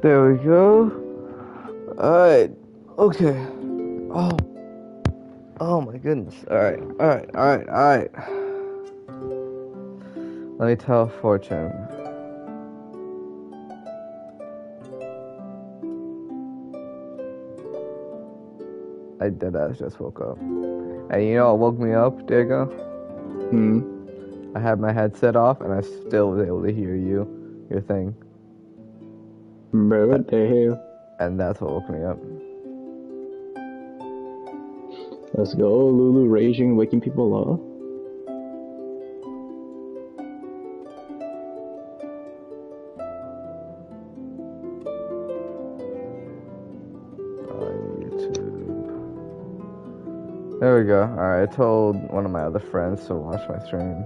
There we go. Alright. Okay. Oh. Oh my goodness. Alright. Let me tell a fortune. I deadass just woke up. And you know what woke me up, Diego? I had my headset off and I still was able to hear your thing. Bro, what the hell? And that's what woke me up. Let's go, Lulu raging, waking people up. On YouTube. There we go. Alright, I told one of my other friends to watch my stream.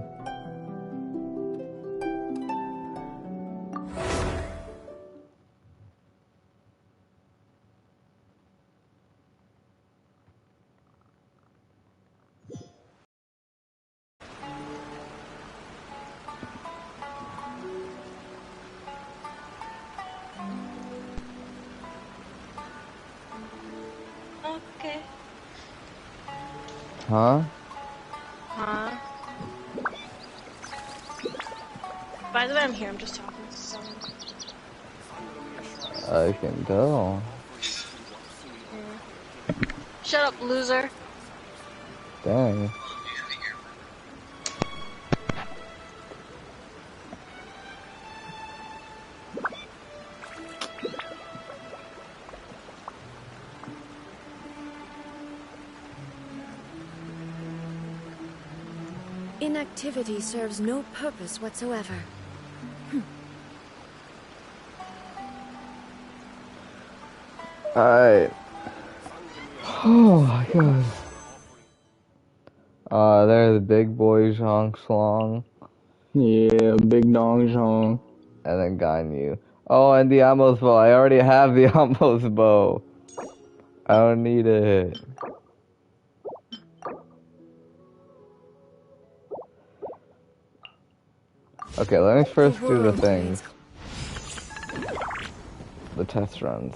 Okay. Huh? Huh? By the way, I'm here. I'm just talking to someone. I can tell. Shut up, loser. Dang. Inactivity serves no purpose whatsoever. Alright. Oh my god. There's the big boy Zhang Slong. Yeah, big dong zhong. And then Ganyu. Oh, and the Ambo's bow. I already have the Ambo's bow. I don't need it. Okay, let me first do the things. The test runs.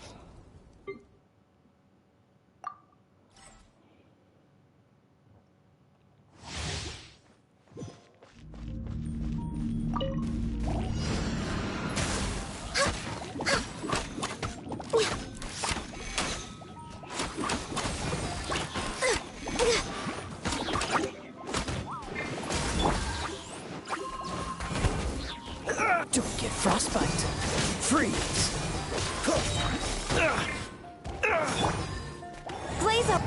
Don't get frostbite. Freeze. Blaze up!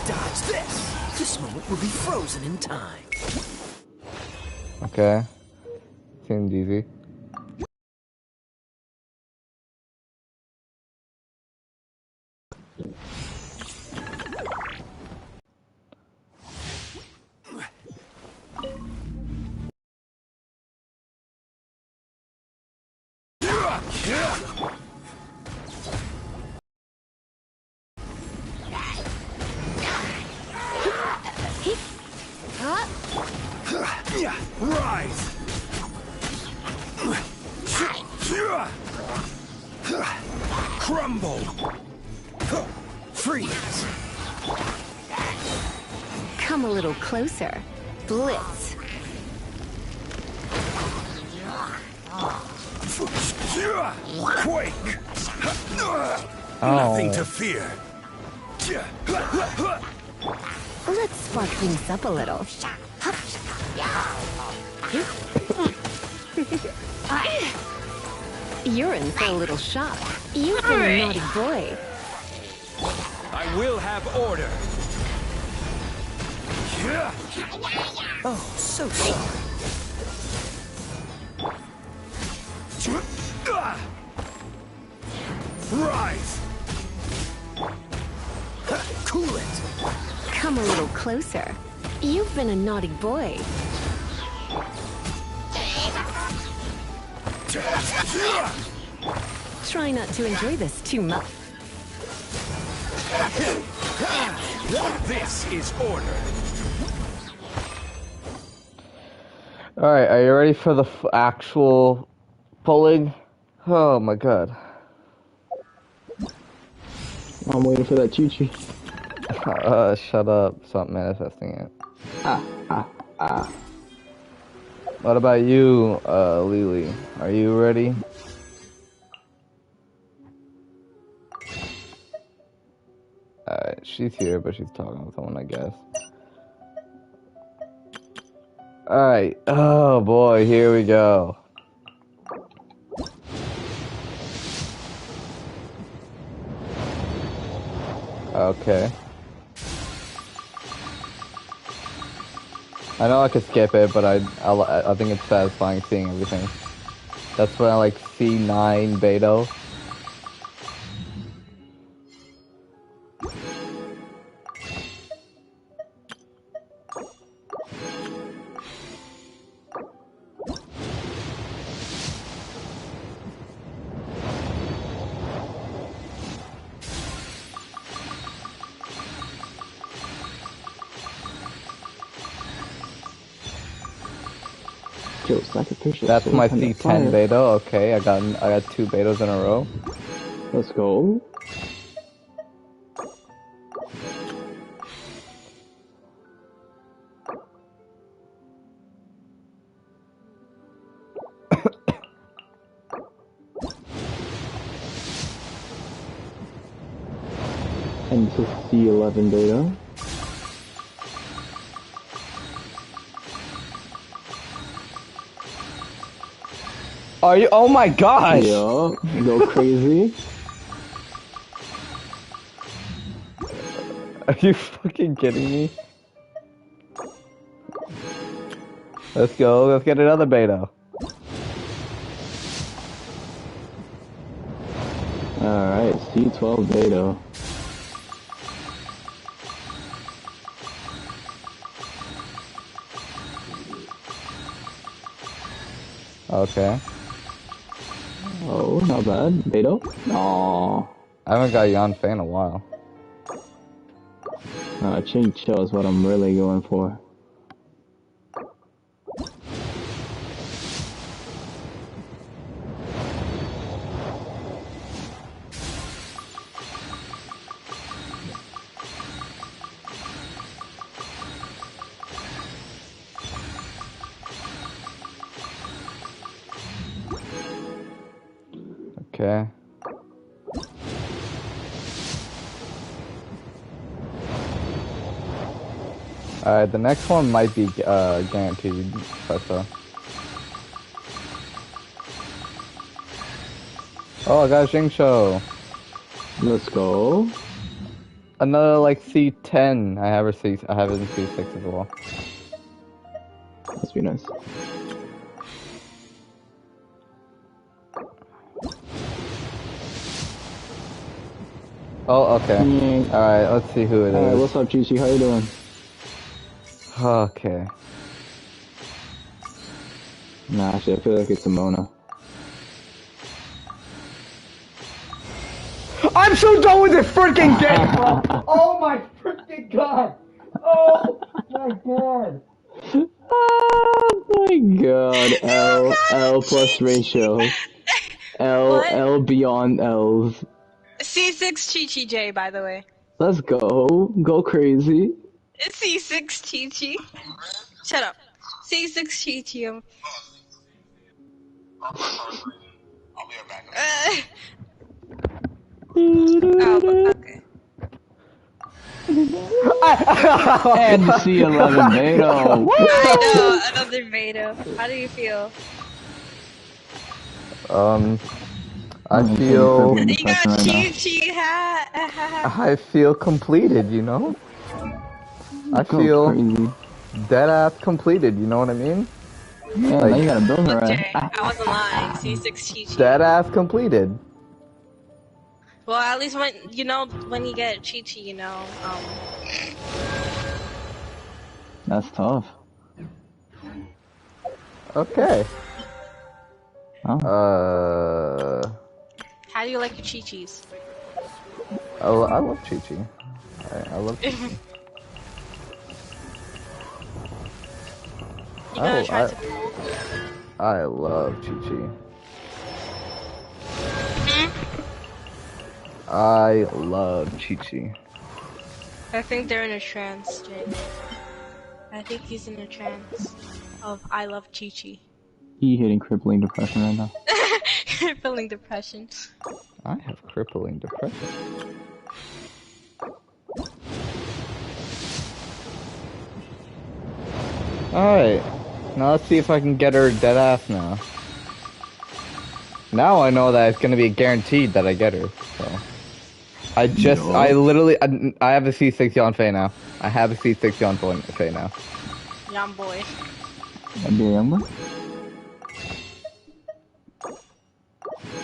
Dodge this. This moment will be frozen in time. Okay. Seemed easy. Rise. Crumble. Freeze. Come a little closer. Blitz. Quake. Oh. Nothing to fear. Let's spark things up a little. You're in for a little shock. You've been a naughty boy. I will have order. Oh, so sorry. Rise. Cool it. Come a little closer. You've been a naughty boy. Try not to enjoy this too much. This is order. Alright, are you ready for the actual pulling? Oh my god. I'm waiting for that Chi-Chi. Shut up. Stop manifesting it. Ah. What about you, Lily? Are you ready? Alright, she's here, but she's talking with someone, I guess. Alright, oh boy, here we go. Okay. I know I could skip it, but I think it's satisfying seeing everything. That's when I like C9 Beto. That's my C10 Beto. Okay, I got 2 Betos in a row. Let's go. And this is C11 Beto. Are you? Oh my gosh! Yeah, go crazy. Are you fucking kidding me? Let's go. Let's get another Beto. Alright, C12 Beto. Okay. Oh, not bad. Beto? Aww. I haven't got Yanfei in a while. Ching Cho is what I'm really going for. Okay. Alright, the next one might be guaranteed, Professor. Oh, I got Xingqiu. Let's go. Another like C10. I have it in C6 as well. Must be nice. Oh, okay. Alright, let's see who it is. Alright, what's up, Chi-Chi? How you doing? Okay. Nah, actually, I feel like it's a Mona. I'm so done with this freaking game, bro! Oh my freaking god! Oh my god! Oh my god, L plus ratio. L beyond L's. C6 Chi-Chi J, by the way. Let's go. Go crazy. C6 Chi-Chi. Shut up. C6 Chi-Chi. Oh, okay. And C11 Beto. I know, another Beto. How do you feel? I feel... You got Chi-Chi hat. I feel completed, you know? I feel dead-ass completed, you know what I mean? Yeah, like, now you gotta build her Okay, I wasn't lying. C6 Chi-Chi. Dead-ass completed. Well, at least when you get Chi-Chi, That's tough. Okay. Oh. How do you like your Chi-Chis? I love Chi-Chi. I love Chi-Chi. You gonna try to pull? I love Chi-Chi. I love Chi-Chi. I think they're in a trance, Jake. I think he's in a trance of I love Chi-Chi. He hitting crippling depression right now. You're feeling depression. I have crippling depression. Alright. Now let's see if I can get her dead ass now. Now I know that it's gonna be guaranteed that I get her, so. I literally, I have a C6 Yanfei now. I have a C6 Yanfei now. Young boy. That'd be a young one.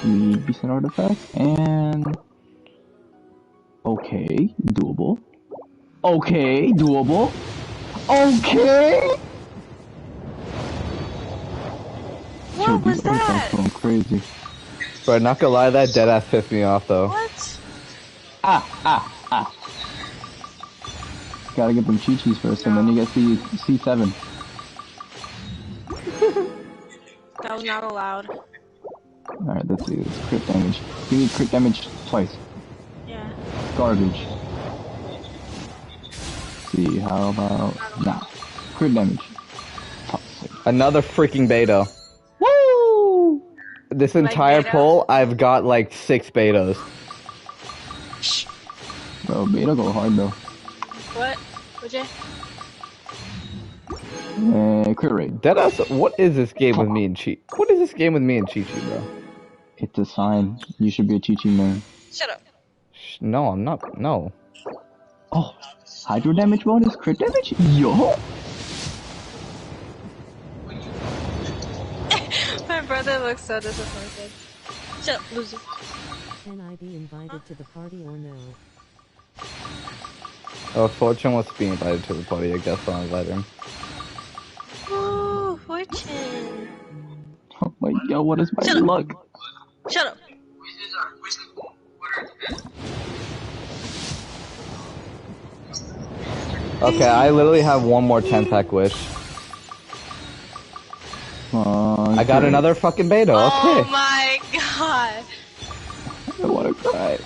We decent artifacts and okay, doable. Okay, doable. Okay. What was that? Going crazy. But not gonna lie, that deadass pissed me off though. What? Gotta get them Chi-Chis first, and then you get C7. That was not allowed. Alright, let's do this. Crit damage. Give me crit damage twice. Yeah. Garbage. See, how about... Nah. Crit damage. Another freaking Beto. Woo! This entire pull, I've got like 6 Betos. Bro, Beta go hard though. What? Would you? Crit rate. Deadass, what is this game with me and Chi? What is this game with me and Chi-Chi, bro? It's a sign. You should be a Chi-Chi man. Shut up. No, I'm not. No. Oh, hydro damage bonus, crit damage? Yo! My brother looks so disappointed. Shut up, loser. Can I be invited to the party or no? Oh, Fortune wants to be invited to the party. I guess I'll invite him. Ooh, Fortune. Oh my god, what is my luck? Shut up. Okay, I literally have one more 10-pack wish. I got another fucking Beto, okay. Oh my god. I wanna cry.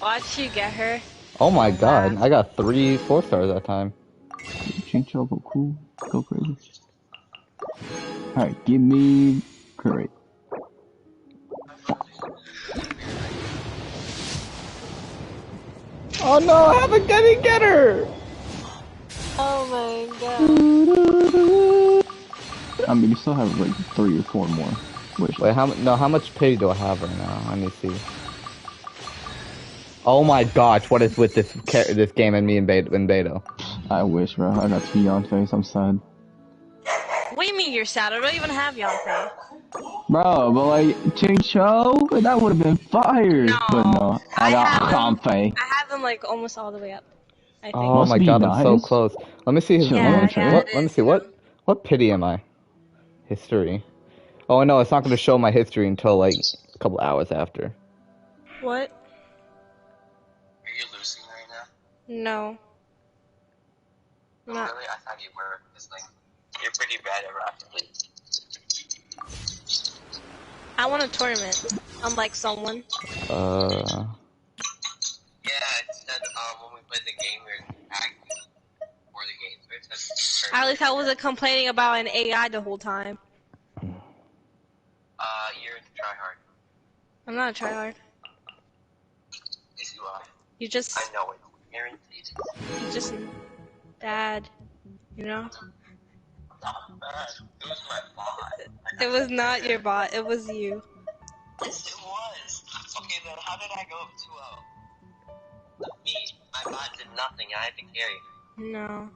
Watch you get her. Oh my god, I got 3 4-stars that time. Chincho, go cool. Go crazy. Alright, give me crit rate. Oh no, I haven't get her! Oh my god. I mean, you still have like 3 or 4 more. Wait, how much pay do I have right now? Let me see. Oh my gosh, what is with this game and me and Beto? I wish, bro. I got 2 Yanfeis, I'm sad. What do you mean you're sad? I don't even have Yanfei. Bro, but like, Chincho, that would have been fire. No, but no, I got Yanfei. I have them like almost all the way up. I think. Oh my god, I'm so close. Let me see his let me see, what pity am I? History. Oh no, it's not going to show my history until like a couple hours after. What? Are you losing right now? No. Oh, really? I thought you were. Because, like, you're pretty bad at Rocket League. I won a tournament, unlike someone. Yeah, it said, when we played the game, we were acting for the game. So it said, At least I wasn't complaining about an AI the whole time. You're a tryhard. I'm not a tryhard. Yes, you are. You just... I know it. Guaranteed. You're just... Dad. You know? Not bad. It was my bot. It was not your bot, it was you. Yes, it was. Okay, then how did I go up 2-0? Me. My bot did nothing. I had to carry. No.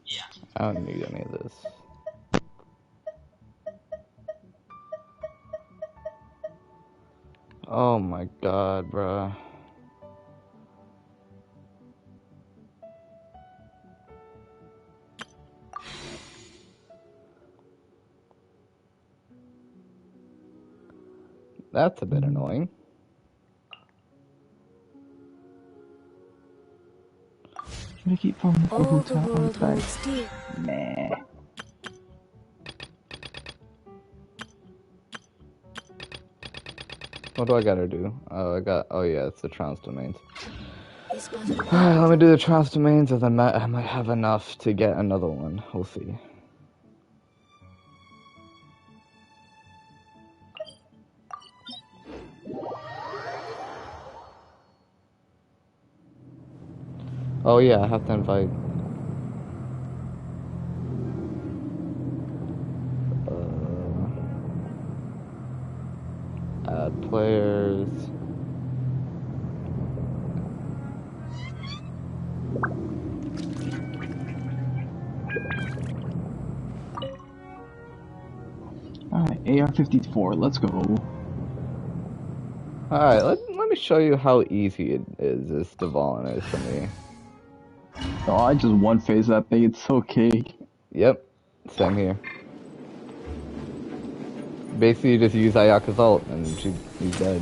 Yeah. I don't need any of this. Oh my god, bruh. That's a bit annoying. Try to keep from All the overtime world back. holds dear. Nah. What do I gotta do? Oh yeah, it's the trans domains. This was a Alright, let me do the trans domains and then I might have enough to get another one. We'll see. Oh yeah, I have to invite. Add players. Alright, AR-54, let's go. Alright, let me show you how easy it is, this Devalin is for me. Oh, I just one-phase that thing, it's okay. Yep, same here. Basically, you just use Ayaka's ult and she's dead.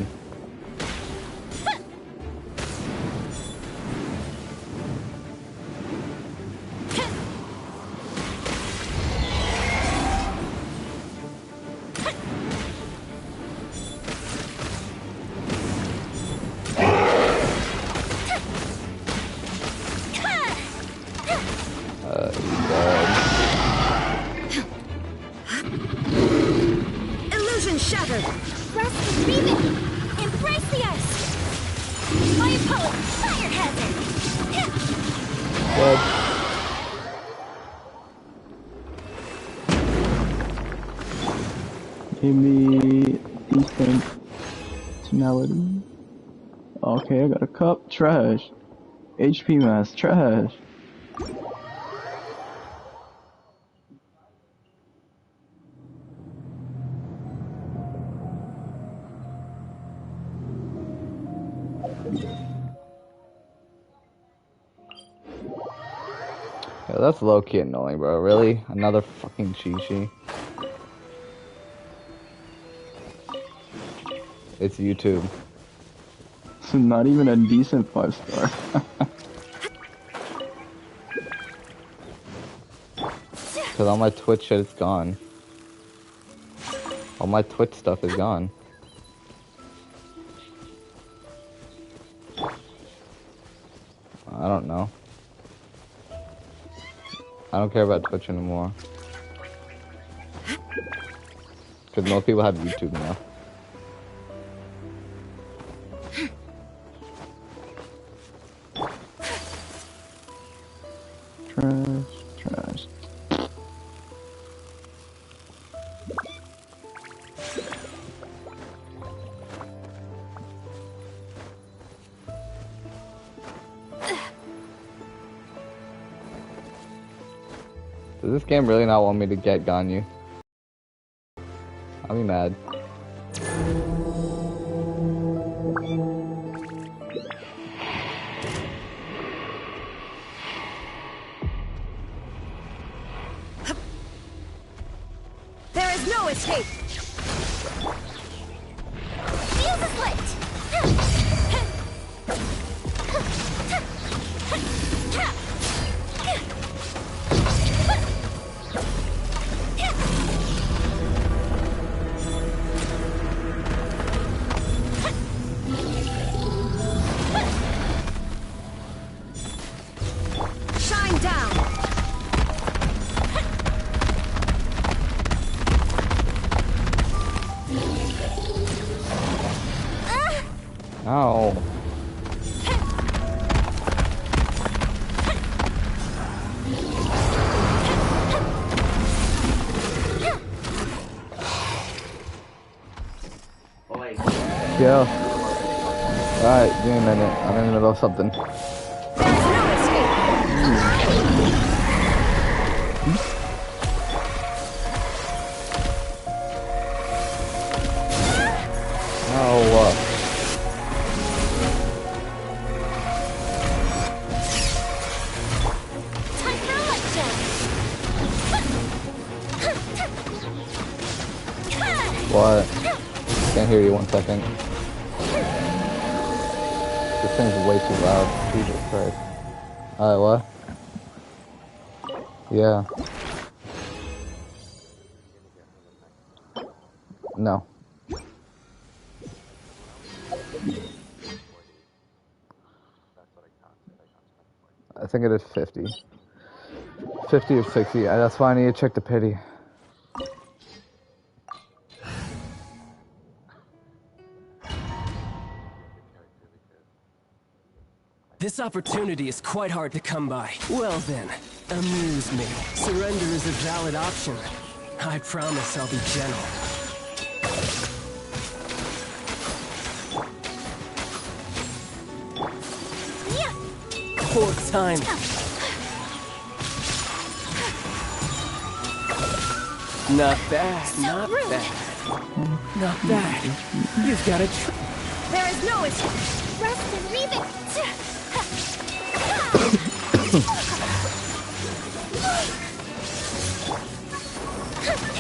illusion shattered. Rest and breathing. Embrace the ice. Firepower. Fire hazard. Dead. Give me decent tonality. Okay, I got a cup. Trash. HP mask. Trash. Yeah, that's low-key annoying, bro. Really? Another fucking Chi-Chi? It's YouTube. It's not even a decent 5-star. Because all my Twitch shit is gone. All my Twitch stuff is gone. I don't know. I don't care about Twitch anymore. Because most people have YouTube now. Trash. Does this game really not want me to get Ganyu? I'll be mad. There is no escape. Fuse is lit. Shine down. Ow. Yeah. Alright, give me a minute. I'm in the middle of something. There is no escape. Oh, Time for a light jump. what? Can't hear you 1 second. This thing's way too loud. Jesus Christ. What? Yeah. No. I think it is 50. 50 or 60. That's why I need to check the pity. This opportunity is quite hard to come by. Well then, amuse me. Surrender is a valid option. I promise I'll be gentle. Poor time. Not bad, not bad. Not bad. You've got a There is no escape. Rest and leave it.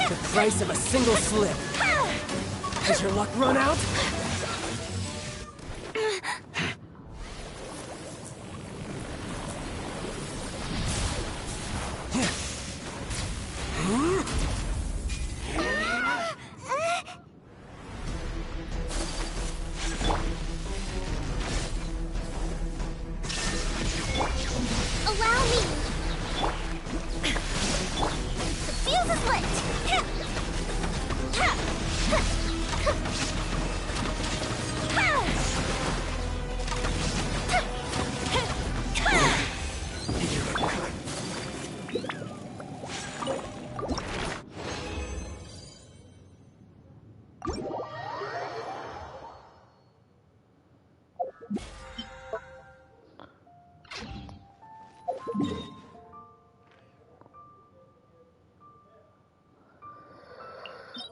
The price of a single slip. Has your luck run out? Allow me. The fuse is lit.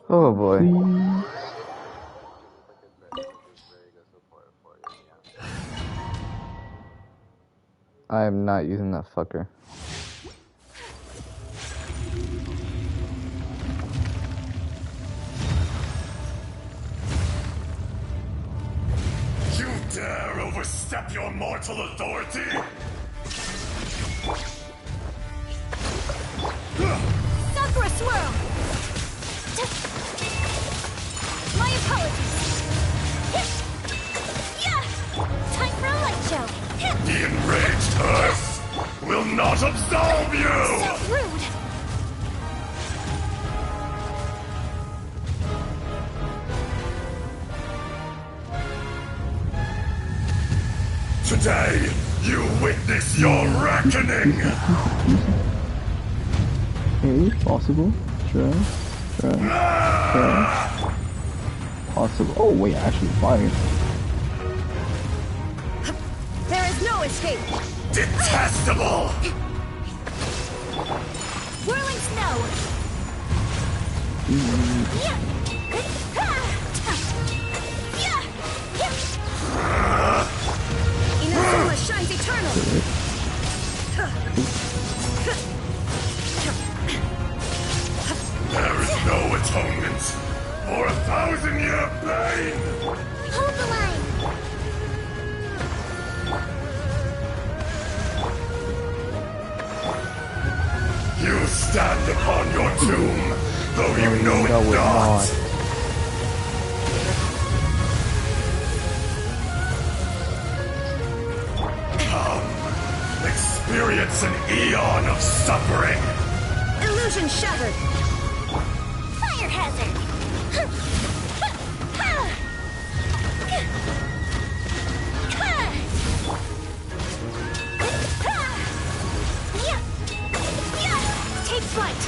Oh boy. I am not using that fucker. You dare overstep your mortal authority? Sakura swirl. My apologies. Yeah. Time for a light show. The enraged hearse will not absolve you! So rude. Today, you witness your reckoning! Okay, possible. Try. Possible. Oh wait, actually fire. There is no escape. Detestable! Whirling snow. Yeah. Inazuma shines eternal. There is no atonement for 1,000-year pain! Hold the line. You stand upon your tomb, though you know it not. Come, experience an eon of suffering. Illusion shattered. Fire hazard. Take flight.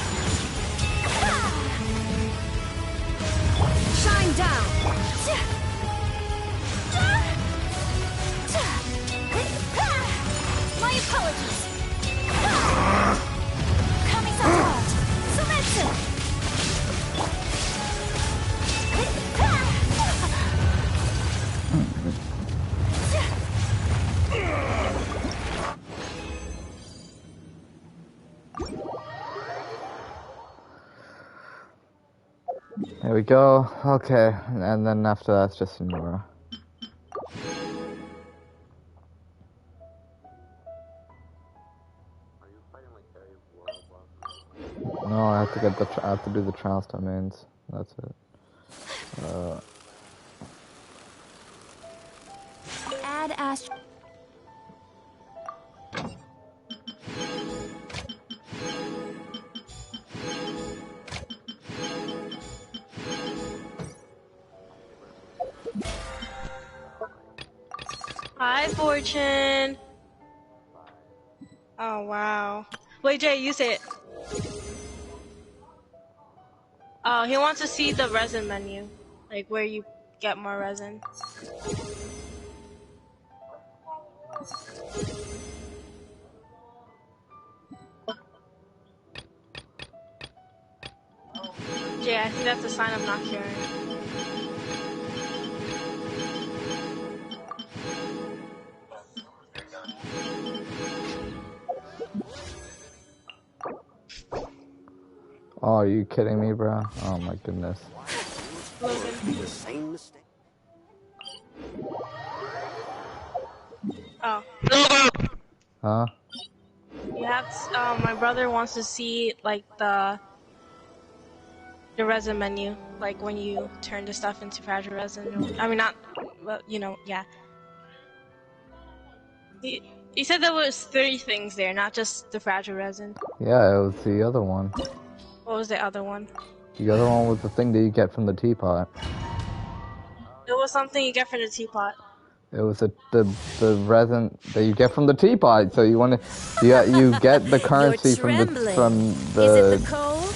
Shine down. My apologies. Kami-sama. Sumetsu. There we go. Okay, and then after that's just Nora. No, I have to get the. I have to do the trials domains. That's it. Add Ast. Hi, Fortune. Oh wow. Wait, Jay, use it. Oh, he wants to see the resin menu, like where you get more resin. Jay, I think that's a sign I'm not caring. Oh, are you kidding me, bro? Oh my goodness. The same mistake. Oh. Huh? You have to, my brother wants to see like the resin menu, like when you turn the stuff into fragile resin. I mean, not, well, you know, yeah. He said there was 3 things there, not just the fragile resin. Yeah, it was the other one. What was the other one? The other one was the thing that you get from the teapot. It was something you get from the teapot. It was the resin that you get from the teapot. So you want to, you get the currency from the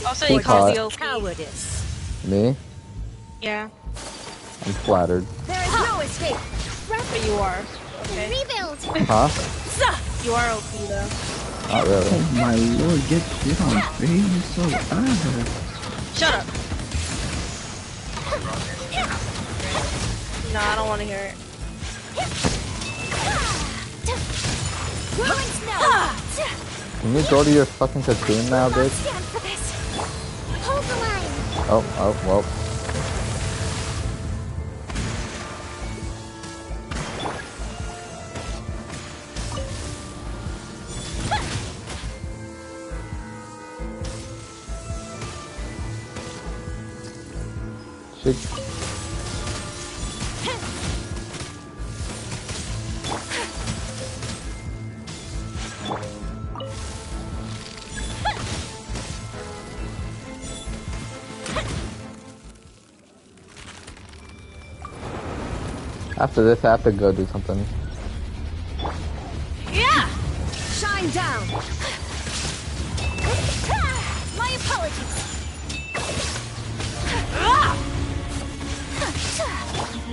Also, teapot. you call the OP. Cowardice. Me? Yeah. I'm flattered. There is no escape. But you are. Okay. Rebuild. Huh? You are OP though. Not really. Oh my lord, get shit on face. It's so bad. Shut up. No, I don't want to hear it. Can you go to your fucking cocoon now, bitch? Hold the line. Oh, well. Shit. After this, I have to go do something. Yeah! Shine down! My apologies!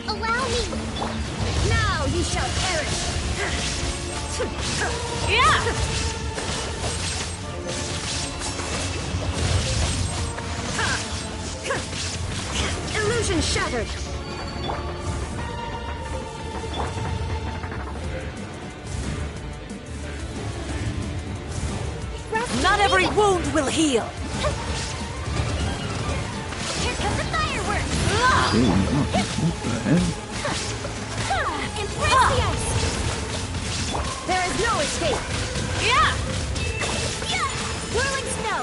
Allow me! Now you shall perish! Yeah! Illusion shattered! Not every wound will heal. Here comes the fireworks! What the hell? Embrace the ice! There is no escape! Yeah! Whirling snow!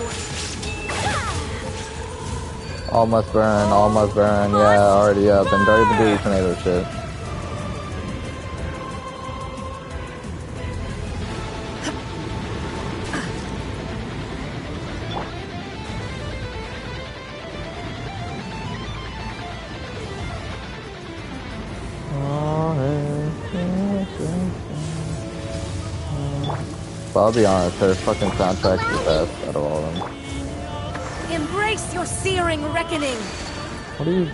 All must burn, all must burn. Yeah, already up. And don't even do tornado shit. But I'll be honest, her fucking soundtrack's the best out of all of them. Embrace your searing reckoning. What are you...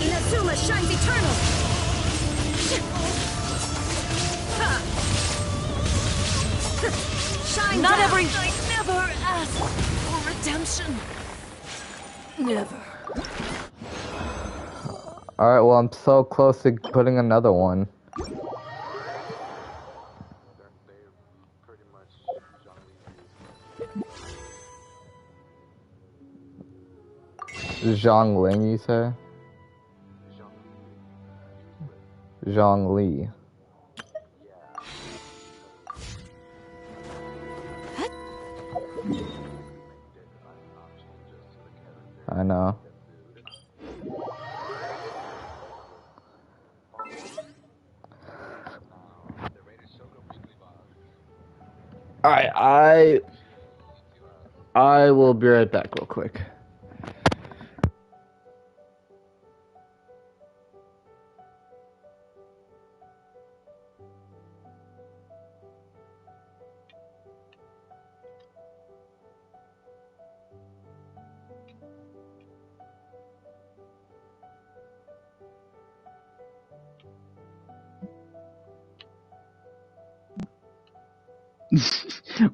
Inazuma shines eternal! Shine Not down. every night never ask for redemption. Never. Alright, well I'm so close to putting another one. Zhongling, you say? Zhongli. I know. Alright, I will be right back real quick.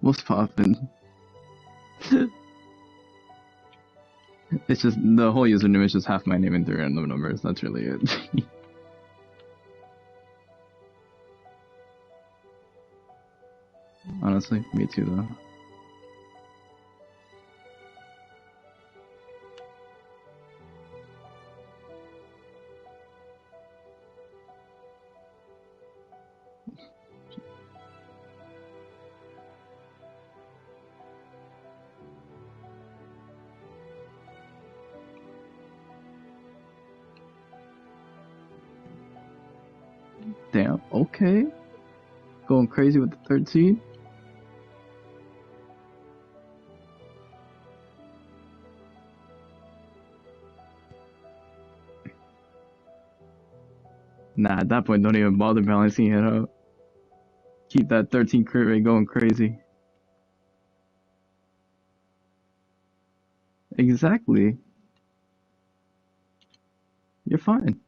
What's poppin'? It's just the whole username is just half my name and 3 random numbers. That's really it. Honestly, me too though. Damn, okay. Going crazy with the 13. Nah, at that point, don't even bother balancing it out. Keep that 13 crit rate going crazy. Exactly. You're fine.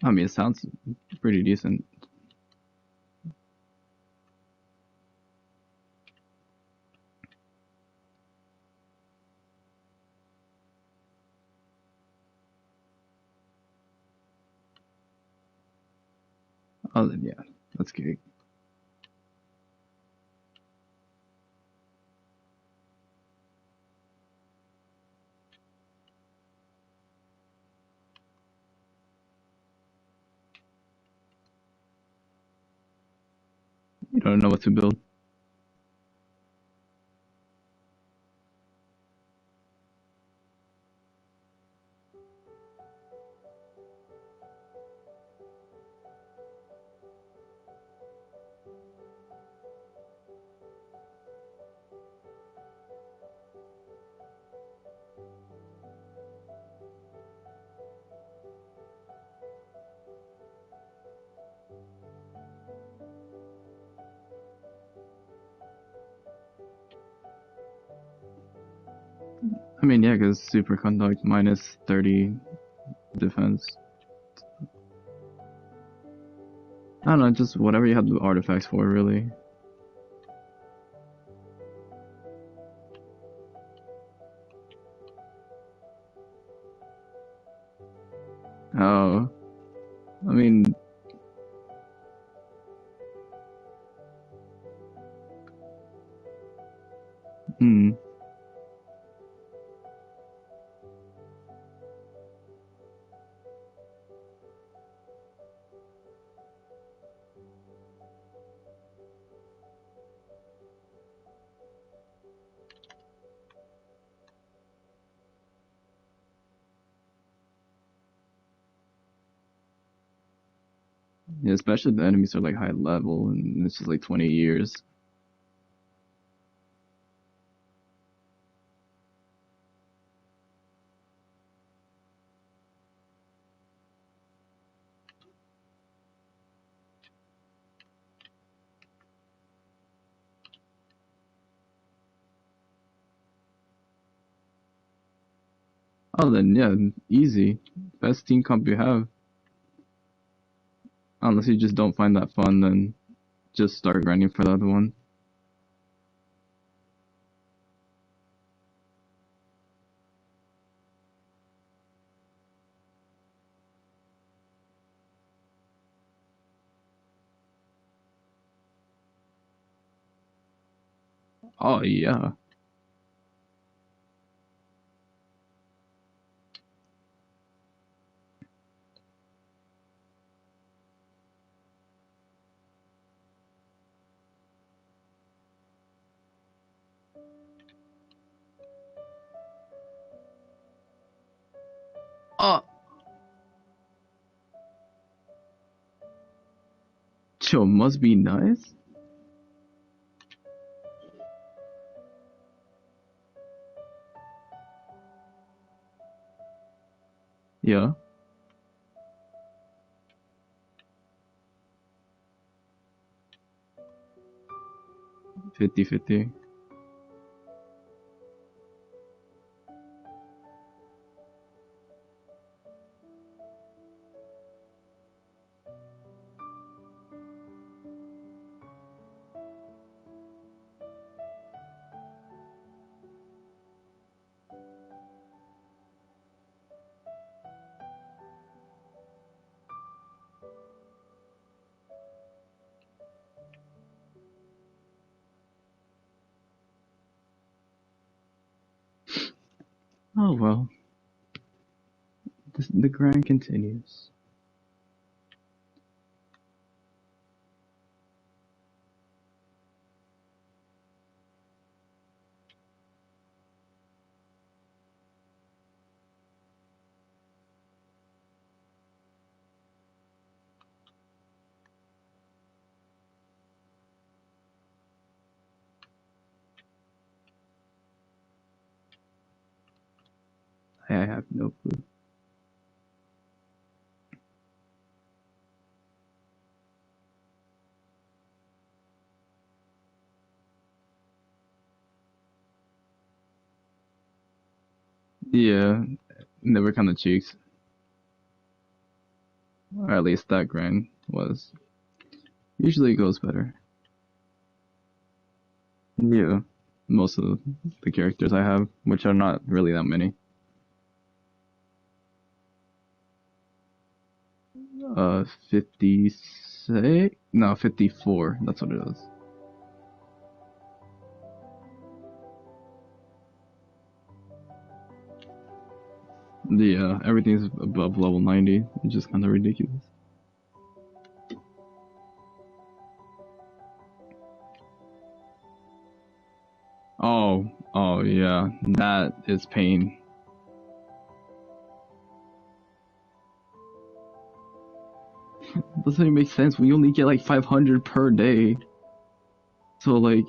I mean, it sounds pretty decent. Oh, then yeah, that's good. You don't know what to build. I mean, yeah, because superconduct minus 30 defense. I don't know, just whatever you have the artifacts for, really. Oh, I mean, hmm. Yeah, especially if the enemies are like high level and it's just like 20 years. Oh, then yeah, easy. Best team comp you have. Unless you just don't find that fun, then just start grinding for the other one. Oh yeah. Oh, Cho must be nice. Yeah. 50-50. Oh well. The grind continues. I have no clue. Yeah, never kind of cheeks. Or at least that grind was. Usually it goes better. Yeah, most of the characters I have, which are not really that many. 56? No, 54. That's what it is. Yeah, everything's above level 90, which is kind of ridiculous. Oh yeah, that is pain. Doesn't even make sense. We only get like 500 per day. So like...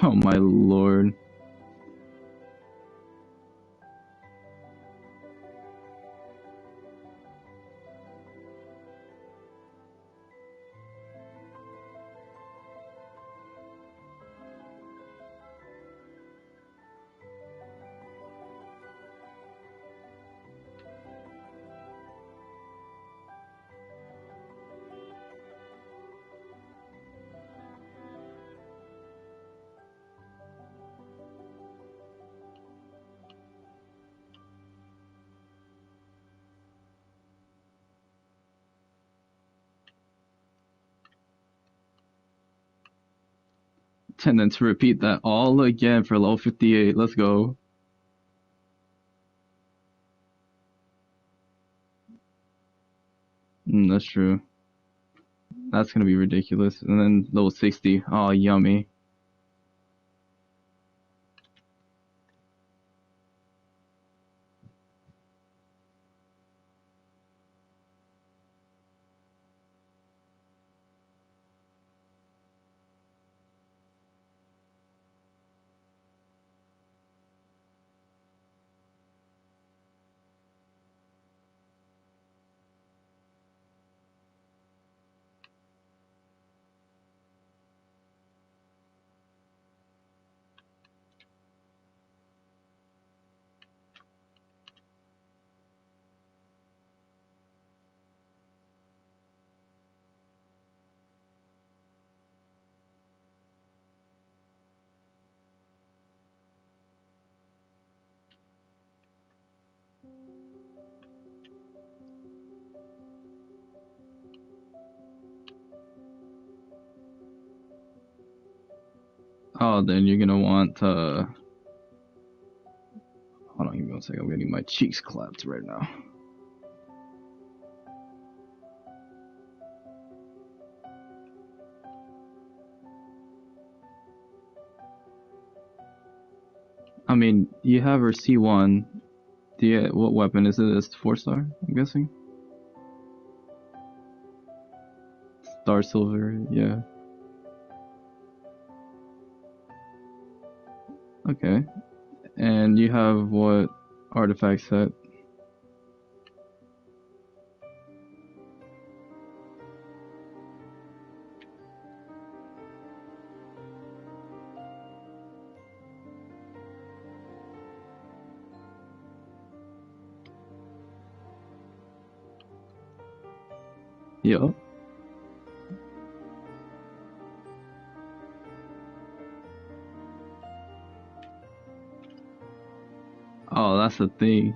Oh my lord. And then to repeat that all again for level 58. Let's go. That's true. That's gonna be ridiculous. And then level 60. Oh, yummy. Oh, then you're gonna want hold on, give me 1 second. I'm getting my cheeks clapped right now. I mean, you have her C1. What weapon is it? It's 4-star, I'm guessing. Star Silver, yeah. Okay. And you have what artifact set? Yup. Oh, that's the thing.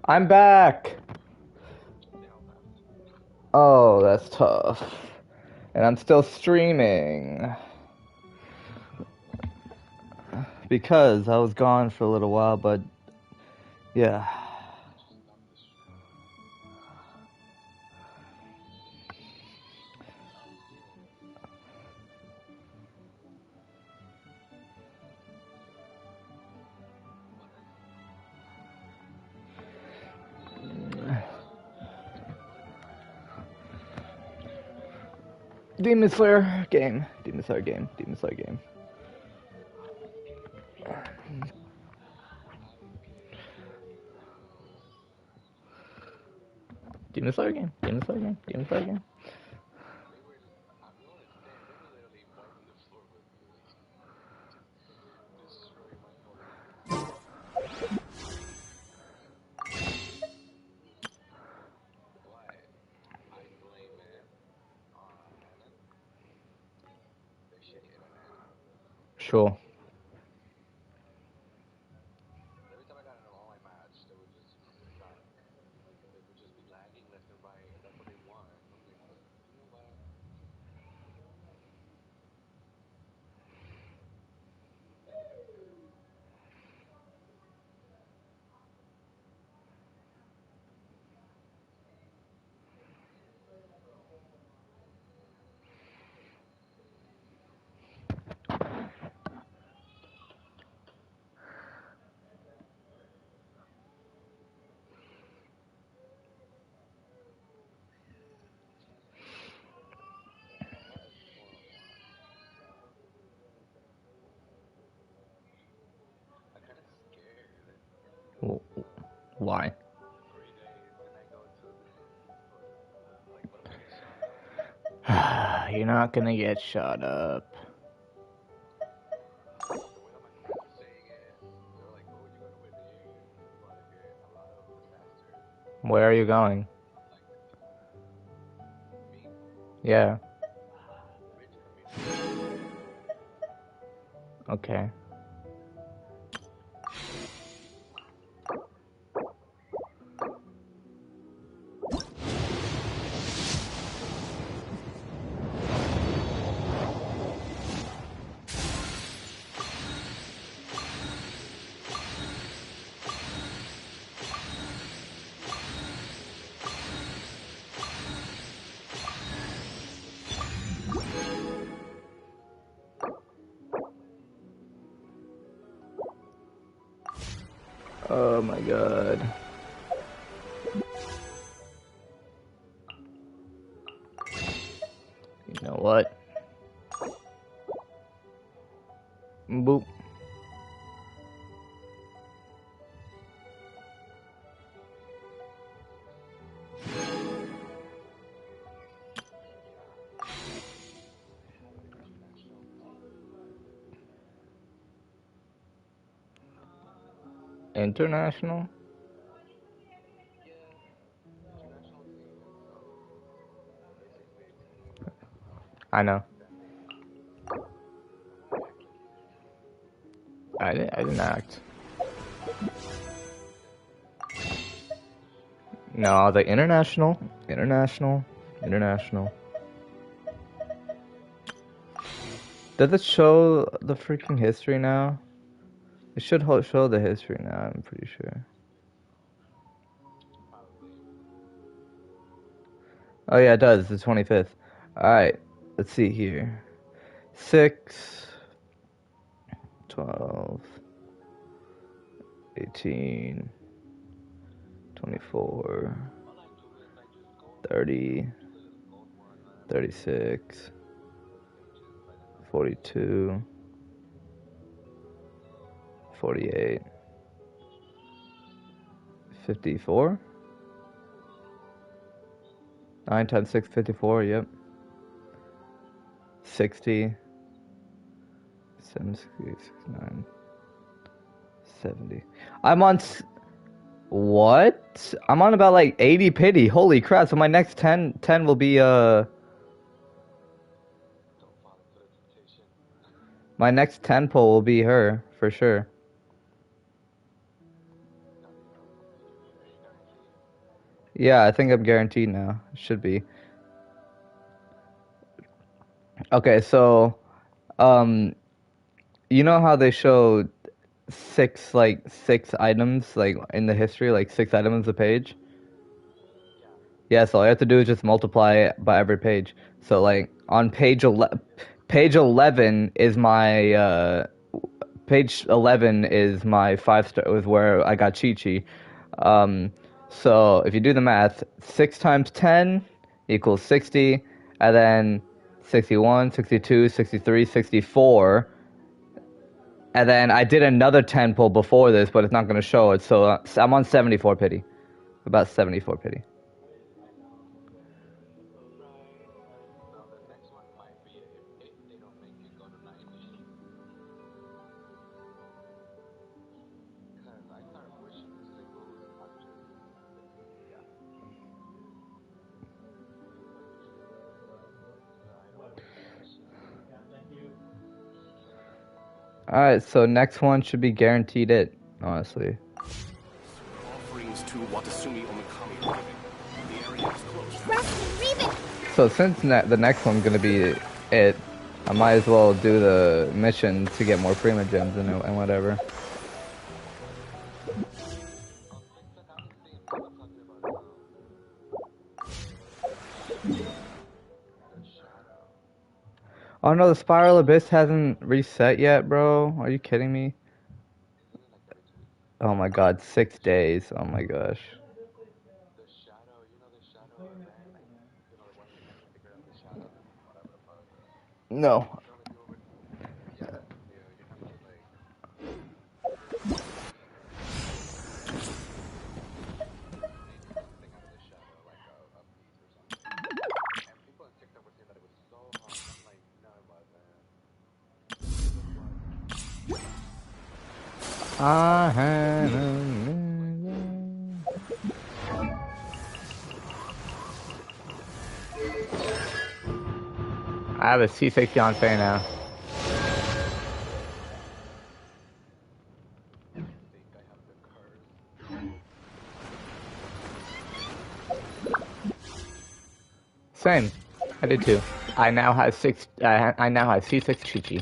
I'm back! Oh, that's tough. And I'm still streaming. Because I was gone for a little while, but yeah. Demon Slayer game. Demon Slayer game. Demon Slayer game. Demon Slayer game. Demon Slayer game. Demon Slayer game. Sure. Why? You're not gonna get shot up. Where are you going? Yeah. Okay. Oh my god. You know what? Boop. International? I know. I didn't act. No, the international. Does it show the freaking history now? It should show the history now, I'm pretty sure. Oh yeah, it does. It's the 25th. Alright, let's see here. 6, 12, 18, 24, 30, 36, 42, 48, 54? 9 times 6, 54, yep. 60, 7, 69, 70. I'm on... What? I'm on about like 80 pity. Holy crap, so my next 10 will be, my next 10 pull will be her, for sure. Yeah, I think I'm guaranteed now. Should be. Okay, so, you know how they showed six items, like, in the history, like 6 items a page? Yeah, so all you have to do is just multiply it by every page. So, like, on page 11 is my, page 11 is my 5-star, was where I got Chi-Chi. So, if you do the math, 6 times 10 equals 60, and then 61, 62, 63, 64, and then I did another 10 pull before this, but it's not going to show it, so I'm on 74 pity. About 74 pity. Alright, so next one should be guaranteed it, honestly. Offerings to Watasumi Omikami arriving. The area is closed. So since the next one's gonna be it, I might as well do the mission to get more Prima Gems and whatever. Oh no, the Spiral Abyss hasn't reset yet, bro. Are you kidding me? Oh my god, 6 days. Oh my gosh. No. I had I have a C6 fiance now. Same. I did too. I now have I now have C6 Chi-Chi.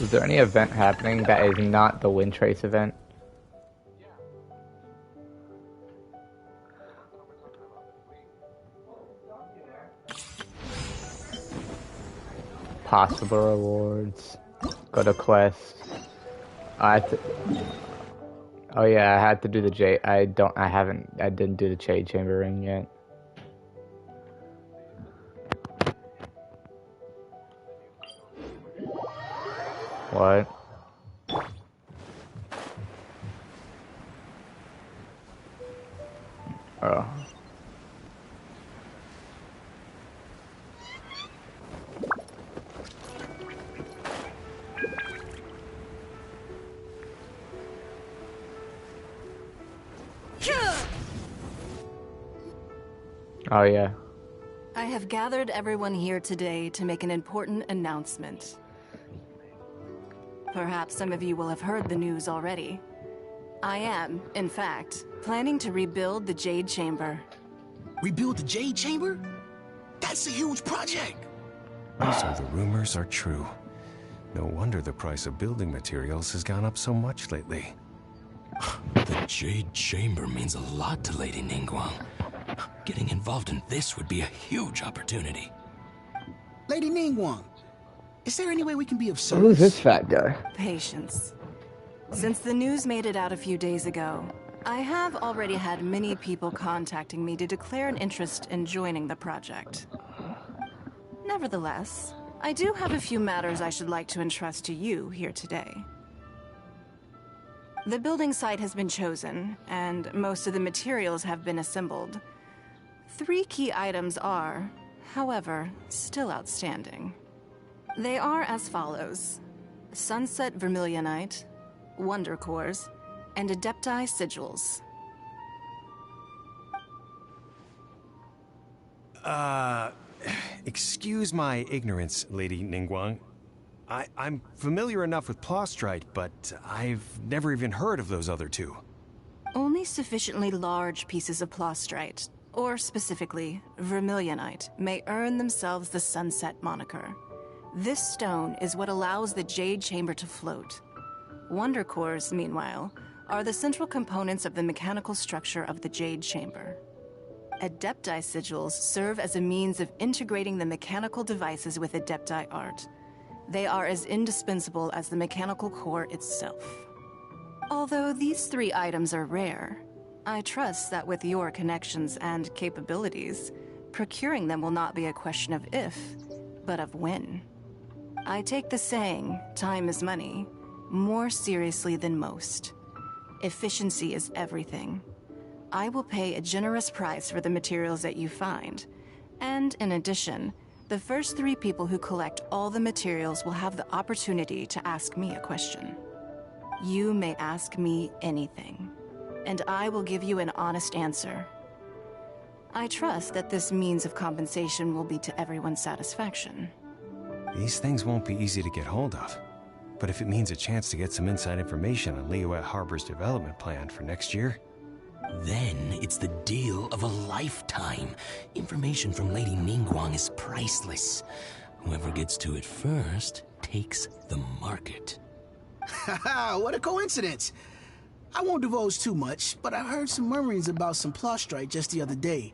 Is there any event happening that is not the Wind Trace event? Possible rewards. Go to quest. Oh yeah, I had to do the Jade. I didn't do the Jade Chamber ring yet. What? Oh. Oh yeah. I have gathered everyone here today to make an important announcement. Perhaps some of you will have heard the news already. I am, in fact, planning to rebuild the Jade Chamber. Rebuild the Jade Chamber? That's a huge project! So the rumors are true. No wonder the price of building materials has gone up so much lately. The Jade Chamber means a lot to Lady Ningguang. Getting involved in this would be a huge opportunity. Lady Ningguang, is there any way we can be of service? Who's this fat guy? Patience. Since the news made it out a few days ago, I have already had many people contacting me to declare an interest in joining the project. Nevertheless, I do have a few matters I should like to entrust to you here today. The building site has been chosen, and most of the materials have been assembled. 3 key items are, however, still outstanding. They are as follows: Sunset Vermilionite, Wonder Cores, and Adepti Sigils. Excuse my ignorance, Lady Ningguang. I'm familiar enough with Plostrite, but I've never even heard of those other 2. Only sufficiently large pieces of Plostrite, or specifically Vermilionite, may earn themselves the Sunset moniker. This stone is what allows the Jade Chamber to float. Wonder Cores, meanwhile, are the central components of the mechanical structure of the Jade Chamber. Adepti Sigils serve as a means of integrating the mechanical devices with Adepti art. They are as indispensable as the mechanical core itself. Although these 3 items are rare, I trust that with your connections and capabilities, procuring them will not be a question of if, but of when. I take the saying, time is money, more seriously than most. Efficiency is everything. I will pay a generous price for the materials that you find. And in addition, the first 3 people who collect all the materials will have the opportunity to ask me a question. You may ask me anything, and I will give you an honest answer. I trust that this means of compensation will be to everyone's satisfaction. These things won't be easy to get hold of. But if it means a chance to get some inside information on Liyue Harbor's development plan for next year... Then it's the deal of a lifetime. Information from Lady Ningguang is priceless. Whoever gets to it first takes the market. Haha, what a coincidence. I won't divulge too much, but I heard some murmurings about some Plostrite just the other day.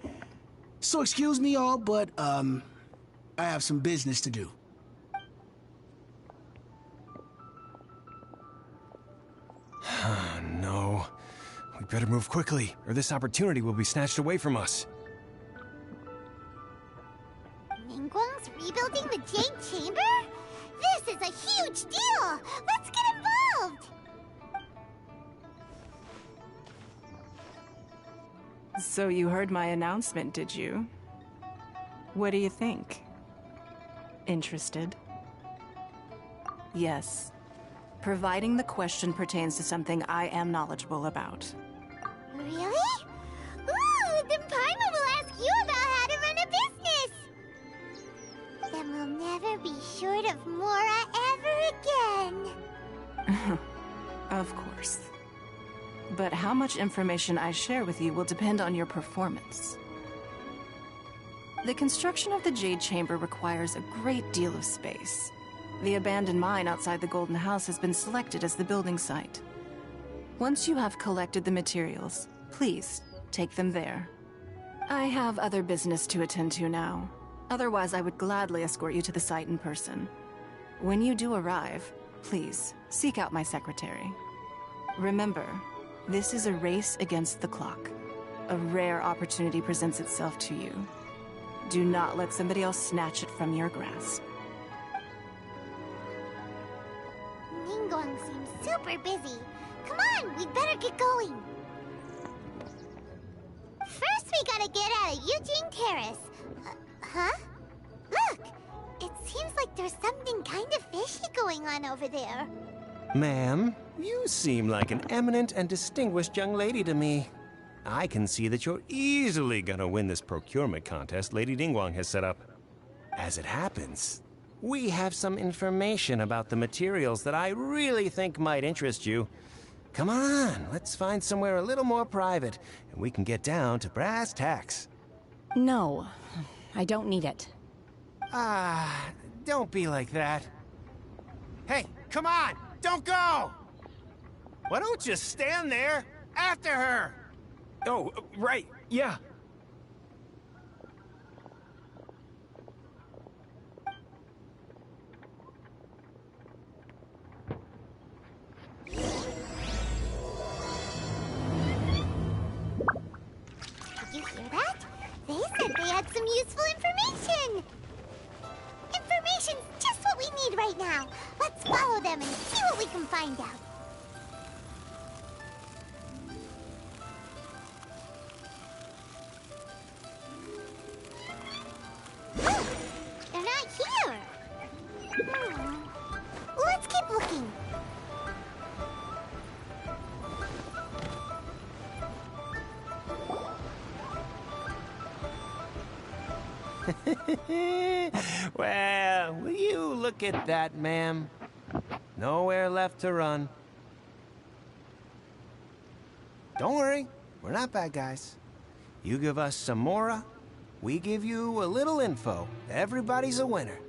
So excuse me all, but, I have some business to do. No. We better move quickly, or this opportunity will be snatched away from us. Ningguang's rebuilding the Jade Chamber? This is a huge deal! Let's get involved! So you heard my announcement, did you? What do you think? Interested? Yes. Providing the question pertains to something I am knowledgeable about. Really? Ooh, then Paimon will ask you about how to run a business! Then we'll never be short of Mora ever again. Of course. But how much information I share with you will depend on your performance. The construction of the Jade Chamber requires a great deal of space. The abandoned mine outside the Golden House has been selected as the building site. Once you have collected the materials, please take them there. I have other business to attend to now. Otherwise, I would gladly escort you to the site in person. When you do arrive, please seek out my secretary. Remember, this is a race against the clock. A rare opportunity presents itself to you. Do not let somebody else snatch it from your grasp. Ningguang seems super busy. Come on, we'd better get going. First, we gotta get out of Eugene Terrace. Huh? Look! It seems like there's something kind of fishy going on over there. Ma'am, you seem like an eminent and distinguished young lady to me. I can see that you're easily gonna win this procurement contest Lady Ningguang has set up. As it happens, we have some information about the materials that I really think might interest you. Come on, let's find somewhere a little more private, and we can get down to brass tacks. No, I don't need it. Don't be like that. Hey, come on, don't go! Why don't you stand there after her? Oh, right, yeah. Did you hear that? They said they had some useful information! Information's just what we need right now. Let's follow them and see what we can find out. Oh, they're not here. Let's keep looking. Well, will you look at that, ma'am? Nowhere left to run. Don't worry, we're not bad guys. You give us some Mora, we give you a little info. Everybody's a winner.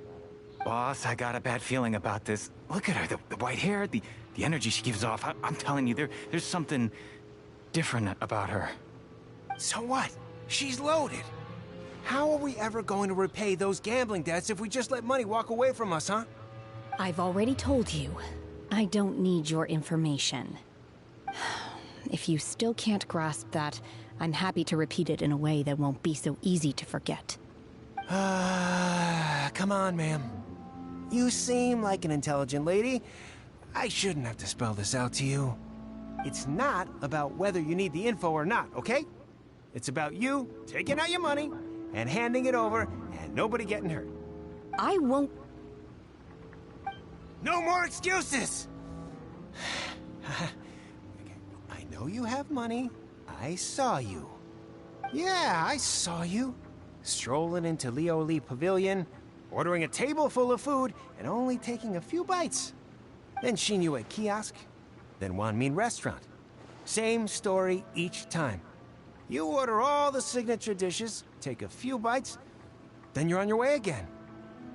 Boss, I got a bad feeling about this. Look at her, the white hair, the energy she gives off. I'm telling you, there's something different about her. So what? She's loaded. How are we ever going to repay those gambling debts if we just let money walk away from us, huh? I've already told you, I don't need your information. If you still can't grasp that, I'm happy to repeat it in a way that won't be so easy to forget. Come on, ma'am. You seem like an intelligent lady. I shouldn't have to spell this out to you. It's not about whether you need the info or not, okay? It's about you taking out your money and handing it over and nobody getting hurt. I won't... No more excuses! I know you have money. I saw you. Yeah, I saw you. Strolling into Leo Lee Pavilion, ordering a table full of food, and only taking a few bites. Then Shinyu at kiosk, then Wanmin restaurant. Same story each time. You order all the signature dishes, take a few bites, then you're on your way again.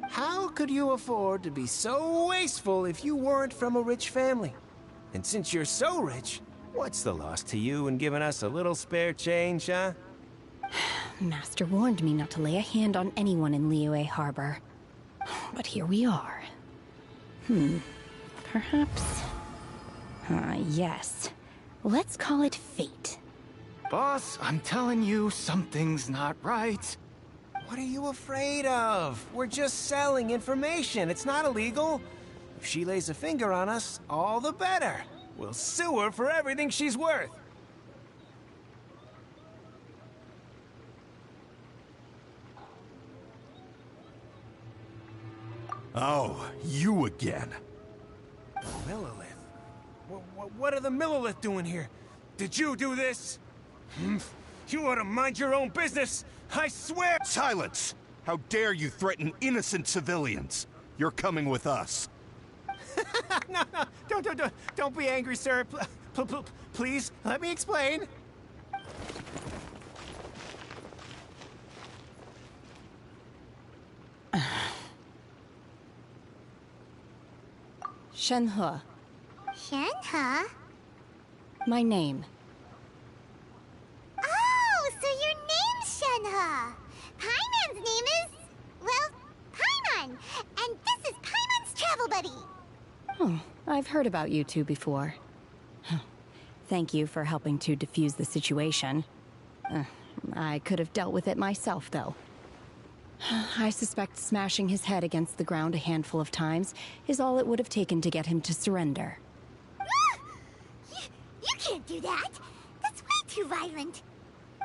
How could you afford to be so wasteful if you weren't from a rich family? And since you're so rich, what's the loss to you in giving us a little spare change, huh? Master warned me not to lay a hand on anyone in Liyue Harbor. But here we are. Perhaps... yes. Let's call it fate. Boss, I'm telling you, something's not right. What are you afraid of? We're just selling information. It's not illegal. If she lays a finger on us, all the better. We'll sue her for everything she's worth. Oh, you again. Millilith? What are the Millilith doing here? Did you do this? You ought to mind your own business. I swear... Silence! How dare you threaten innocent civilians? You're coming with us. No, don't be angry, sir. Please, let me explain. Shenhe. Shenhe? My name. Oh, so your name's Shenhe. Paimon's name is... well, Paimon. And this is Paimon's travel buddy. Oh, I've heard about you two before. Thank you for helping to defuse the situation. I could have dealt with it myself, though. I suspect smashing his head against the ground a handful of times is all it would have taken to get him to surrender. You can't do that. That's way too violent.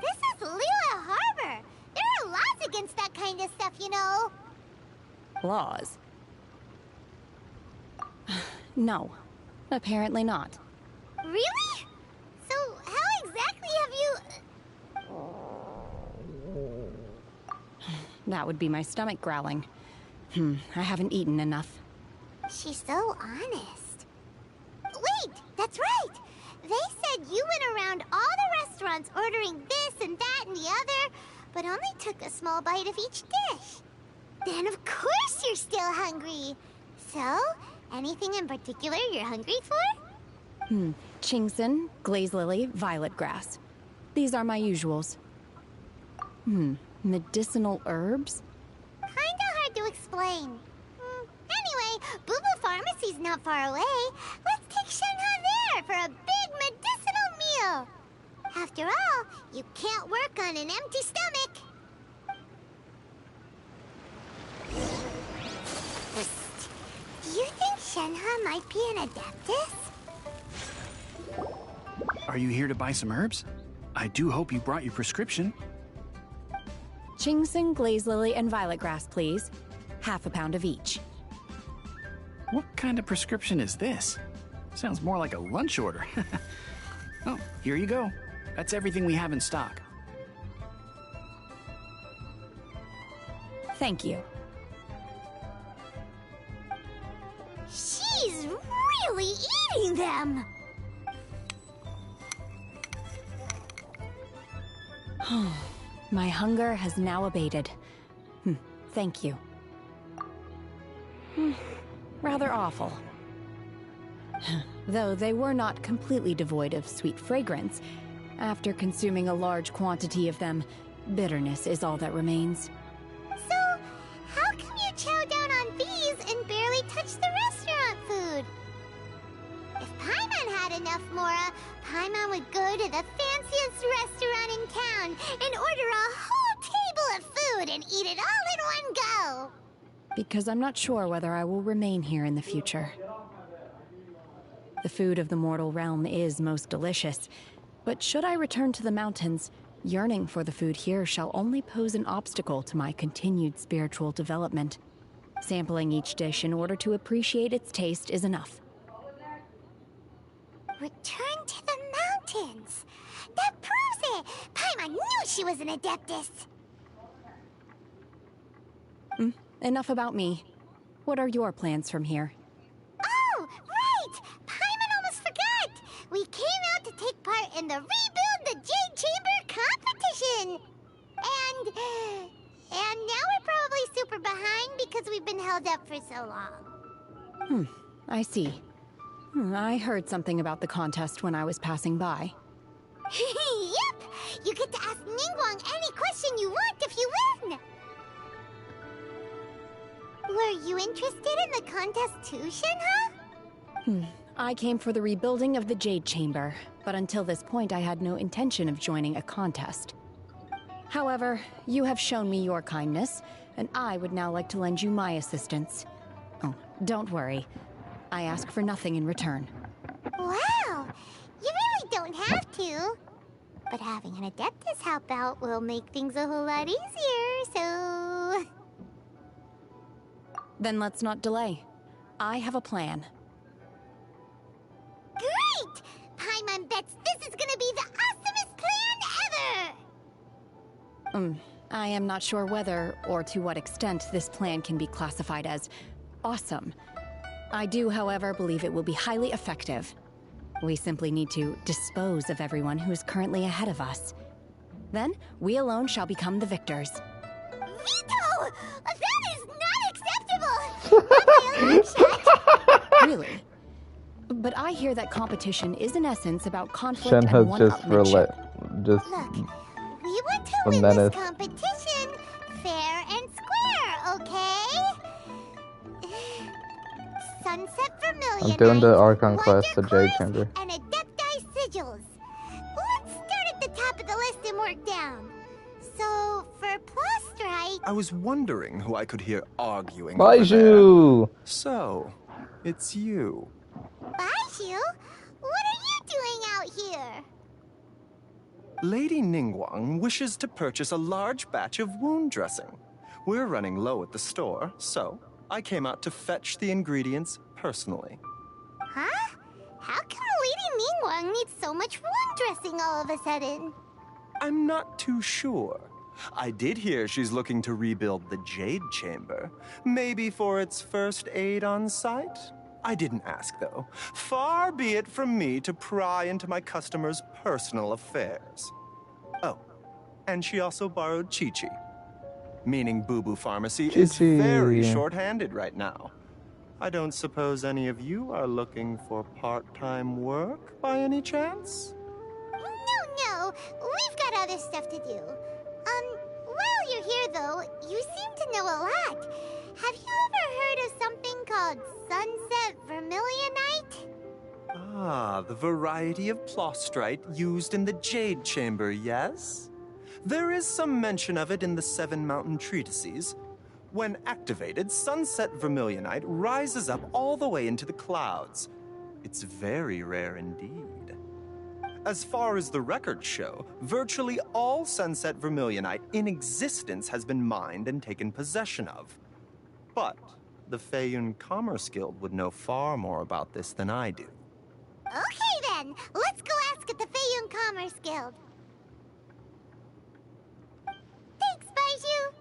This is Liyue Harbor. There are laws against that kind of stuff, you know. Laws? No, apparently not. Really? So how exactly have you... That would be my stomach growling. I haven't eaten enough. She's so honest. Wait, that's right. They said you went around all the restaurants ordering this and that and the other, but only took a small bite of each dish. Then of course you're still hungry. So, anything in particular you're hungry for? Chingson, glaze lily, violet grass. These are my usuals. Medicinal herbs? Kinda hard to explain. Anyway, Boo Boo Pharmacy's not far away. Let's take Shenhe there for a big medicinal meal. After all, you can't work on an empty stomach. Do you think Shenhe might be an Adeptus? Are you here to buy some herbs? I do hope you brought your prescription. Chingson, glaze lily, and violet grass, please. Half a pound of each. What kind of prescription is this? Sounds more like a lunch order. Oh, here you go. That's everything we have in stock. Thank you. She's really eating them! My hunger has now abated. Thank you. Rather awful. Though they were not completely devoid of sweet fragrance, after consuming a large quantity of them, bitterness is all that remains. So, how come you chow down on these and barely touch the restaurant food? If Paimon had enough Mora, Paimon Paimon would go to the fanciest restaurant in town and order a whole table of food and eat it all in one go? Because I'm not sure whether I will remain here in the future. The food of the mortal realm is most delicious, but should I return to the mountains, yearning for the food here shall only pose an obstacle to my continued spiritual development. Sampling each dish in order to appreciate its taste is enough. Return to the mountains! That proves it! Paimon knew she was an Adeptus! Enough about me. What are your plans from here? Oh, right! Paimon almost forgot! We came out to take part in the Rebuild the Jade Chamber competition! And now we're probably super behind because we've been held up for so long. I see. I heard something about the contest when I was passing by. Yep! You get to ask Ningguang any question you want if you win! Were you interested in the contest too, Shenhe? I came for the rebuilding of the Jade Chamber, but until this point I had no intention of joining a contest. However, you have shown me your kindness, and I would now like to lend you my assistance. Oh, don't worry. I ask for nothing in return. Wow! You really don't have to. But having an Adeptus help out will make things a whole lot easier, so... Then let's not delay. I have a plan. Great! Paimon bets this is gonna be the awesomest plan ever! I am not sure whether, or to what extent, this plan can be classified as awesome. I do, however, believe it will be highly effective. We simply need to dispose of everyone who is currently ahead of us. Then, we alone shall become the victors. Veto! That is not acceptable! Really? But I hear that competition is in essence about conflict and Shenhe's just one-upmanship. Look, we want to win this competition fair and square, okay? Sunset Vermilion. I'm doing the Archon quest, the Jade Chamber. And Adepti Sigils. Let's start at the top of the list and work down. So, for Plostrite... I was wondering who I could hear arguing. Baiju! So, it's you. Baiju? What are you doing out here? Lady Ningguang wishes to purchase a large batch of wound dressing. We're running low at the store, so I came out to fetch the ingredients personally. Huh? How come Lady Ningguang needs so much wound dressing all of a sudden? I'm not too sure. I did hear she's looking to rebuild the Jade Chamber. Maybe for its first aid on site? I didn't ask, though. Far be it from me to pry into my customers' personal affairs. Oh, and she also borrowed Chi-Chi. Meaning Boo Boo Pharmacy is very short-handed right now. I don't suppose any of you are looking for part-time work by any chance? No. We've got other stuff to do. While you're here, though, you seem to know a lot. Have you ever heard of something called Sunset Vermilionite? Ah, the variety of plostrite used in the Jade Chamber, yes? There is some mention of it in the Seven Mountain Treatises. When activated, Sunset Vermilionite rises up all the way into the clouds. It's very rare indeed. As far as the records show, virtually all Sunset Vermilionite in existence has been mined and taken possession of. But the Feiyun Commerce Guild would know far more about this than I do. Okay then, let's go ask at the Feiyun Commerce Guild. Thanks, Baiju.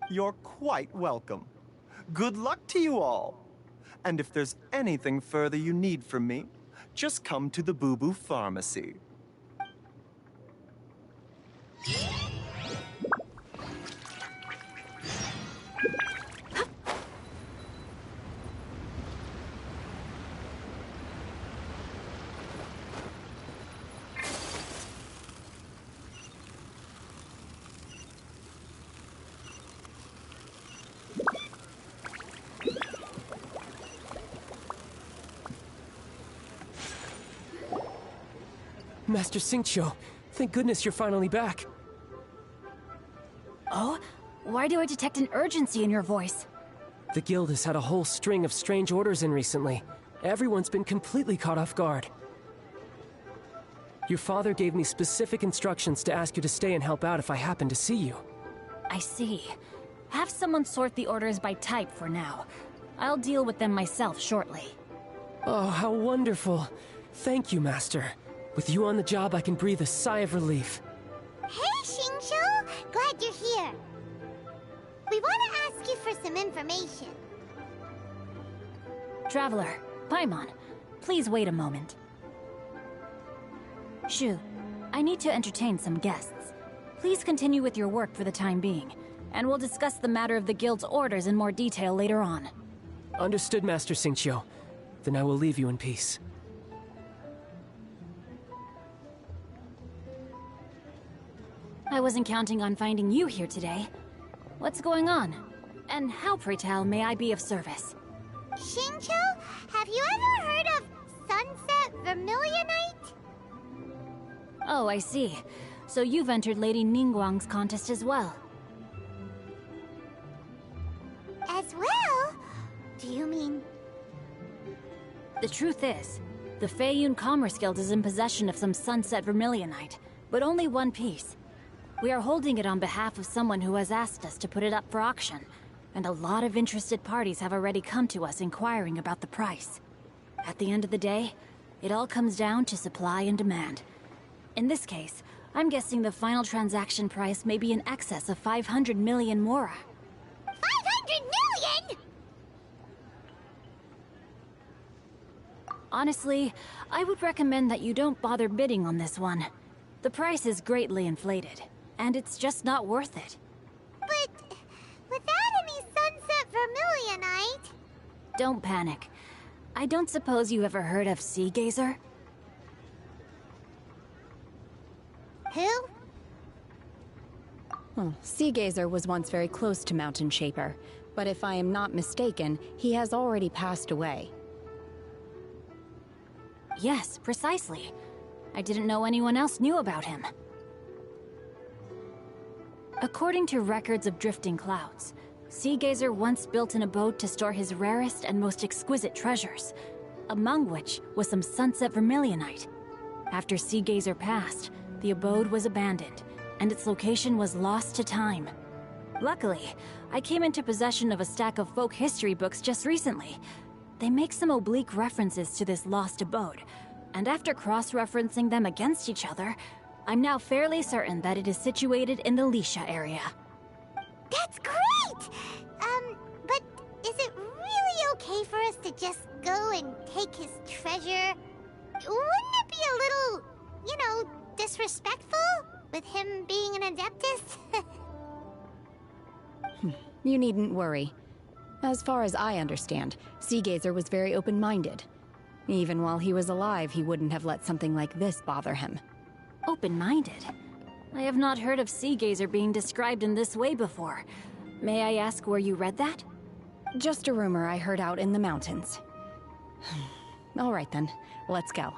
You're quite welcome. Good luck to you all. And if there's anything further you need from me, just come to the Boo Boo Pharmacy. Master Xingqiu, thank goodness you're finally back. Oh? Why do I detect an urgency in your voice? The guild has had a whole string of strange orders in recently. Everyone's been completely caught off guard. Your father gave me specific instructions to ask you to stay and help out if I happen to see you. I see. Have someone sort the orders by type for now. I'll deal with them myself shortly. Oh, how wonderful. Thank you, Master. With you on the job, I can breathe a sigh of relief. Hey, Xingqiu! Glad you're here. We want to ask you for some information. Traveler, Paimon, please wait a moment. Shu, I need to entertain some guests. Please continue with your work for the time being, and we'll discuss the matter of the guild's orders in more detail later on. Understood, Master Xingqiu. Then I will leave you in peace. I wasn't counting on finding you here today. What's going on? And how, pray tell, may I be of service? Xingqiu, have you ever heard of Sunset Vermilionite? Oh, I see. So you've entered Lady Ningguang's contest as well. As well? Do you mean... The truth is, the Feiyun Commerce Guild is in possession of some Sunset Vermilionite, but only one piece. We are holding it on behalf of someone who has asked us to put it up for auction, and a lot of interested parties have already come to us inquiring about the price. At the end of the day, it all comes down to supply and demand. In this case, I'm guessing the final transaction price may be in excess of 500 million mora. 500 million?! Honestly, I would recommend that you don't bother bidding on this one. The price is greatly inflated, and it's just not worth it. But without any Sunset Vermilionite... Don't panic. I don't suppose you ever heard of Sea Gazer? Who? Sea Gazer was once very close to Mountain Shaper, but if I am not mistaken, he has already passed away. Yes, precisely. I didn't know anyone else knew about him. According to records of drifting clouds, Sea Gazer once built an abode to store his rarest and most exquisite treasures, among which was some Sunset Vermilionite. After Sea Gazer passed, the abode was abandoned, and its location was lost to time. Luckily, I came into possession of a stack of folk history books just recently. They make some oblique references to this lost abode, and after cross-referencing them against each other, I'm now fairly certain that it is situated in the Lisha area. That's great! But is it really okay for us to just go and take his treasure? Wouldn't it be a little, you know, disrespectful with him being an Adeptus? You needn't worry. As far as I understand, Sea Gazer was very open-minded. Even while he was alive, he wouldn't have let something like this bother him. Open-minded? I have not heard of Sea Gazer being described in this way before. May I ask where you read that? Just a rumor I heard out in the mountains. All right then, let's go.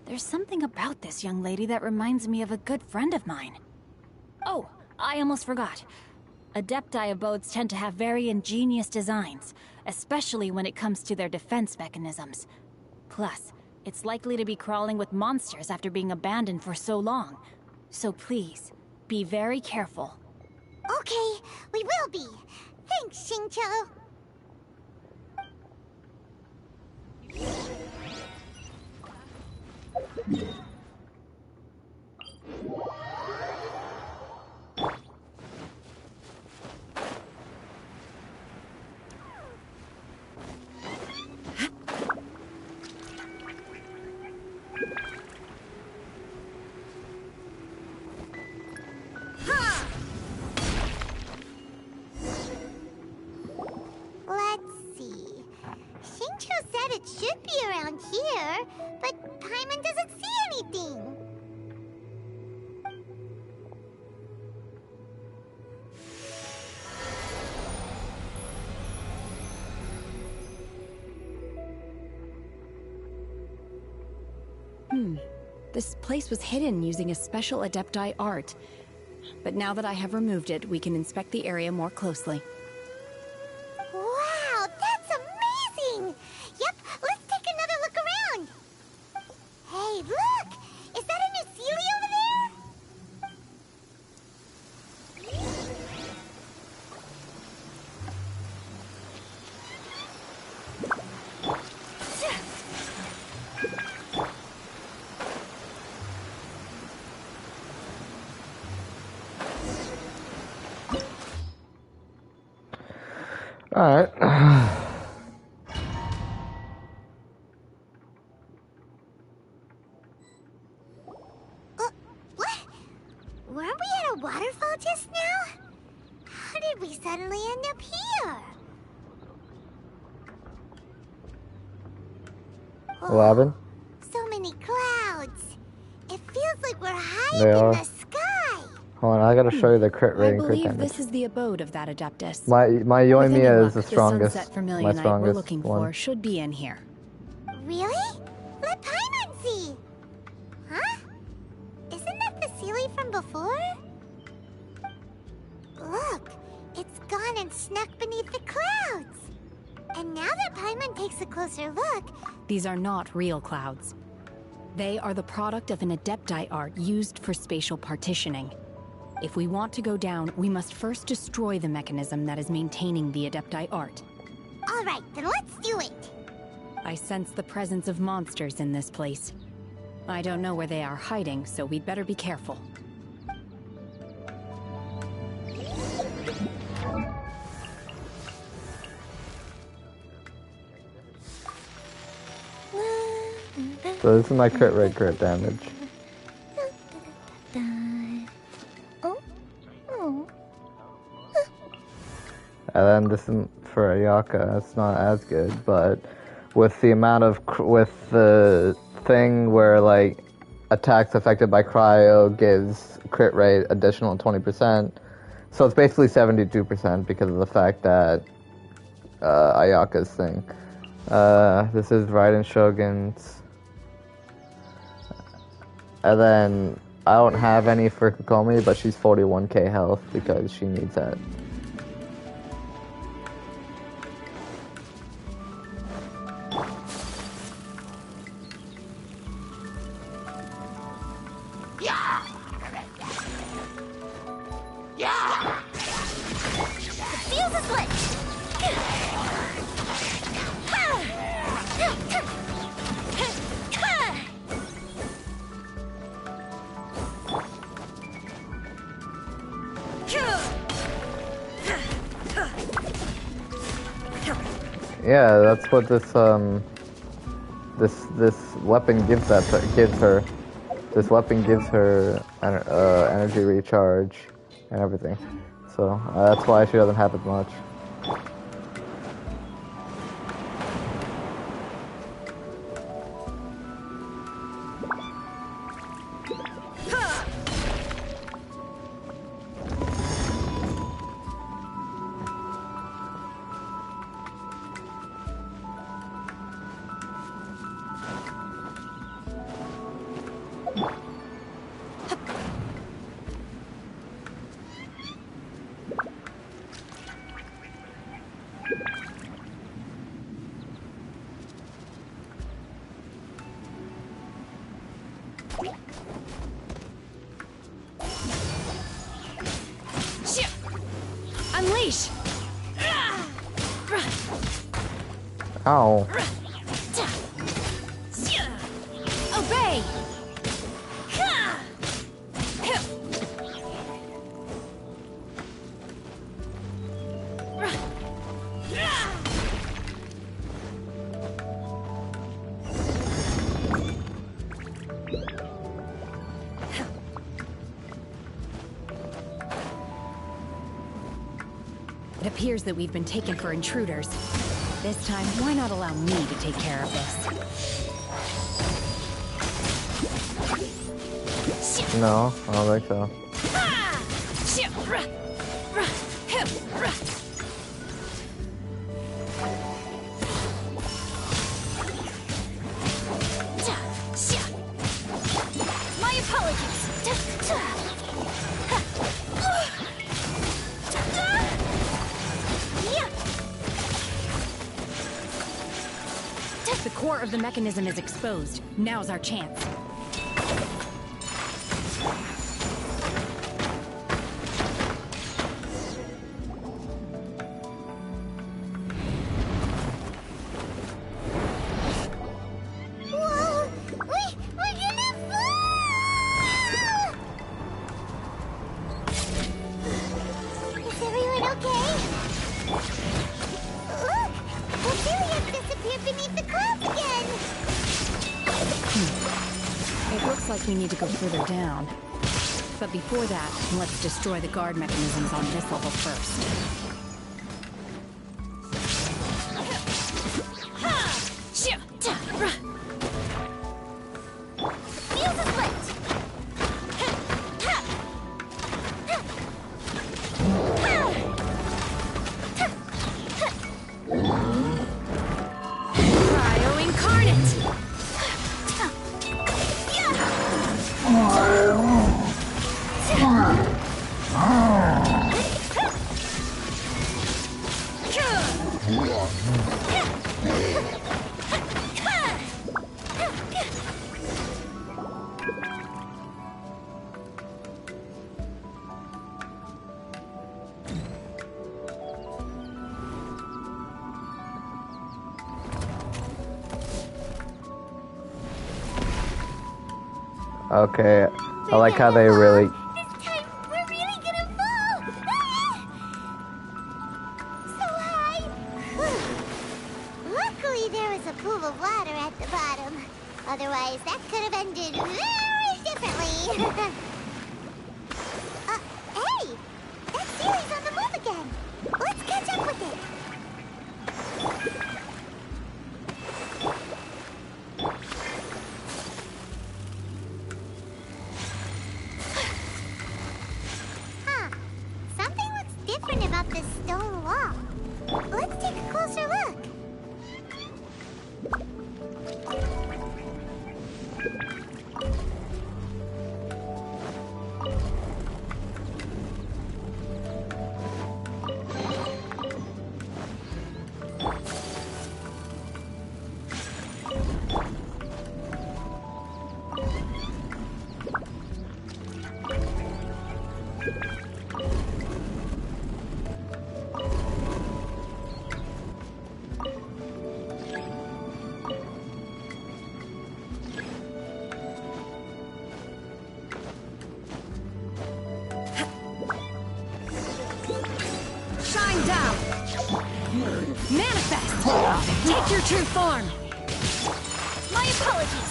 There's something about this young lady that reminds me of a good friend of mine. Oh, I almost forgot. Adepti abodes tend to have very ingenious designs, especially when it comes to their defense mechanisms. Plus, it's likely to be crawling with monsters after being abandoned for so long. So please, be very careful. Okay, we will be. Thanks, Xingqiu. Let's see. Xingqiu said it should be around here, but Paimon doesn't see anything. This place was hidden using a special Adepti art. But now that I have removed it, we can inspect the area more closely. Wow, that's amazing! Yep, let's take another look around. Hey, look! Is that a new Sealy over there? Alright. What? Weren't we at a waterfall just now? How did we suddenly end up here? 11. So many clouds. It feels like we're high They up are. in the sky. Hold on, I gotta show you the crit I rate and crit believe damage. this is the abode of that Adeptus. My With Yoimiya any is the luck, strongest. sunset My Vermilionite we're strongest looking one. for should be in here. Really? Let Paimon see. Huh? Isn't that the Sealy from before? Look, it's gone and snuck beneath the clouds. And now that Paimon takes a closer look, These are not real clouds. They are the product of an Adepti art used for spatial partitioning. If we want to go down, we must first destroy the mechanism that is maintaining the Adepti art. all right, then let's do it. I sense the presence of monsters in this place. I don't know where they are hiding, so we'd better be careful. So this is my crit rate, crit damage. And then this is for Ayaka. It's not as good, but with the amount of with the thing where like attacks affected by cryo gives crit rate additional 20%. So it's basically 72% because of the fact that Ayaka's thing. This is Raiden Shogun's. And then I don't have any for Kokomi, but she's 41k health because she needs that. Yeah, that's what this this weapon gives her. This weapon gives her energy recharge and everything. So that's why she doesn't have as much. Unleash! Ow. Obey! It appears that we've been taken for intruders. This time, why not allow me to take care of this? No, I don't think so. of the mechanism is exposed. Now's our chance. Whoa! We're gonna fall! Is everyone okay? Look! Ophelia's disappeared beneath the clouds again! It looks like we need to go further down. But before that, let's destroy the guard mechanisms on this level first. Fuse is lit! Cryo incarnate! Okay, I like how they really. We're really gonna fall! So high! Luckily there was a pool of water at the bottom. Otherwise, that could have ended very differently. Hey! That series on the move again! Let's catch up with it! Huh. Something looks different about this stone wall. Let's take a closer look. Shine down! Manifest! Take your true form! My apologies.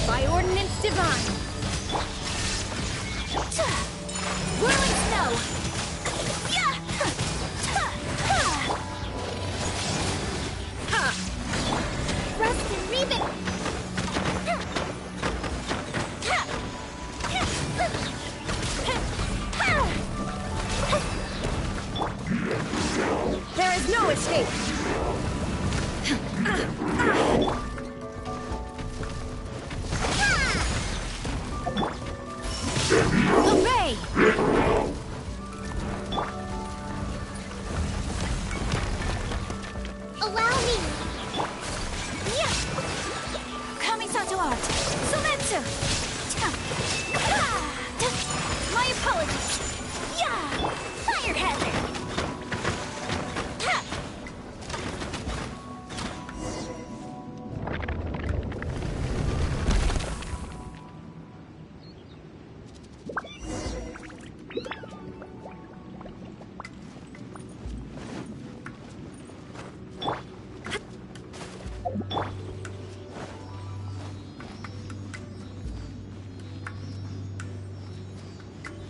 By ordinance divine! Whirling snow. Rust and Reven. There is no escape! Obey! Allow me. Kamisato art! Sumetsu! My apologies. Fire hazard.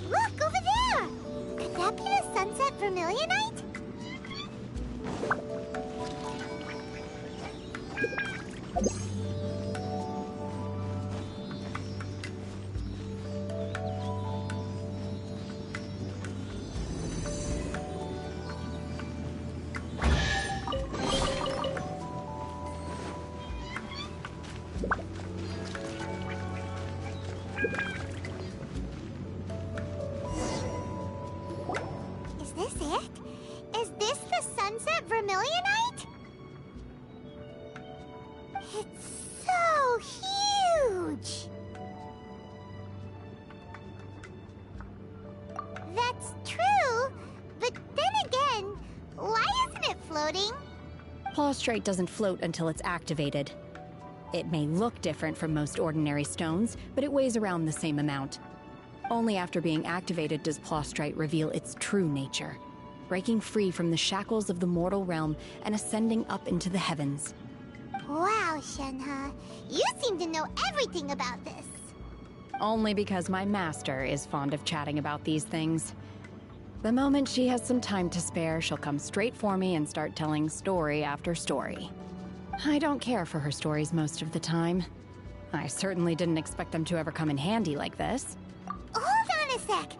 Look over there. Could that be the sunset vermilionite? It's so huge! That's true, but then again, why isn't it floating? Plaustrite doesn't float until it's activated. It may look different from most ordinary stones, but it weighs around the same amount. Only after being activated does Plaustrite reveal its true nature, breaking free from the shackles of the mortal realm and ascending up into the heavens. Wow, Shenhe, you seem to know everything about this. Only because my master is fond of chatting about these things. The moment she has some time to spare, she'll come straight for me and start telling story after story. I don't care for her stories most of the time. I certainly didn't expect them to ever come in handy like this. Hold on a sec.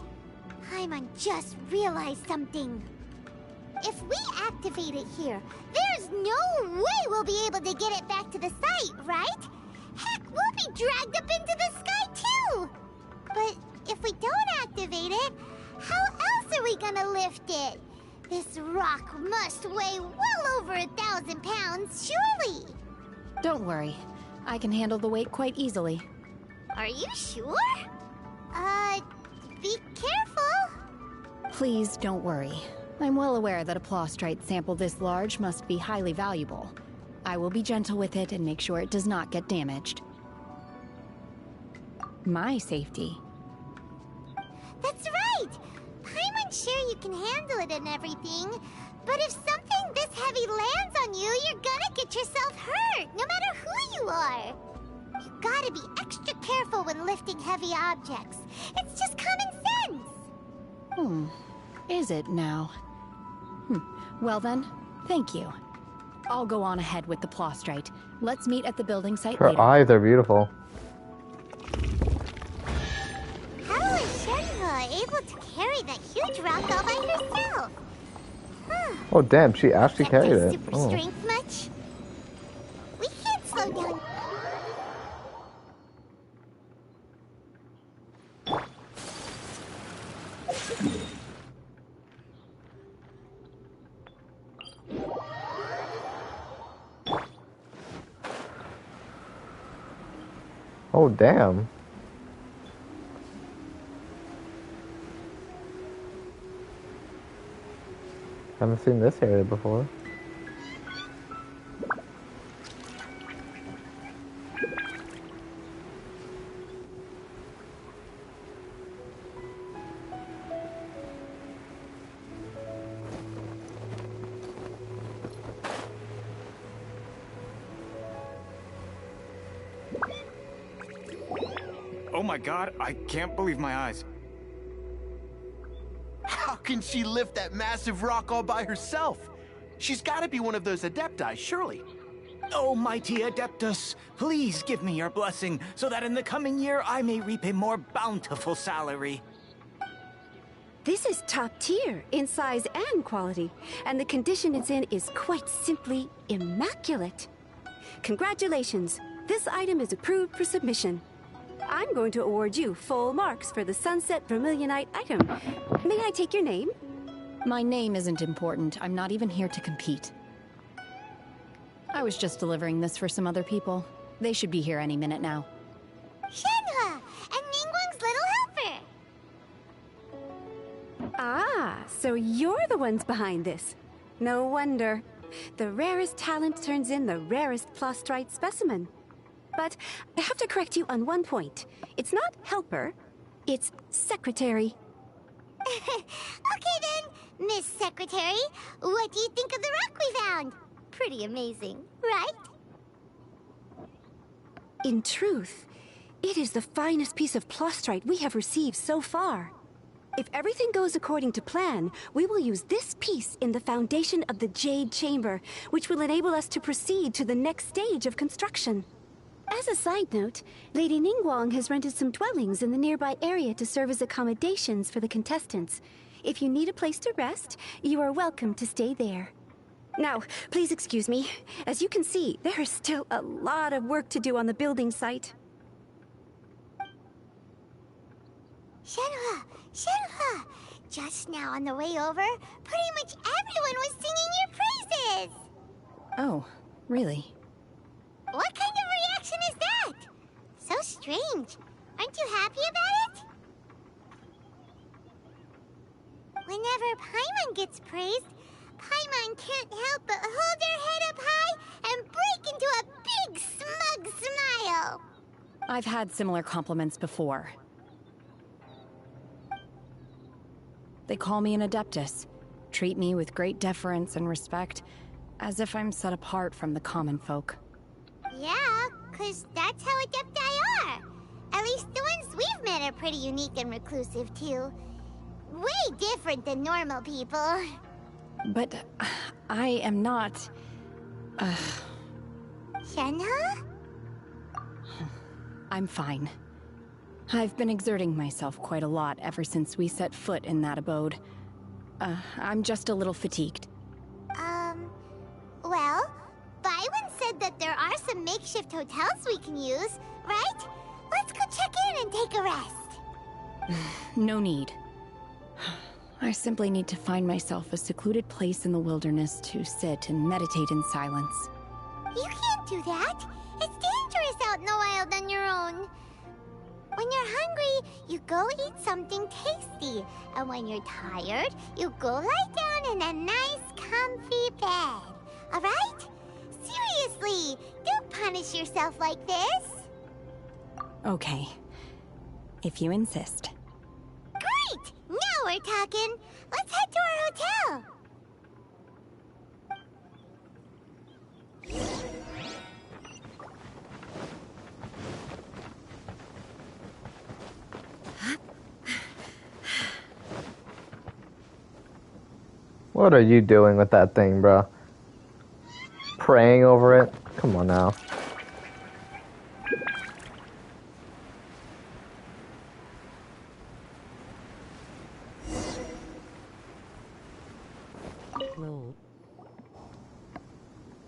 Paimon just realized something. If we activate it here, there's no way we'll be able to get it back to the site, right? Heck, we'll be dragged up into the sky too! But if we don't activate it, how else are we gonna lift it? This rock must weigh well over 1,000 pounds, surely! Don't worry. I can handle the weight quite easily. Are you sure? Be careful! Please don't worry. I'm well aware that a Plaustrite sample this large must be highly valuable. I will be gentle with it and make sure it does not get damaged. My safety. That's right! Paimon's sure you can handle it and everything, but if something this heavy lands on you, you're gonna get yourself hurt, no matter who you are. You gotta be extra careful when lifting heavy objects. It's just common sense. Is it now? Well then, thank you. I'll go on ahead with the Plaustrite. Let's meet at the building site Her later. eyes are beautiful. How is Shenhe able to carry that huge rock all by herself? Oh damn, she actually Check carried her it. super Oh. strength much? We can't slow down. Oh damn. Haven't seen this area before. Oh my god, I can't believe my eyes. How can she lift that massive rock all by herself? She's gotta be one of those Adepti, surely. Oh, mighty Adeptus, please give me your blessing so that in the coming year I may reap a more bountiful salary. This is top tier in size and quality, and the condition it's in is quite simply immaculate. Congratulations, this item is approved for submission. I'm going to award you full marks for the Sunset Vermilionite item. May I take your name? My name isn't important. I'm not even here to compete. I was just delivering this for some other people. They should be here any minute now. Shenhe and Ningguang's little helper. Ah, so you're the ones behind this. No wonder. The rarest talent turns in the rarest Plaustrite specimen. But I have to correct you on one point. It's not helper, it's secretary. Okay then, Miss Secretary, what do you think of the rock we found? Pretty amazing, right? In truth, it is the finest piece of Plaustrite we have received so far. If everything goes according to plan, we will use this piece in the foundation of the Jade Chamber, which will enable us to proceed to the next stage of construction. As a side note, Lady Ningguang has rented some dwellings in the nearby area to serve as accommodations for the contestants. If you need a place to rest, you are welcome to stay there. Now, please excuse me. As you can see, there is still a lot of work to do on the building site. Shenhe, Shenhe! Just now on the way over, pretty much everyone was singing your praises! Oh, really? What kind strange. Aren't you happy about it? Whenever Paimon gets praised, Paimon can't help but hold her head up high and break into a big, smug smile. I've had similar compliments before. They call me an Adeptus, treat me with great deference and respect, as if I'm set apart from the common folk. Yeah, 'cause that's how Adepti are. At least the ones we've met are pretty unique and reclusive, too. Way different than normal people. But I am not... Shenhe? I'm fine. I've been exerting myself quite a lot ever since we set foot in that abode. I'm just a little fatigued. Well, Byron said that there are some makeshift hotels we can use, right? Let's go check in and take a rest. No need. I simply need to find myself a secluded place in the wilderness to sit and meditate in silence. You can't do that. It's dangerous out in the wild on your own. When you're hungry, you go eat something tasty. And when you're tired, you go lie down in a nice, comfy bed. Alright? Seriously, don't punish yourself like this. Okay. If you insist. Great! Now we're talking. Let's head to our hotel. What are you doing with that thing, bro? Praying over it? Come on now.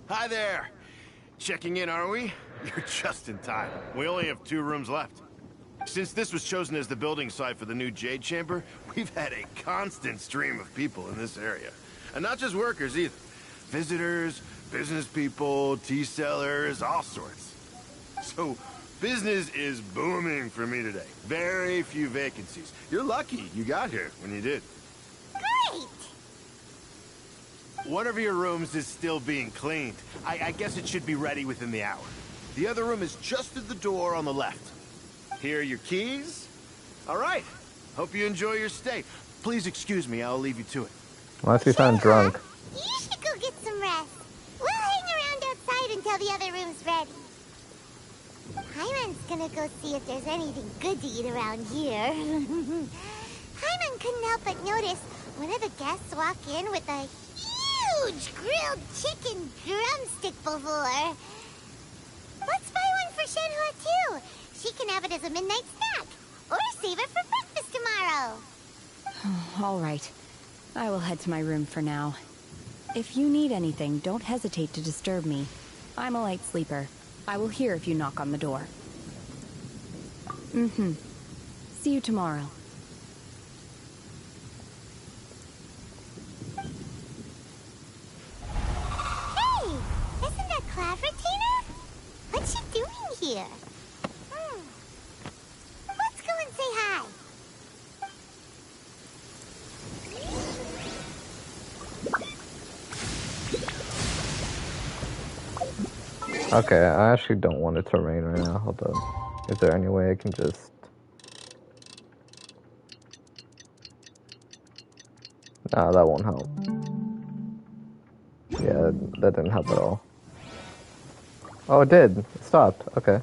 Hi there. Checking in, are we? You're just in time. We only have 2 rooms left. Since this was chosen as the building site for the new Jade Chamber, we've had a constant stream of people in this area. And not just workers either. Visitors, business people, tea sellers, all sorts. So, business is booming for me today. Very few vacancies. You're lucky you got here when you did. Great! One of your rooms is still being cleaned. I guess it should be ready within the hour. The other room is just at the door on the left. Here are your keys. All right. Hope you enjoy your stay. Please excuse me, I'll leave you to it. Why does he sound drunk? You should go get some rest. We'll hang around outside until the other room's ready. Hyman's gonna go see if there's anything good to eat around here. Hyman couldn't help but notice one of the guests walk in with a huge grilled chicken drumstick before. Let's buy one for Shenhe too. She can have it as a midnight snack. Or save it for breakfast tomorrow. All right. I will head to my room for now. If you need anything, don't hesitate to disturb me. I'm a light sleeper. I will hear if you knock on the door. See you tomorrow. Hey! Isn't that Claveratina? What's she doing here? Let's go and say hi. Okay, I actually don't want it to rain right now. Hold on. Is there any way I can just... Nah, that won't help. Yeah, that didn't help at all. Oh, it did. It stopped. Okay.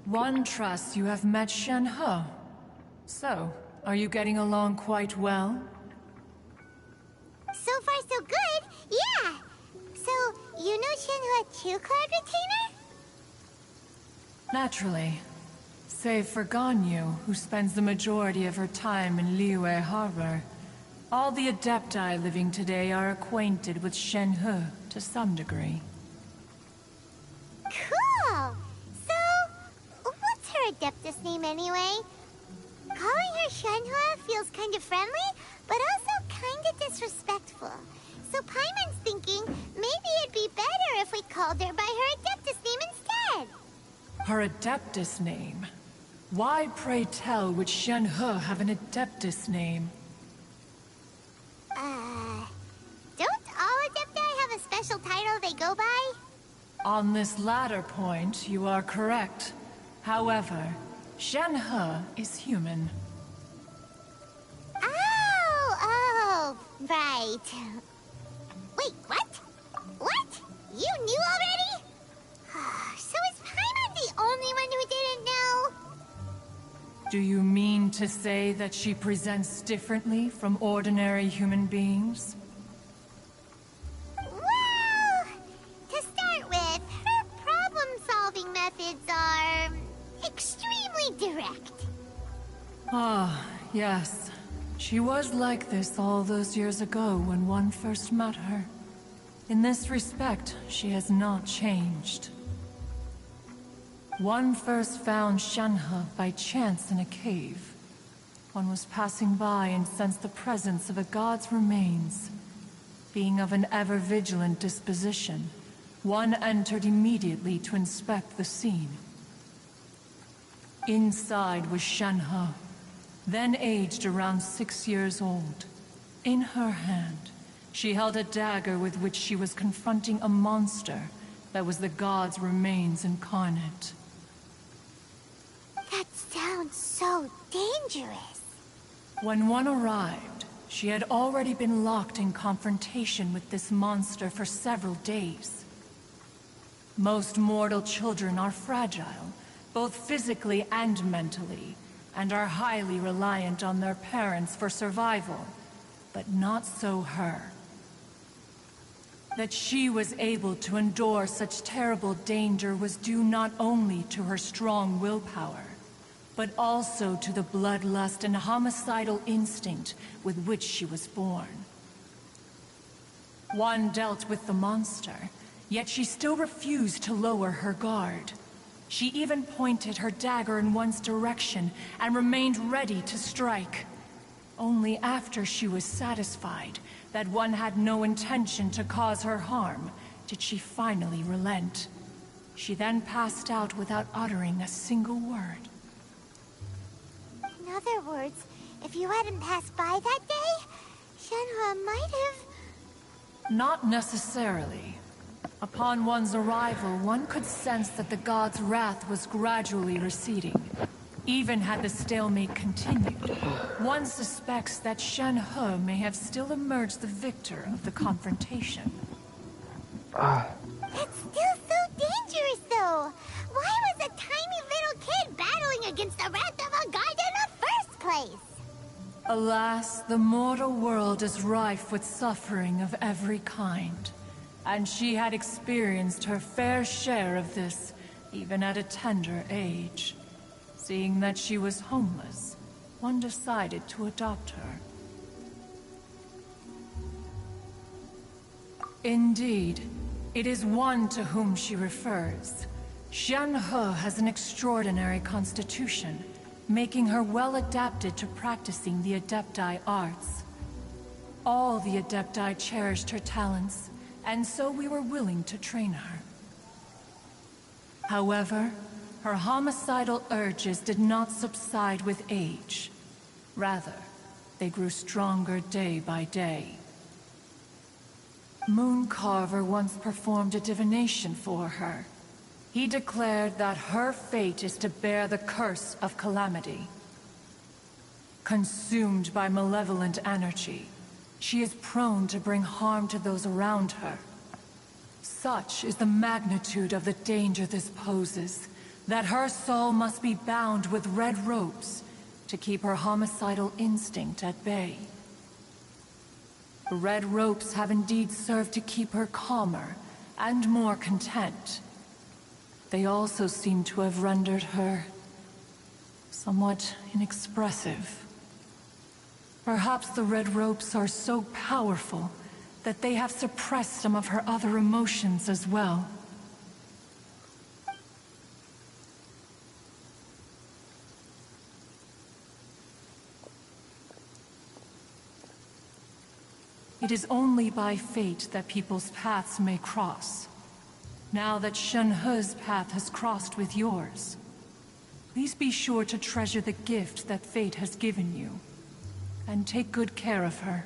One trusts you have met Shenhe. So, are you getting along quite well? So far, so good. Yeah. So, you know Shenhe too, Claveratina? Naturally. Save for Ganyu, who spends the majority of her time in Liyue Harbor. All the Adepti living today are acquainted with Shenhe to some degree. Cool. So, what's her Adeptus name anyway? Calling her Shenhua feels kind of friendly, but also kind of disrespectful. So Paimon's thinking maybe it'd be better if we called her by her Adeptus name instead. Her Adeptus name? Why, pray tell, would Shenhe have an Adeptus name? Don't all Adepti have a special title they go by? On this latter point, you are correct. However, Shenhe is human. Oh, right. Wait, what? What? You knew already? So is Paimon the only one who didn't know? Do you mean to say that she presents differently from ordinary human beings? Well, to start with, her problem-solving methods are extremely direct. Ah, yes. She was like this all those years ago when one first met her. In this respect, she has not changed. One first found Shenhe by chance in a cave. One was passing by and sensed the presence of a god's remains. Being of an ever-vigilant disposition, one entered immediately to inspect the scene. Inside was Shenhe, then aged around 6 years old. In her hand, she held a dagger with which she was confronting a monster that was the god's remains incarnate. That sounds so dangerous. When one arrived, she had already been locked in confrontation with this monster for several days. Most mortal children are fragile, both physically and mentally, and are highly reliant on their parents for survival, but not so her. That she was able to endure such terrible danger was due not only to her strong willpower, but also to the bloodlust and homicidal instinct with which she was born. One dealt with the monster, yet she still refused to lower her guard. She even pointed her dagger in one's direction and remained ready to strike. Only after she was satisfied that one had no intention to cause her harm did she finally relent. She then passed out without uttering a single word. In other words, if you hadn't passed by that day, Shenhua might have... Not necessarily. Upon one's arrival, one could sense that the god's wrath was gradually receding. Even had the stalemate continued, one suspects that Shenhe may have still emerged the victor of the confrontation. That's still so dangerous, though. Why was a tiny little kid battling against the wrath of a god in the first place? Alas, the mortal world is rife with suffering of every kind. And she had experienced her fair share of this, even at a tender age. Seeing that she was homeless, one decided to adopt her. Indeed, it is one to whom she refers. Shenhe has an extraordinary constitution, making her well adapted to practicing the Adepti arts. All the Adepti cherished her talents, and so we were willing to train her. However, her homicidal urges did not subside with age. Rather, they grew stronger day by day. Mooncarver once performed a divination for her. He declared that her fate is to bear the curse of calamity. Consumed by malevolent energy, she is prone to bring harm to those around her. Such is the magnitude of the danger this poses, that her soul must be bound with red ropes to keep her homicidal instinct at bay. The red ropes have indeed served to keep her calmer and more content. They also seem to have rendered her somewhat inexpressive. Perhaps the red ropes are so powerful that they have suppressed some of her other emotions as well. It is only by fate that people's paths may cross. Now that Shenhe's path has crossed with yours, please be sure to treasure the gift that fate has given you, and take good care of her.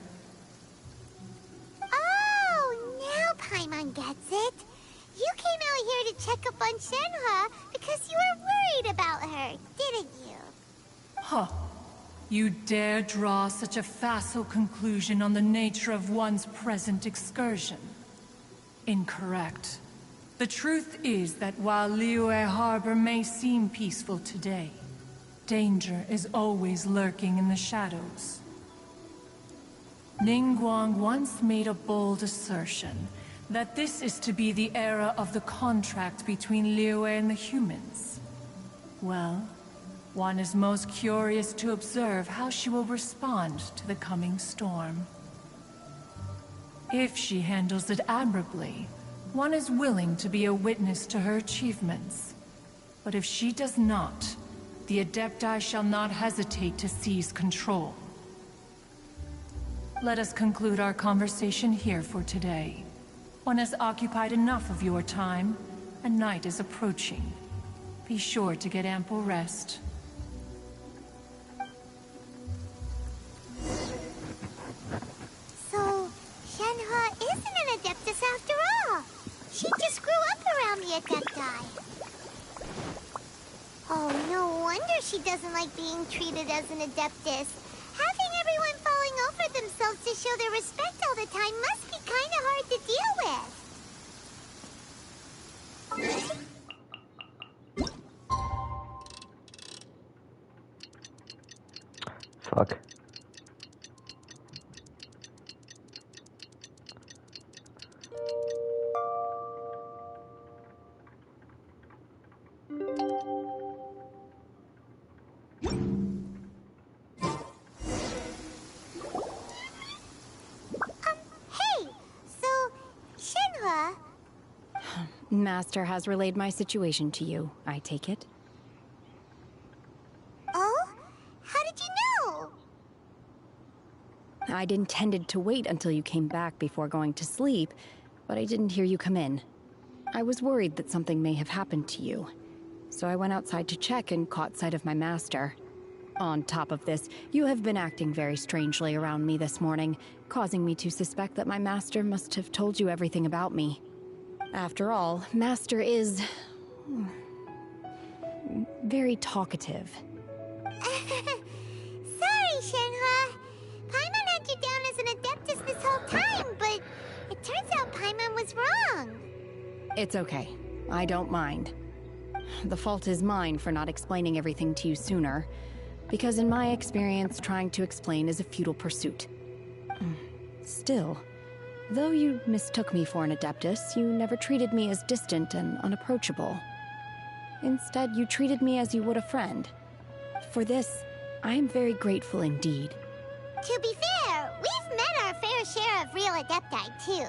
Oh, now Paimon gets it. You came out here to check up on Shenhe because you were worried about her, didn't you? Huh. You dare draw such a facile conclusion on the nature of one's present excursion? Incorrect. The truth is that while Liyue Harbor may seem peaceful today, danger is always lurking in the shadows. Ningguang once made a bold assertion that this is to be the era of the contract between Liyue and the humans. Well, one is most curious to observe how she will respond to the coming storm. If she handles it admirably, one is willing to be a witness to her achievements. But if she does not, the Adepti shall not hesitate to seize control. Let us conclude our conversation here for today. One has occupied enough of your time, and night is approaching. Be sure to get ample rest. So, Shenhe isn't an Adeptus after all. She just grew up around the Adepti. Oh, no wonder she doesn't like being treated as an Adeptus. Having everyone falling over themselves to show their respect all the time must be kind of hard to deal with. Fuck. Hey, so, Shenhe... Master has relayed my situation to you, I take it. Oh? How did you know? I'd intended to wait until you came back before going to sleep, but I didn't hear you come in. I was worried that something may have happened to you, so I went outside to check and caught sight of my master. On top of this, you have been acting very strangely around me this morning, causing me to suspect that my master must have told you everything about me. After all, Master is... very talkative. Sorry, Shenhe. Paimon had you down as an Adeptus this whole time, but it turns out Paimon was wrong. It's okay. I don't mind. The fault is mine for not explaining everything to you sooner, because in my experience, trying to explain is a futile pursuit. Still, though you mistook me for an Adeptus, you never treated me as distant and unapproachable. Instead, you treated me as you would a friend. For this, I am very grateful indeed. To be fair, we've met our fair share of real Adepti, too.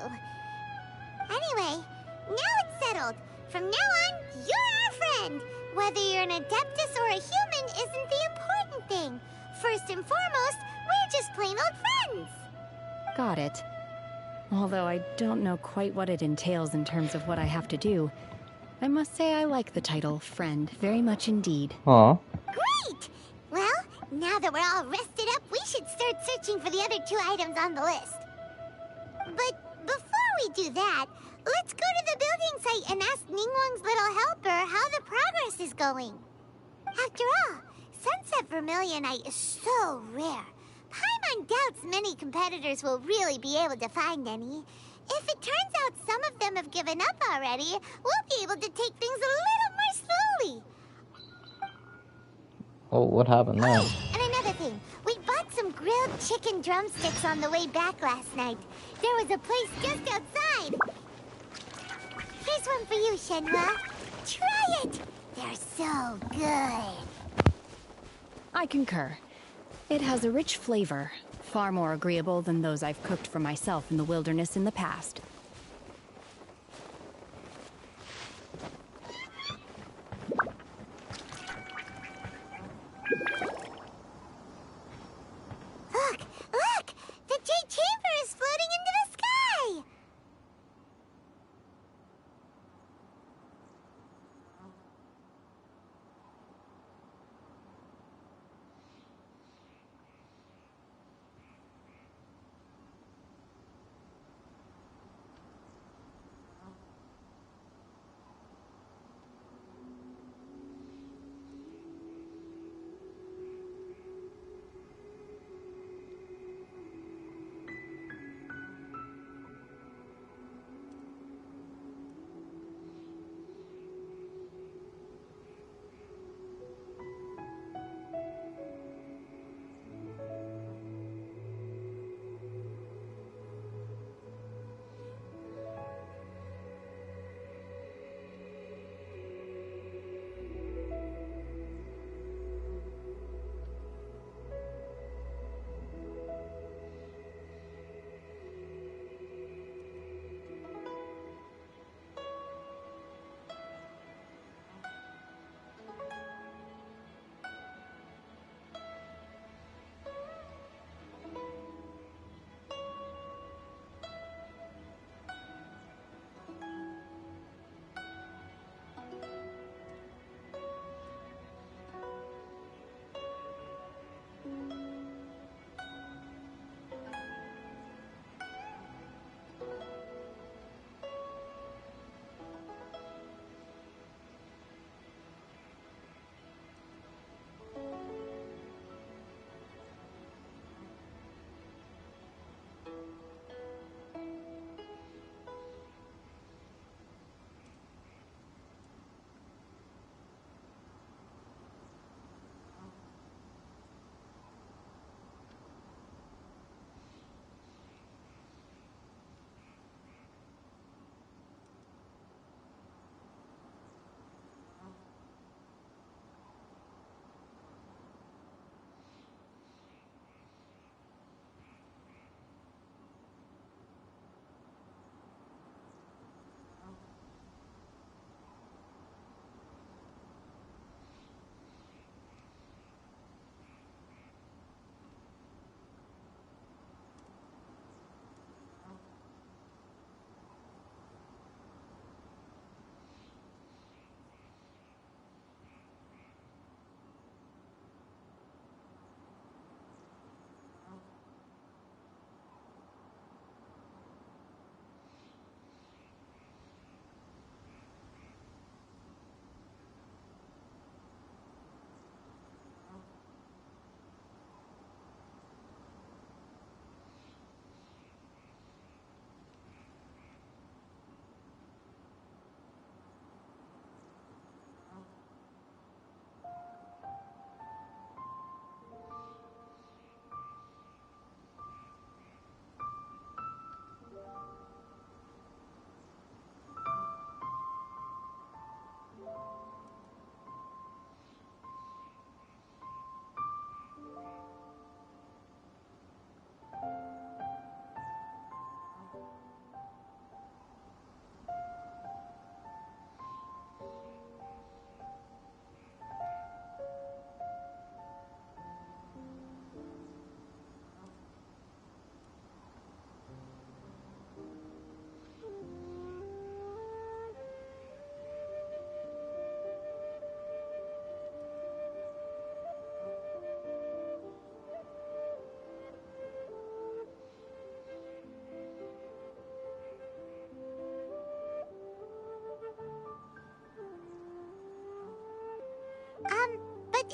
Anyway, now it's settled. From now on, you're our friend. Whether you're an Adeptus or a human isn't the important thing. First and foremost, we're just plain old friends. Got it. Although I don't know quite what it entails in terms of what I have to do, I must say I like the title friend very much indeed. Aw. Great! Well, now that we're all rested up, we should start searching for the other 2 items on the list. But before we do that, let's go to the building site and ask Ningguang's little helper how the progress is going. After all, Sunset Vermilionite is so rare. Paimon doubts many competitors will really be able to find any. If it turns out some of them have given up already, we'll be able to take things a little more slowly. Oh, what happened now? And another thing, we bought some grilled chicken drumsticks on the way back last night. There was a place just outside. Here's one for you, Shenhe. Try it. They're so good. I concur. It has a rich flavor, far more agreeable than those I've cooked for myself in the wilderness in the past. Look! The Jade Chamber is floating in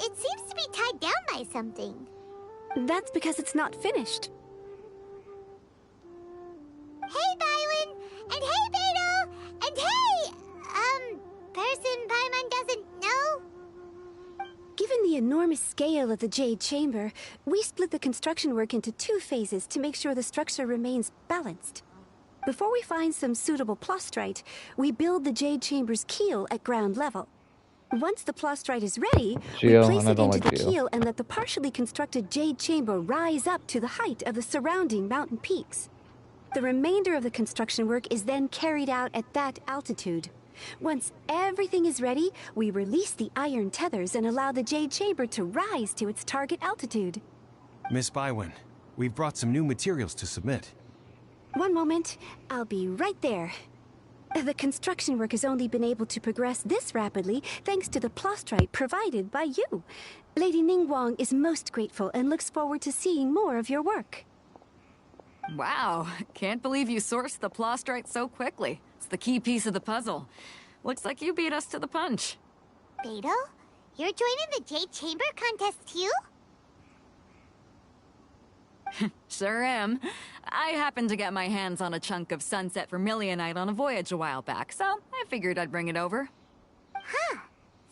It seems to be tied down by something. That's because it's not finished. Hey, Byron! And hey, Beto! And hey! Person Paimon doesn't know? Given the enormous scale of the Jade Chamber, we split the construction work into 2 phases to make sure the structure remains balanced. Before we find some suitable plastrite, we build the Jade Chamber's keel at ground level. Once the plastrite is ready, we place it into the keel and let the partially constructed Jade Chamber rise up to the height of the surrounding mountain peaks. The remainder of the construction work is then carried out at that altitude. Once everything is ready, we release the iron tethers and allow the Jade Chamber to rise to its target altitude. Miss Bywin, we've brought some new materials to submit. One moment, I'll be right there. The construction work has only been able to progress this rapidly thanks to the plastrite provided by you. Lady Ningguang is most grateful and looks forward to seeing more of your work. Wow, can't believe you sourced the plastrite so quickly. It's the key piece of the puzzle. Looks like you beat us to the punch. Beto? You're joining the Jade Chamber contest too? Sure am. I happened to get my hands on a chunk of sunset vermilionite on a voyage a while back, so I figured I'd bring it over. Huh.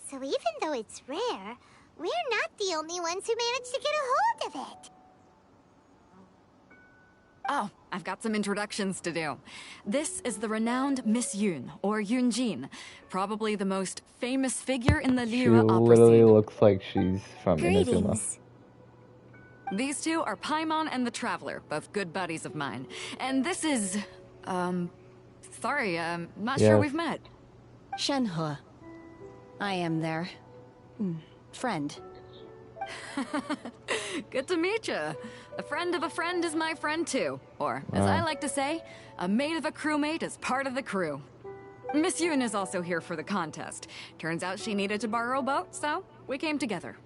So even though it's rare, we're not the only ones who managed to get a hold of it. Oh, I've got some introductions to do. This is the renowned Miss Yun, or Yunjin, probably the most famous figure in the She Lyra opera literally scene. looks like she's from Inazuma. These two are Paimon and the Traveler, both good buddies of mine. And this is, sorry, not sure we've met. Shenhe. I am their friend. Good to meet you. A friend of a friend is my friend too. Or, as I like to say, a mate of a crewmate is part of the crew. Miss Yun is also here for the contest. Turns out she needed to borrow a boat, so we came together.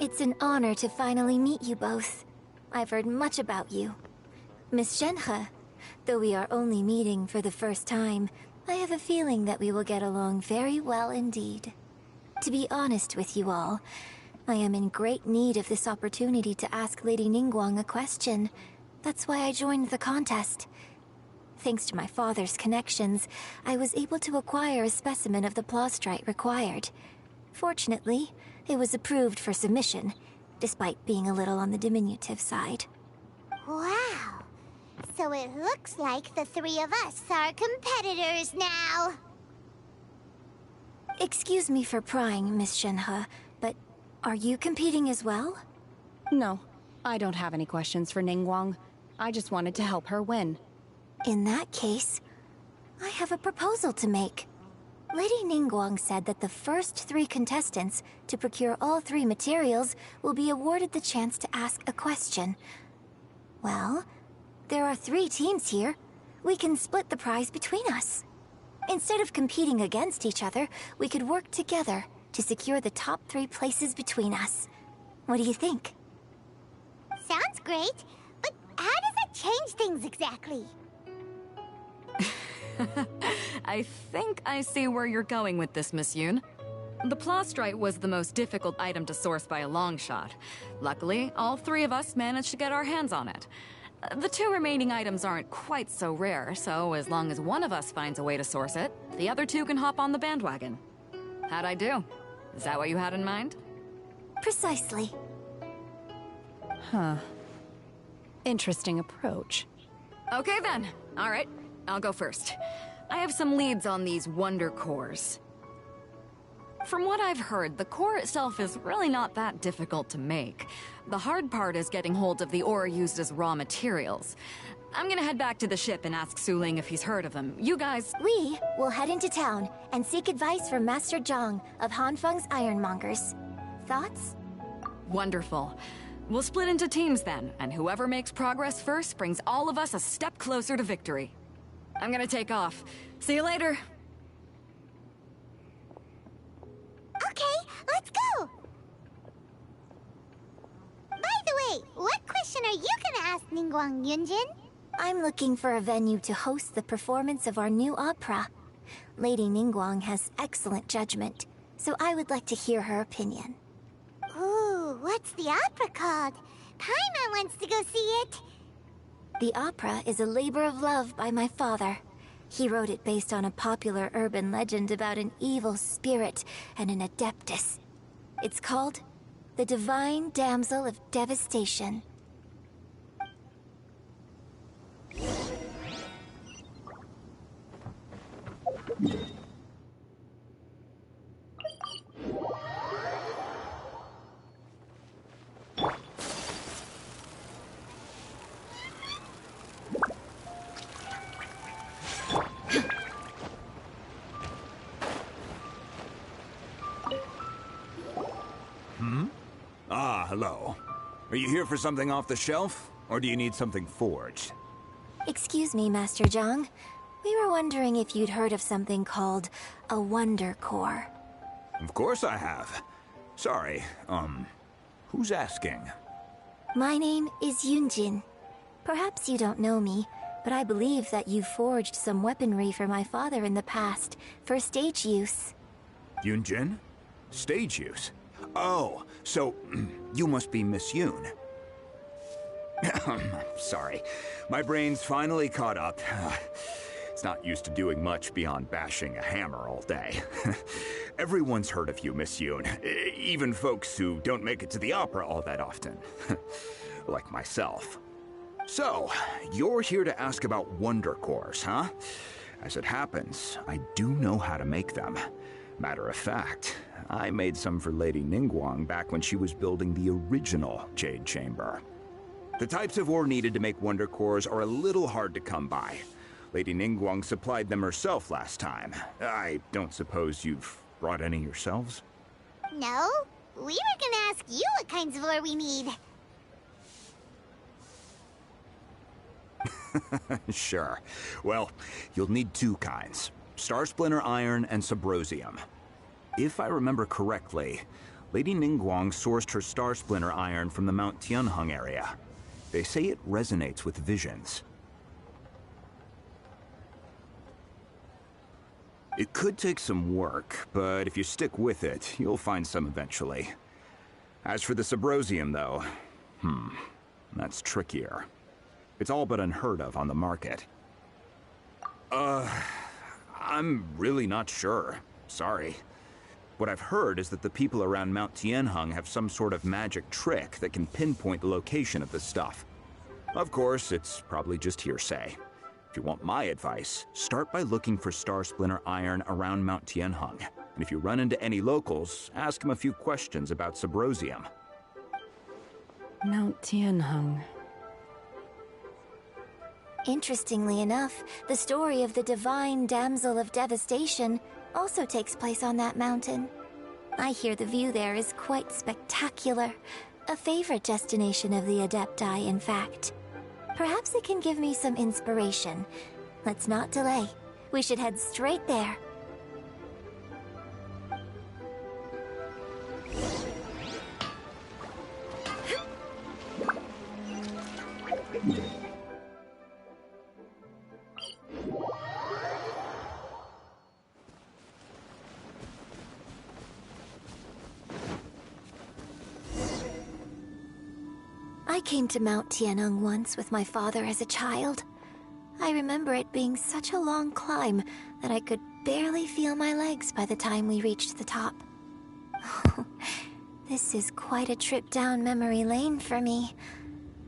It's an honor to finally meet you both. I've heard much about you. Miss Shenhe, though we are only meeting for the first time, I have a feeling that we will get along very well indeed. To be honest with you all, I am in great need of this opportunity to ask Lady Ningguang a question. That's why I joined the contest. Thanks to my father's connections, I was able to acquire a specimen of the plastrite required. Fortunately, it was approved for submission, despite being a little on the diminutive side. Wow! So it looks like the 3 of us are competitors now! Excuse me for prying, Miss Shenhe, but are you competing as well? No, I don't have any questions for Ningguang. I just wanted to help her win. In that case, I have a proposal to make. Lady Ningguang said that the first 3 contestants to procure all 3 materials will be awarded the chance to ask a question. Well, there are 3 teams here. We can split the prize between us. Instead of competing against each other, we could work together to secure the top 3 places between us. What do you think? Sounds great, but how does that change things exactly? I think I see where you're going with this, Miss Yun. The plastrite was the most difficult item to source by a long shot. Luckily, all 3 of us managed to get our hands on it. The 2 remaining items aren't quite so rare, so as long as one of us finds a way to source it, the other 2 can hop on the bandwagon. How'd I do? Is that what you had in mind? Precisely. Huh. Interesting approach. Okay then. All right, I'll go first. I have some leads on these wonder cores. From what I've heard, the core itself is really not that difficult to make. The hard part is getting hold of the ore used as raw materials. I'm gonna head back to the ship and ask Su Ling if he's heard of them. You guys... We will head into town and seek advice from Master Zhang of Hanfeng's Ironmongers. Thoughts? Wonderful. We'll split into teams then, and whoever makes progress first brings all of us a step closer to victory. I'm gonna take off. See you later. Okay, let's go! By the way, what question are you gonna ask Ningguang Yunjin? I'm looking for a venue to host the performance of our new opera. Lady Ningguang has excellent judgment, so I would like to hear her opinion. Ooh, What's the opera called? Paimon wants to go see it. The opera is a labor of love by my father. He wrote it based on a popular urban legend about an evil spirit and an adeptus. It's called The Divine Damsel of Devastation. Hello. Are you here for something off the shelf, or do you need something forged? Excuse me, Master Zhang. We were wondering if you'd heard of something called a Wonder Core. Of course I have. Sorry, who's asking? My name is Yunjin. Perhaps you don't know me, but I believe that you forged some weaponry for my father in the past, for stage use. Yunjin? Stage use? Oh, so you must be Miss Yoon. Sorry, my brain's finally caught up. It's not used to doing much beyond bashing a hammer all day. Everyone's heard of you, Miss Yoon. Even folks who don't make it to the opera all that often. Like myself. So, you're here to ask about Wonder Cores, huh? As it happens, I do know how to make them. Matter of fact, I made some for Lady Ningguang back when she was building the original Jade Chamber. The types of ore needed to make Wonder Cores are a little hard to come by. Lady Ningguang supplied them herself last time. I don't suppose you've brought any yourselves? No, we were gonna ask you what kinds of ore we need. Sure. Well, you'll need two kinds. Star Splinter iron and Subrosium. If I remember correctly, Lady Ningguang sourced her Star Splinter iron from the Mount Tianheng area. They say it resonates with visions. It could take some work, but if you stick with it, you'll find some eventually. As for the Subrosium, though, that's trickier. It's all but unheard of on the market. I'm really not sure. Sorry. What I've heard is that the people around Mount Tianheng have some sort of magic trick that can pinpoint the location of the stuff. Of course, it's probably just hearsay. If you want my advice, start by looking for Star Splinter iron around Mount Tianheng. And if you run into any locals, ask them a few questions about Subrosium. Mount Tianheng. Interestingly enough, the story of the Divine Damsel of Devastation also takes place on that mountain. I hear the view there is quite spectacular. A favorite destination of the Adepti, in fact. Perhaps it can give me some inspiration. Let's not delay. We should head straight there. I came to Mount Tianheng once with my father as a child. I remember it being such a long climb that I could barely feel my legs by the time we reached the top. This is quite a trip down memory lane for me.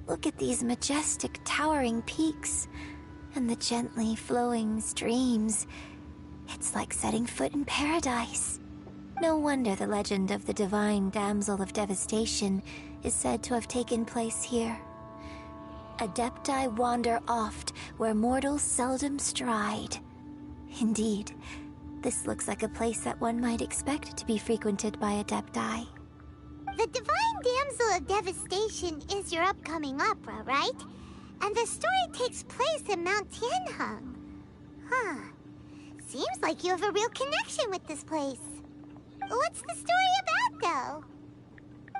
Look at these majestic towering peaks and the gently flowing streams. It's like setting foot in paradise. No wonder the legend of the Divine Damsel of Devastation is said to have taken place here. Adepti wander oft where mortals seldom stride. Indeed, this looks like a place that one might expect to be frequented by Adepti. The Divine Damsel of Devastation is your upcoming opera, right? And the story takes place in Mount Tianheng. Huh. Seems like you have a real connection with this place. What's the story about,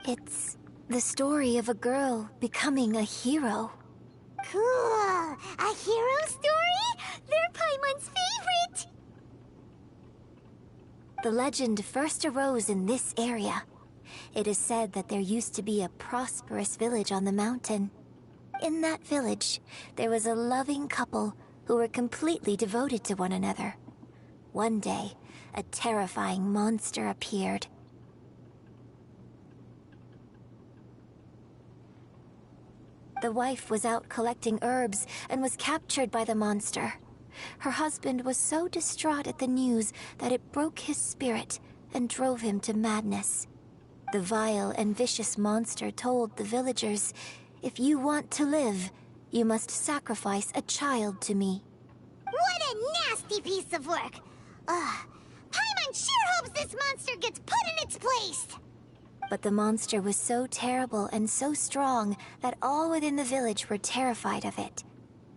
though? It's the story of a girl becoming a hero. Cool. A hero story? They're Paimon's favorite! The legend first arose in this area. It is said that there used to be a prosperous village on the mountain. In that village, there was a loving couple who were completely devoted to one another. One day, a terrifying monster appeared. The wife was out collecting herbs and was captured by the monster. Her husband was so distraught at the news that it broke his spirit and drove him to madness. The vile and vicious monster told the villagers, "If you want to live, you must sacrifice a child to me." What a nasty piece of work! Ugh. Paimon sure hopes this monster gets put in its place! But the monster was so terrible and so strong that all within the village were terrified of it.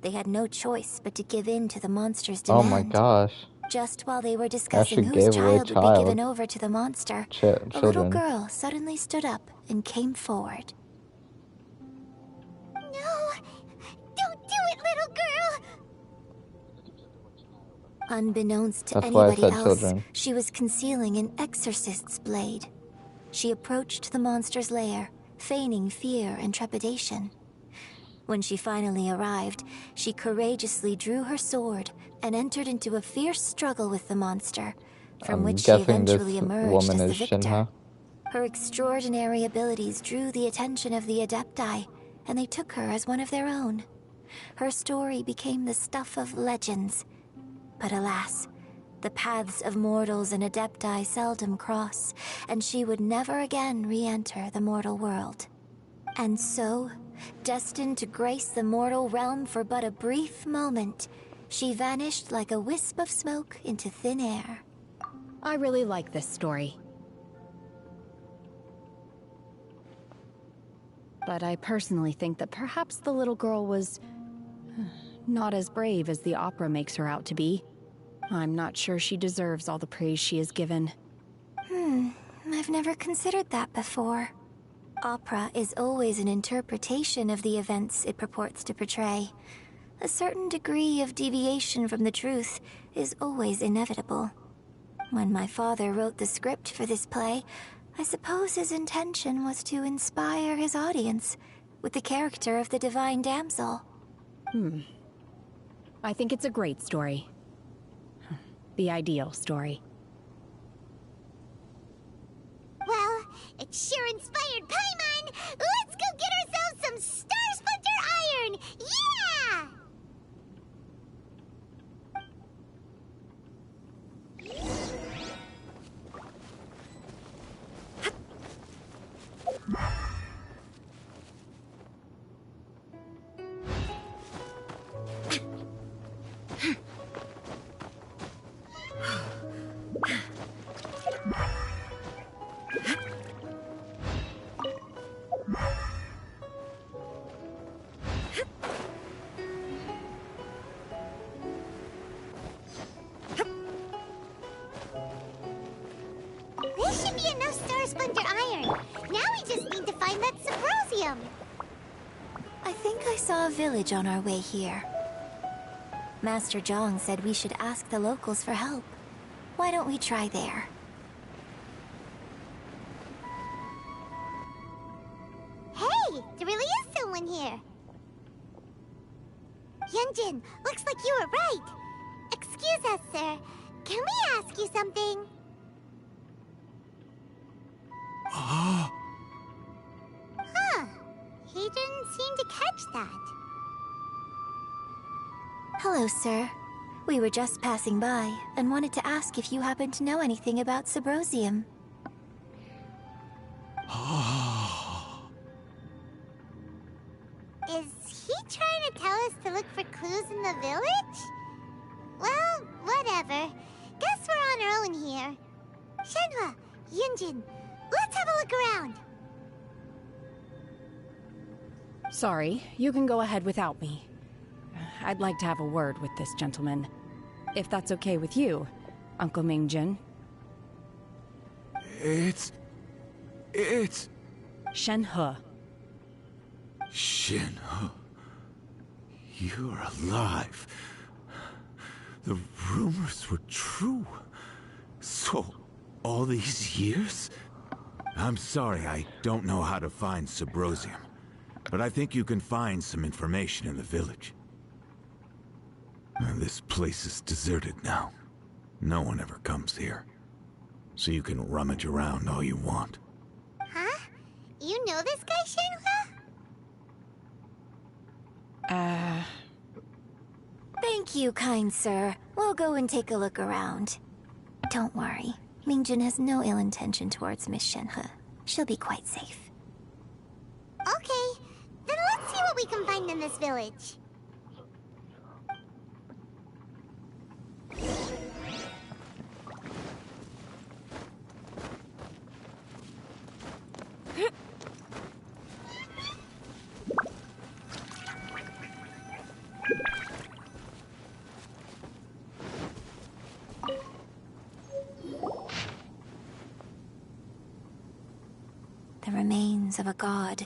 They had no choice but to give in to the monster's Oh demand. my gosh. Just while they were discussing Actually whose gave away child would be given over to the monster, a little children. girl suddenly stood up and came forward. No! Don't do it, little girl! Unbeknownst to That's why I anybody said else, children. she was concealing an exorcist's blade. She approached the monster's lair, feigning fear and trepidation. When she finally arrived, she courageously drew her sword and entered into a fierce struggle with the monster, from I'm which she guessing this eventually emerged woman as the is victor. Shinha. Her extraordinary abilities drew the attention of the Adepti, and they took her as one of their own. Her story became the stuff of legends. But alas, the paths of mortals and Adepti seldom cross, and she would never again re-enter the mortal world. And so, destined to grace the mortal realm for but a brief moment, she vanished like a wisp of smoke into thin air. I really like this story. But I personally think that perhaps the little girl was not as brave as the opera makes her out to be. I'm not sure she deserves all the praise she is given. I've never considered that before. Opera is always an interpretation of the events it purports to portray. A certain degree of deviation from the truth is always inevitable. When my father wrote the script for this play, I suppose his intention was to inspire his audience with the character of the divine damsel. I think it's a great story. The ideal story. Well, it sure inspired Paimon! Let's go get ourselves some Star Splinter Iron! Yeah! This should be enough Star Splinter Iron. Now we just need to find that Subrosium. I think I saw a village on our way here. Master Zhang said we should ask the locals for help. Why don't we try there? Hey, there really is someone here. Yunjin, looks like you were right. Excuse us, sir. Can we ask you something? Huh. He didn't seem to catch that. Hello, sir. We were just passing by and wanted to ask if you happen to know anything about Subrosium. Is he trying to tell us to look for clues in the village? Well, whatever. Guess we're on our own here. Shenhua, Yunjin, let's have a look around. Sorry, you can go ahead without me. I'd like to have a word with this gentleman. If that's okay with you, Uncle Mingjin. It's... Shenhe. Shinha. You're alive. The rumors were true. So, all these years, I'm sorry, I don't know how to find Subrosium, but I think you can find some information in the village. This place is deserted now. No one ever comes here. So you can rummage around all you want. Huh? You know this guy, Shenhua? Thank you, kind sir. We'll go and take a look around. Don't worry. Mingjun has no ill intention towards Miss Shenhe. She'll be quite safe. Okay, then let's see what we can find in this village. The remains of a god,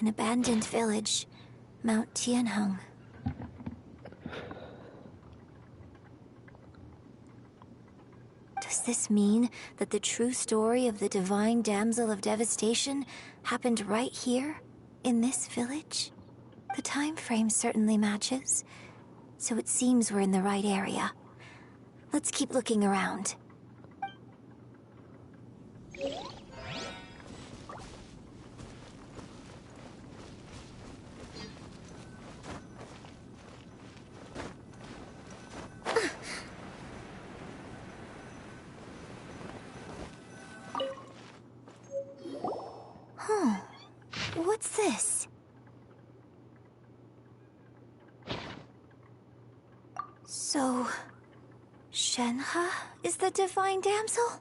an abandoned village, Mount Tianheng. Does this mean that the true story of the divine damsel of devastation happened right here, in this village? The time frame certainly matches, so it seems we're in the right area. Let's keep looking around. Huh. What's this? So, Shenhe is the divine damsel?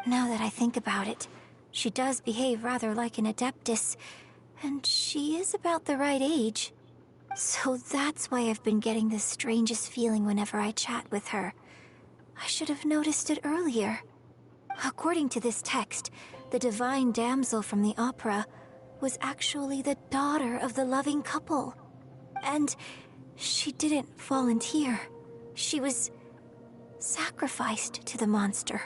Now that I think about it, she does behave rather like an adeptus, and she is about the right age. So that's why I've been getting the strangest feeling whenever I chat with her. I should have noticed it earlier. According to this text, the divine damsel from the opera was actually the daughter of the loving couple. And she didn't volunteer. She was sacrificed to the monster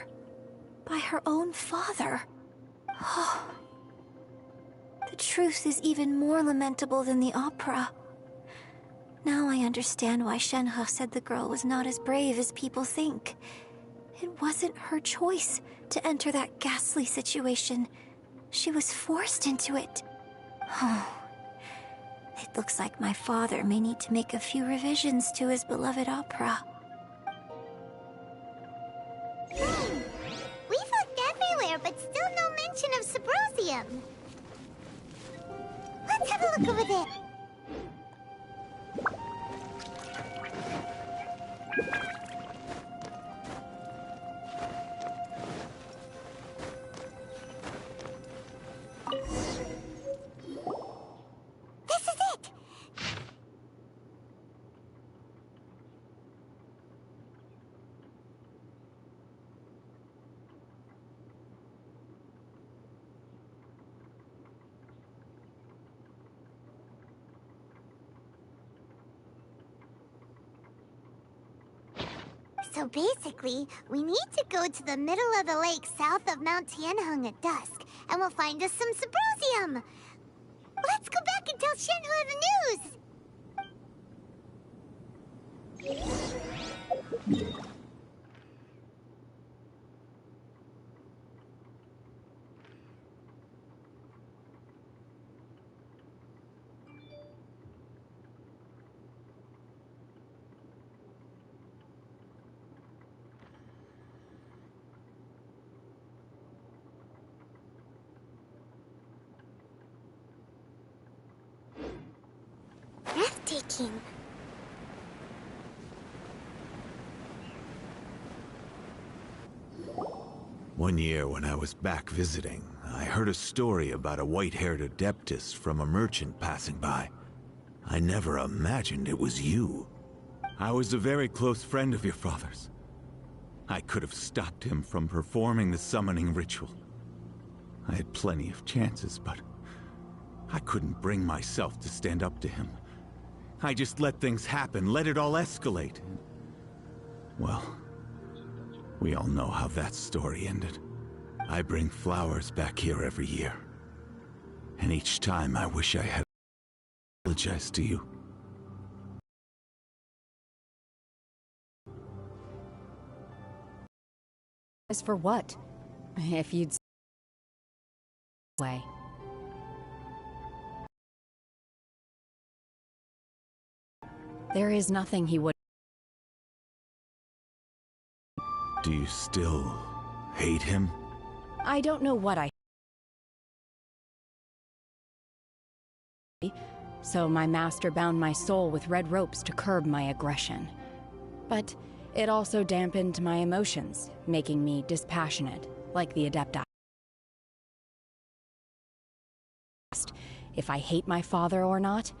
by her own father. Oh. The truth is even more lamentable than the opera. Now I understand why Shenhe said the girl was not as brave as people think. It wasn't her choice to enter that ghastly situation. She was forced into it. Oh. It looks like my father may need to make a few revisions to his beloved opera. We've looked everywhere, but still no mention of Subrosium. Let's have a look over there. This is it! So basically, we need to go to the middle of the lake south of Mount Tianheng at dusk, and we'll find us some Subrosium! Let's go back and tell Shenhua the news! Breathtaking. One year when I was back visiting, I heard a story about a white-haired adeptus from a merchant passing by. I never imagined it was you. I was a very close friend of your father's. I could have stopped him from performing the summoning ritual. I had plenty of chances, but I couldn't bring myself to stand up to him. I just let things happen, let it all escalate. Well, we all know how that story ended. I bring flowers back here every year. And each time I wish I had apologized to you. As for what? If you'd way. There is nothing he would. Do you still hate him? I don't know what I. So my master bound my soul with red ropes to curb my aggression. But it also dampened my emotions, making me dispassionate, like the Adepti. If I hate my father or not,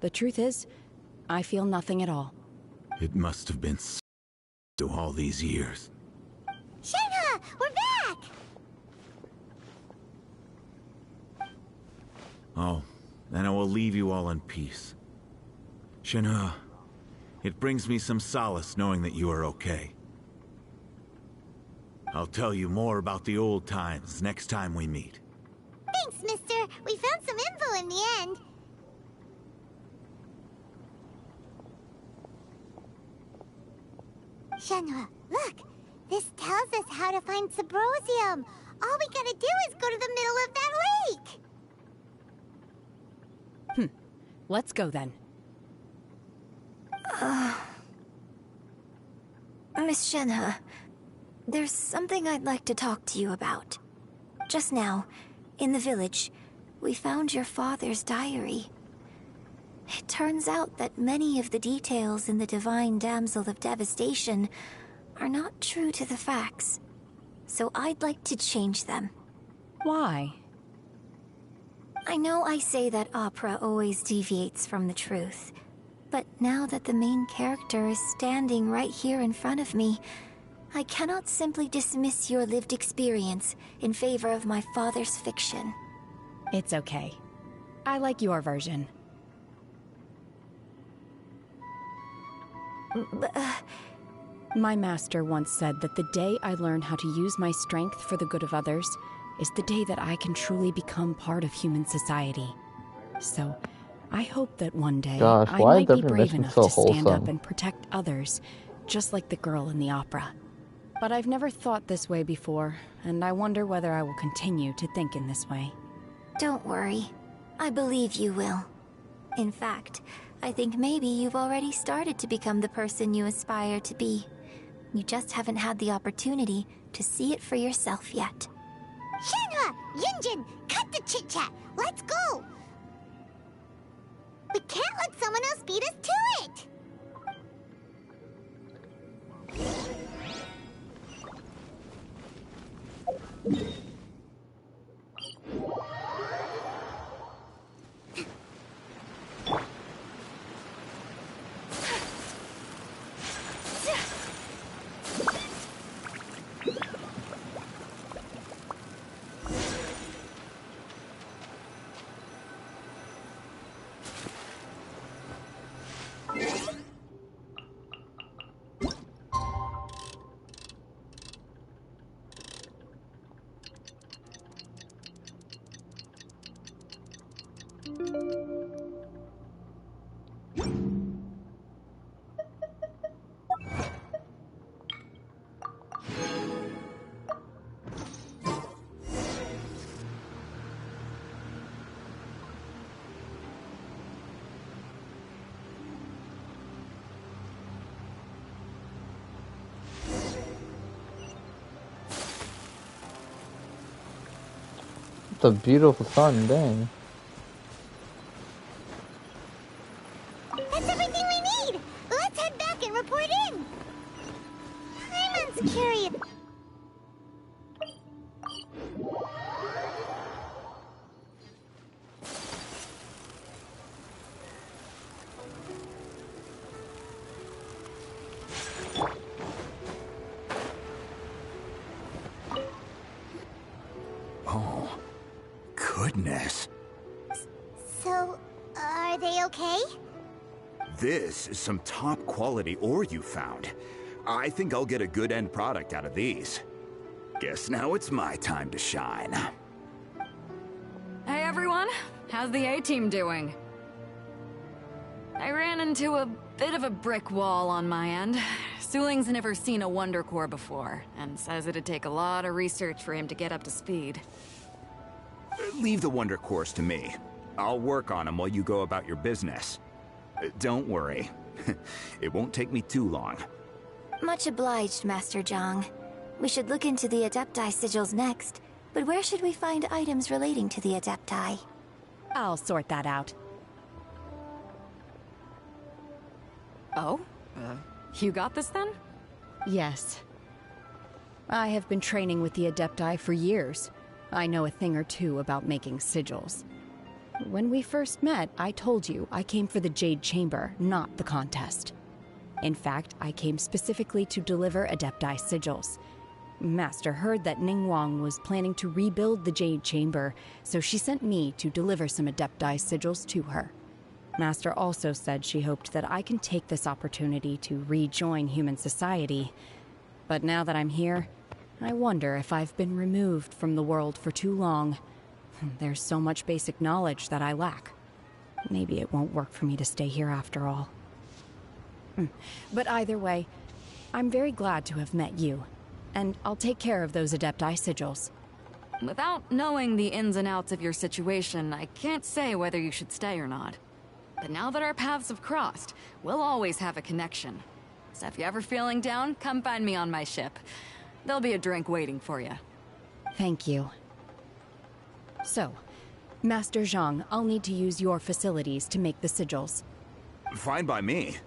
the truth is, I feel nothing at all. It must have been so all these years. Shenhe, we're back! Oh, then I will leave you all in peace. Shenhe, it brings me some solace knowing that you are okay. I'll tell you more about the old times next time we meet. Thanks, mister. We found some info in the end. Shenhe, look! This tells us how to find Subrosium. All we gotta do is go to the middle of that lake! Let's go then. Miss Shenhe, there's something I'd like to talk to you about. Just now, in the village, we found your father's diary. It turns out that many of the details in the Divine Damsel of Devastation are not true to the facts. So I'd like to change them. Why? I know I say that opera always deviates from the truth, but now that the main character is standing right here in front of me, I cannot simply dismiss your lived experience in favor of my father's fiction. It's okay. I like your version. My master once said that the day I learn how to use my strength for the good of others is the day that I can truly become part of human society. So, I hope that one day I might be brave enough to stand up and protect others, just like the girl in the opera. But I've never thought this way before, and I wonder whether I will continue to think in this way. Don't worry. I believe you will. In fact, I think maybe you've already started to become the person you aspire to be. You just haven't had the opportunity to see it for yourself yet. Shenhe! Yunjin! Cut the chit-chat! Let's go! We can't let someone else beat us to it! It's a beautiful sun, dang. That's everything we need! Let's head back and report in! Paimon's curious. Oh, goodness. So, are they okay? This is some top quality ore you found. I think I'll get a good end product out of these. Guess now it's my time to shine. Hey everyone, how's the A-team doing? I ran into a bit of a brick wall on my end. Suling's never seen a Wonder Core before, and says it'd take a lot of research for him to get up to speed. Leave the Wonder Cores to me. I'll work on them while you go about your business. Don't worry. It won't take me too long. Much obliged, Master Zhang. We should look into the Adepti sigils next, but where should we find items relating to the Adepti? I'll sort that out. Oh? You got this then? Yes. I have been training with the Adepti for years. I know a thing or two about making sigils. When we first met, I told you I came for the Jade Chamber, not the contest. In fact, I came specifically to deliver Adepti sigils. Master heard that Ningguang was planning to rebuild the Jade Chamber, so she sent me to deliver some Adepti sigils to her. Master also said she hoped that I can take this opportunity to rejoin human society. But now that I'm here, I wonder if I've been removed from the world for too long. There's so much basic knowledge that I lack. Maybe it won't work for me to stay here after all. But either way, I'm very glad to have met you, and I'll take care of those Adepti sigils. Without knowing the ins and outs of your situation, I can't say whether you should stay or not. But now that our paths have crossed, we'll always have a connection. So if you're ever feeling down, come find me on my ship. There'll be a drink waiting for you. Thank you. So, Master Zhang, I'll need to use your facilities to make the sigils. Fine by me.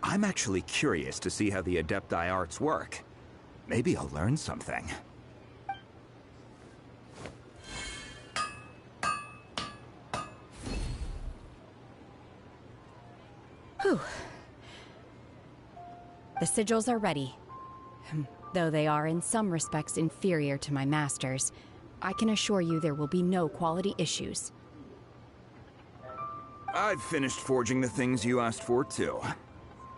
I'm actually curious to see how the Adepti arts work. Maybe I'll learn something. Whew. The sigils are ready. Though they are in some respects inferior to my master's, I can assure you there will be no quality issues. I've finished forging the things you asked for, too.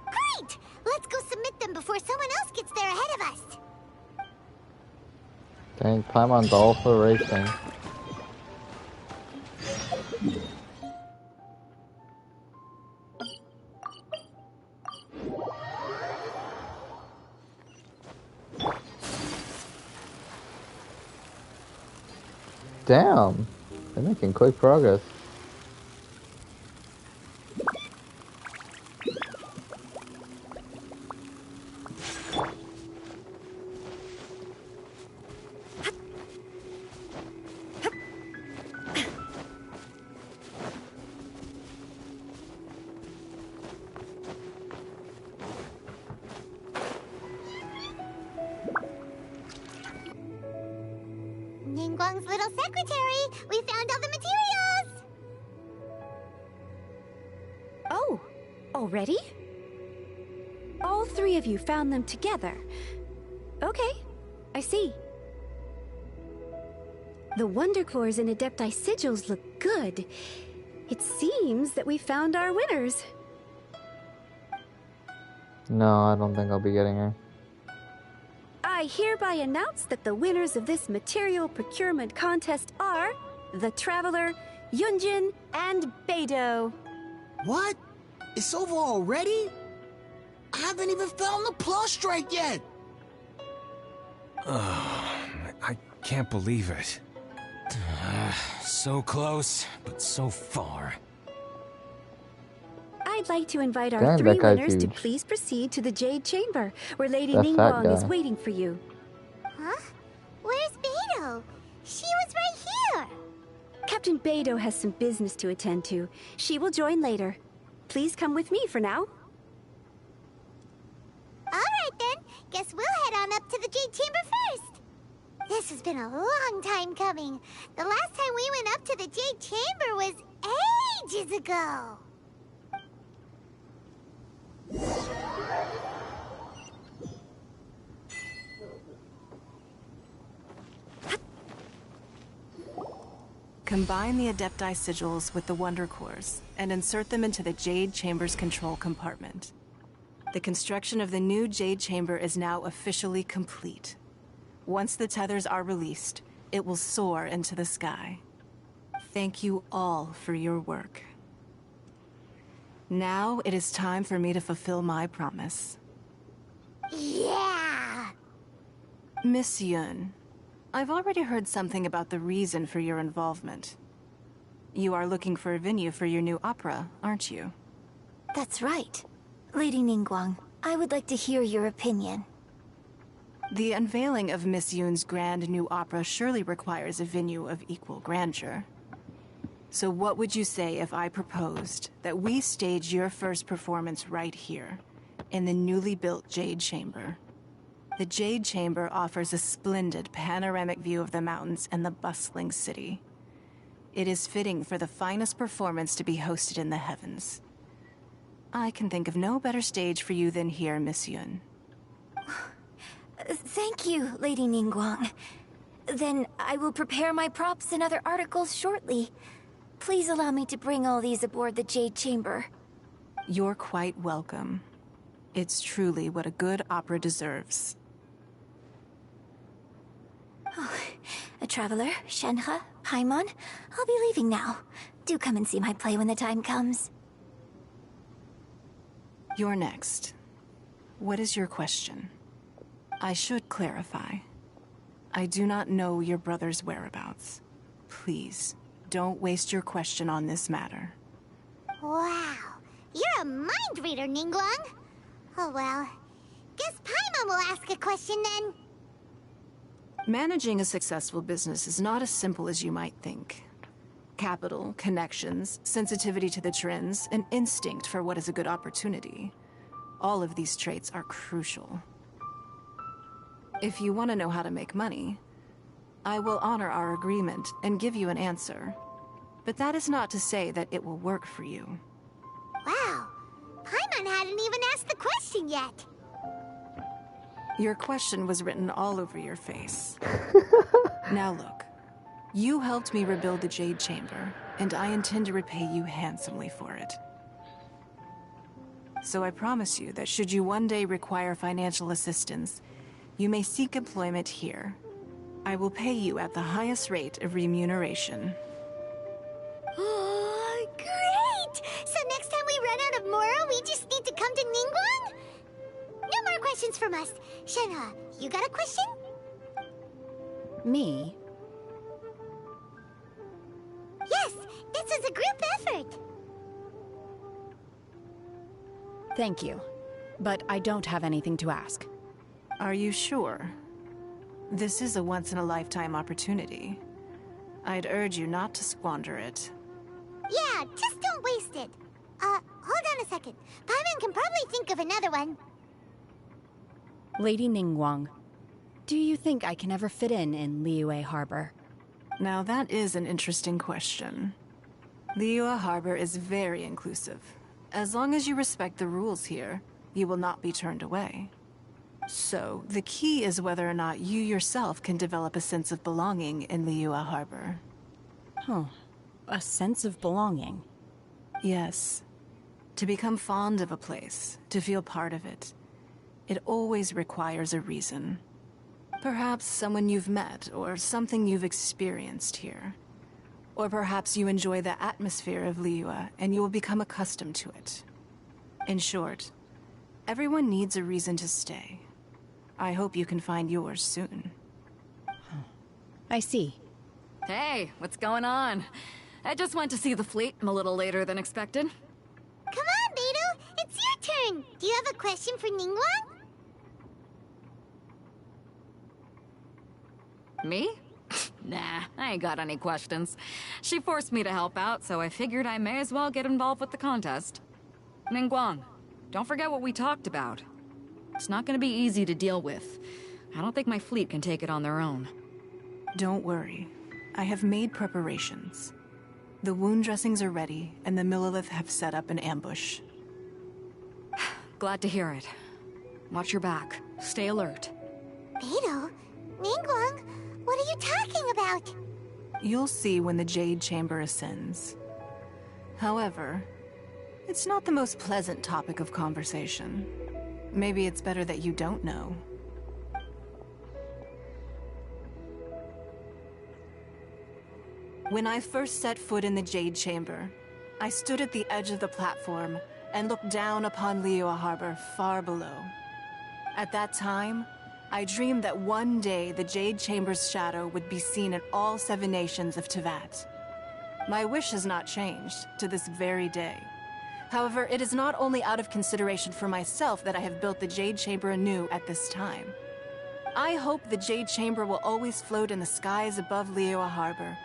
Great! Let's go submit them before someone else gets there ahead of us. Dang, Paimon's all for racing. Damn, they're making quick progress. Ningguang's little secretary! We found all the materials! Oh, already? All three of you found them together. Okay, I see. The Wonder Cores and Adepti sigils look good. It seems that we found our winners. No, I don't think I'll be getting her. I hereby announce that the winners of this material procurement contest are the Traveler, Yunjin, and Beidou. What? It's over already? I haven't even found the plus strike yet! I can't believe it. So close, but so far. I'd like to invite our Damn, three that guy's winners to huge. please proceed to the Jade Chamber, where Lady That fat Ningguang is guy. waiting for you. Huh? Where's Beidou? She was right here! Captain Beidou has some business to attend to. She will join later. Please come with me for now. Alright then, guess we'll head on up to the Jade Chamber first. This has been a long time coming. The last time we went up to the Jade Chamber was ages ago. Combine the Adepti sigils with the Wonder Cores and insert them into the Jade Chamber's control compartment. The construction of the new Jade Chamber is now officially complete. Once the tethers are released, it will soar into the sky. Thank you all for your work. Now it is time for me to fulfill my promise. Yeah! Miss Yun, I've already heard something about the reason for your involvement. You are looking for a venue for your new opera, aren't you? That's right. Lady Ningguang, I would like to hear your opinion. The unveiling of Miss Yun's grand new opera surely requires a venue of equal grandeur. So what would you say if I proposed that we stage your first performance right here, in the newly built Jade Chamber? The Jade Chamber offers a splendid panoramic view of the mountains and the bustling city. It is fitting for the finest performance to be hosted in the heavens. I can think of no better stage for you than here, Miss Yun. Thank you, Lady Ningguang. Then I will prepare my props and other articles shortly. Please allow me to bring all these aboard the Jade Chamber. You're quite welcome. It's truly what a good opera deserves. Oh, a traveler, Shenhe, Paimon, I'll be leaving now. Do come and see my play when the time comes. You're next. What is your question? I should clarify. I do not know your brother's whereabouts. Please, don't waste your question on this matter. Wow, you're a mind reader, Ningguang. Oh well, guess Paimon will ask a question then. Managing a successful business is not as simple as you might think. Capital, connections, sensitivity to the trends, and instinct for what is a good opportunity. All of these traits are crucial. If you want to know how to make money, I will honor our agreement and give you an answer. But that is not to say that it will work for you. Wow, Paimon hadn't even asked the question yet. Your question was written all over your face. Now look, you helped me rebuild the Jade Chamber, and I intend to repay you handsomely for it. So I promise you that should you one day require financial assistance, you may seek employment here. I will pay you at the highest rate of remuneration. Oh, great! So next time we run out of Mora, we just need to come to Ningguang? No more questions from us. Shenhe, you got a question? Me? Yes, this is a group effort. Thank you. But I don't have anything to ask. Are you sure? This is a once-in-a-lifetime opportunity. I'd urge you not to squander it. Yeah, just don't waste it. Hold on a second. Paimon can probably think of another one. Lady Ningguang, do you think I can ever fit in Liyue Harbor? Now that is an interesting question. Liyue Harbor is very inclusive. As long as you respect the rules here, you will not be turned away. So, the key is whether or not you yourself can develop a sense of belonging in Liyue Harbor. Huh. A sense of belonging? Yes. To become fond of a place, to feel part of it, it always requires a reason. Perhaps someone you've met, or something you've experienced here. Or perhaps you enjoy the atmosphere of Liyue, and you will become accustomed to it. In short, everyone needs a reason to stay. I hope you can find yours soon. I see. Hey, what's going on? I just went to see the fleet. I'm a little later than expected. Come on, Beidou! It's your turn! Do you have a question for Ningguang? Me? Nah, I ain't got any questions. She forced me to help out, so I figured I may as well get involved with the contest. Ningguang, don't forget what we talked about. It's not gonna be easy to deal with. I don't think my fleet can take it on their own. Don't worry. I have made preparations. The wound dressings are ready, and the Millilith have set up an ambush. Glad to hear it. Watch your back. Stay alert. Beidou? Ningguang? What are you talking about? You'll see when the Jade Chamber ascends. However, it's not the most pleasant topic of conversation. Maybe it's better that you don't know. When I first set foot in the Jade Chamber, I stood at the edge of the platform and looked down upon Liyue Harbor far below. At that time, I dreamed that one day the Jade Chamber's shadow would be seen in all 7 nations of Teyvat. My wish has not changed to this very day. However, it is not only out of consideration for myself that I have built the Jade Chamber anew at this time. I hope the Jade Chamber will always float in the skies above Liyue Harbor,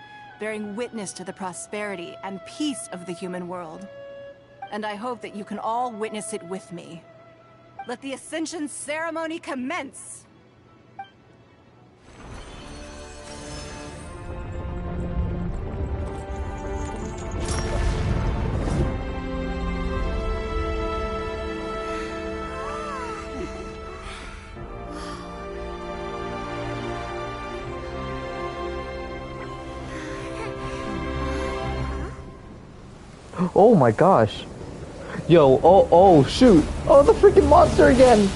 bearing witness to the prosperity and peace of the human world. And I hope that you can all witness it with me. Let the Ascension Ceremony commence! Oh my gosh. Yo, oh shoot. Oh, the freaking monster again.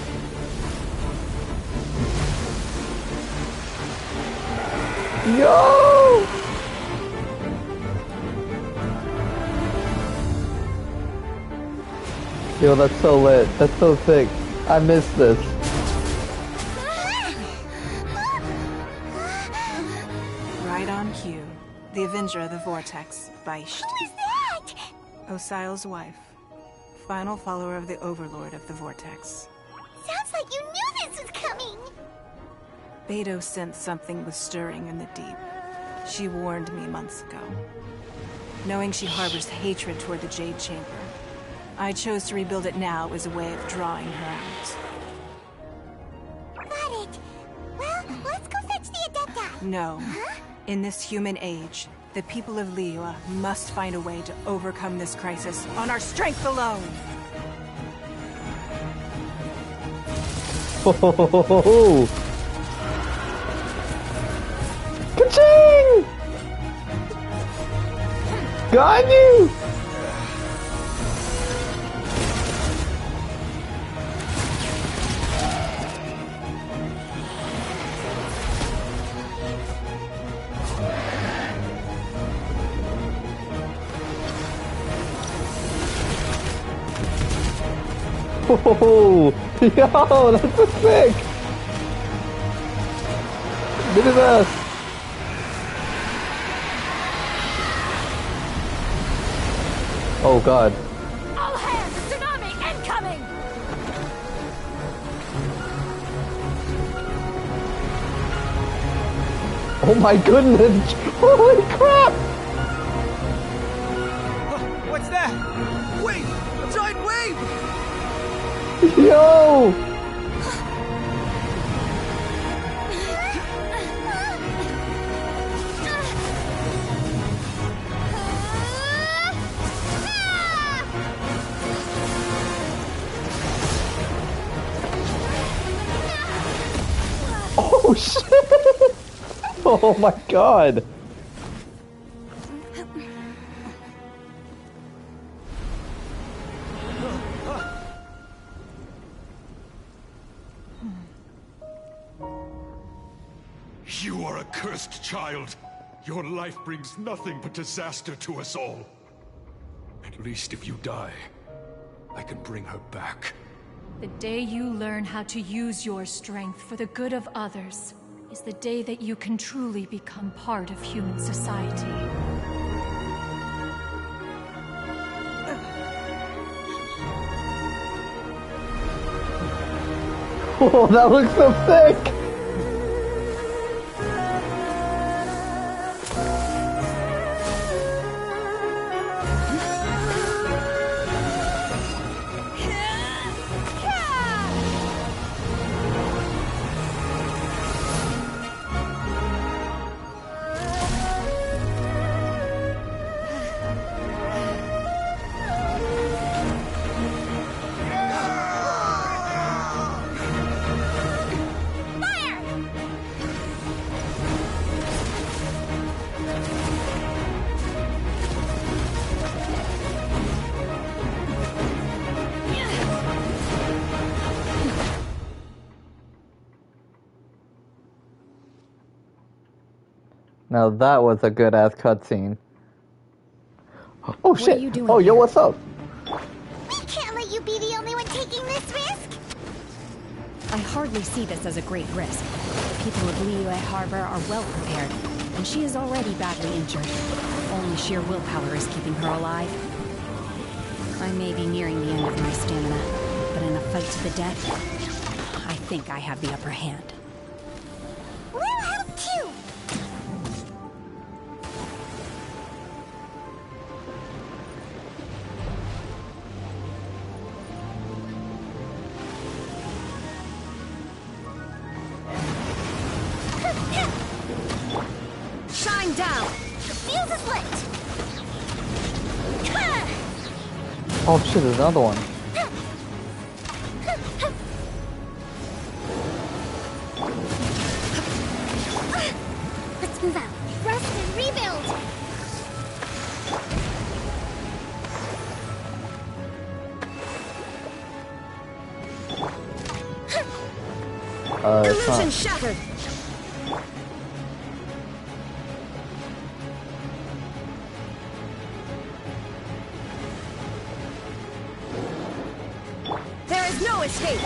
Yo! Yo, that's so lit. That's so sick. I missed this. Right on cue. The Avenger of the Vortex, Beisht. Who is that? Osial's wife. Final follower of the Overlord of the Vortex. Sounds like you knew this was coming! Beidou sensed something was stirring in the deep. She warned me months ago. Knowing she harbors hatred toward the Jade Chamber, I chose to rebuild it now as a way of drawing her out. Got it. Well, let's go fetch the Adepti. No. Huh? In this human age, the people of Liyue must find a way to overcome this crisis on our strength alone! Ho ho ho ho ho ho! Ka-ching! Ganyu! Oh, yo, that's so sick! Look at this! Oh god. All hands! Tsunami incoming! Oh my goodness! Holy crap! What's that? Wait! A giant wave! Yo! Oh shit! Oh my god! You are a cursed child. Your life brings nothing but disaster to us all. At least if you die, I can bring her back. The day you learn how to use your strength for the good of others is the day that you can truly become part of human society. Oh, that looks so sick! Now that was a good ass cutscene. Oh What shit! are you doing Oh yo, here? what's up? We can't let you be the only one taking this risk! I hardly see this as a great risk. The people of Liyue Harbor are well prepared, and she is already badly injured. Only sheer willpower is keeping her alive. I may be nearing the end of my stamina, but in a fight to the death, I think I have the upper hand. We'll help too! Shine down! The fuse is lit! Oh shit, there's another one. Let's move out. Rest and rebuild! It's Illusion not. shattered! There is no escape!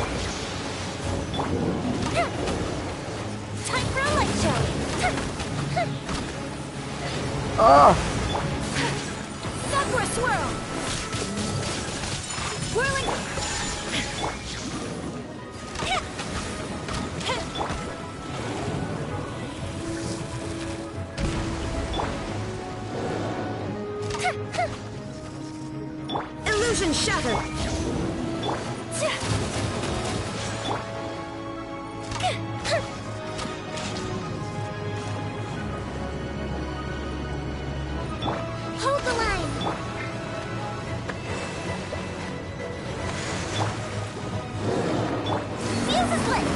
Time for a light show! Ah! Sakura swirl! Whirling! Illusion shattered! Hold the line! Fuse is lit!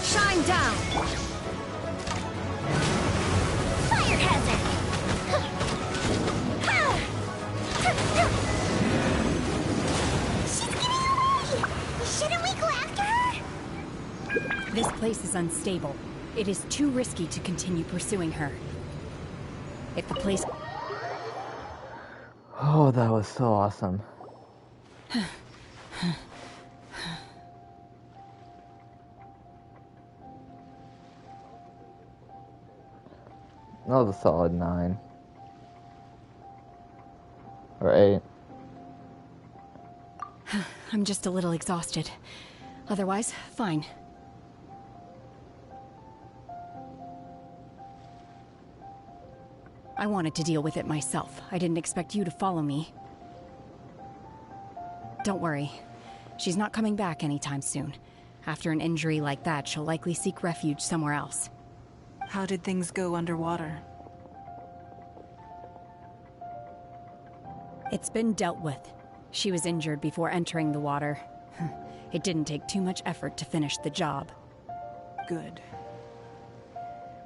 Shine down! Fire hazard! She's getting away! Shouldn't we go after her? This place is unstable. It is too risky to continue pursuing her. If the place... Oh, that was so awesome. That was a solid 9. Or 8. I'm just a little exhausted. Otherwise, fine. I wanted to deal with it myself. I didn't expect you to follow me. Don't worry. She's not coming back anytime soon. After an injury like that, she'll likely seek refuge somewhere else. How did things go underwater? It's been dealt with. She was injured before entering the water. It didn't take too much effort to finish the job. Good.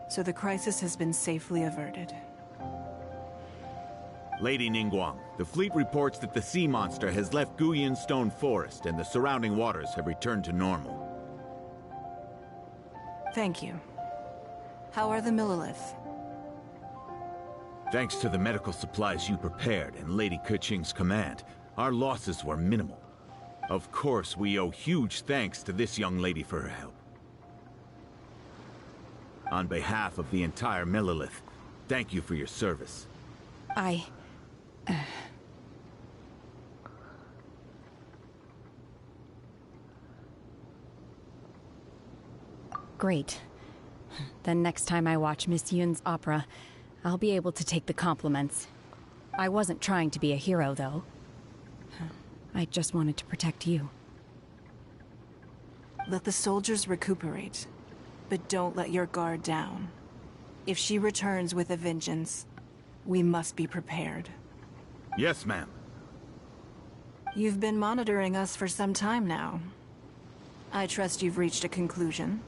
So the crisis has been safely averted. Lady Ningguang, the fleet reports that the sea monster has left Guyan Stone Forest and the surrounding waters have returned to normal. Thank you. How are the Millilith? Thanks to the medical supplies you prepared and Lady Keqing's command, our losses were minimal. Of course, we owe huge thanks to this young lady for her help. On behalf of the entire Millilith, thank you for your service. Great. Then next time I watch Miss Yun's opera, I'll be able to take the compliments. I wasn't trying to be a hero, though. I just wanted to protect you. Let the soldiers recuperate, but don't let your guard down. If she returns with a vengeance, we must be prepared. Yes, ma'am. You've been monitoring us for some time now. I trust you've reached a conclusion.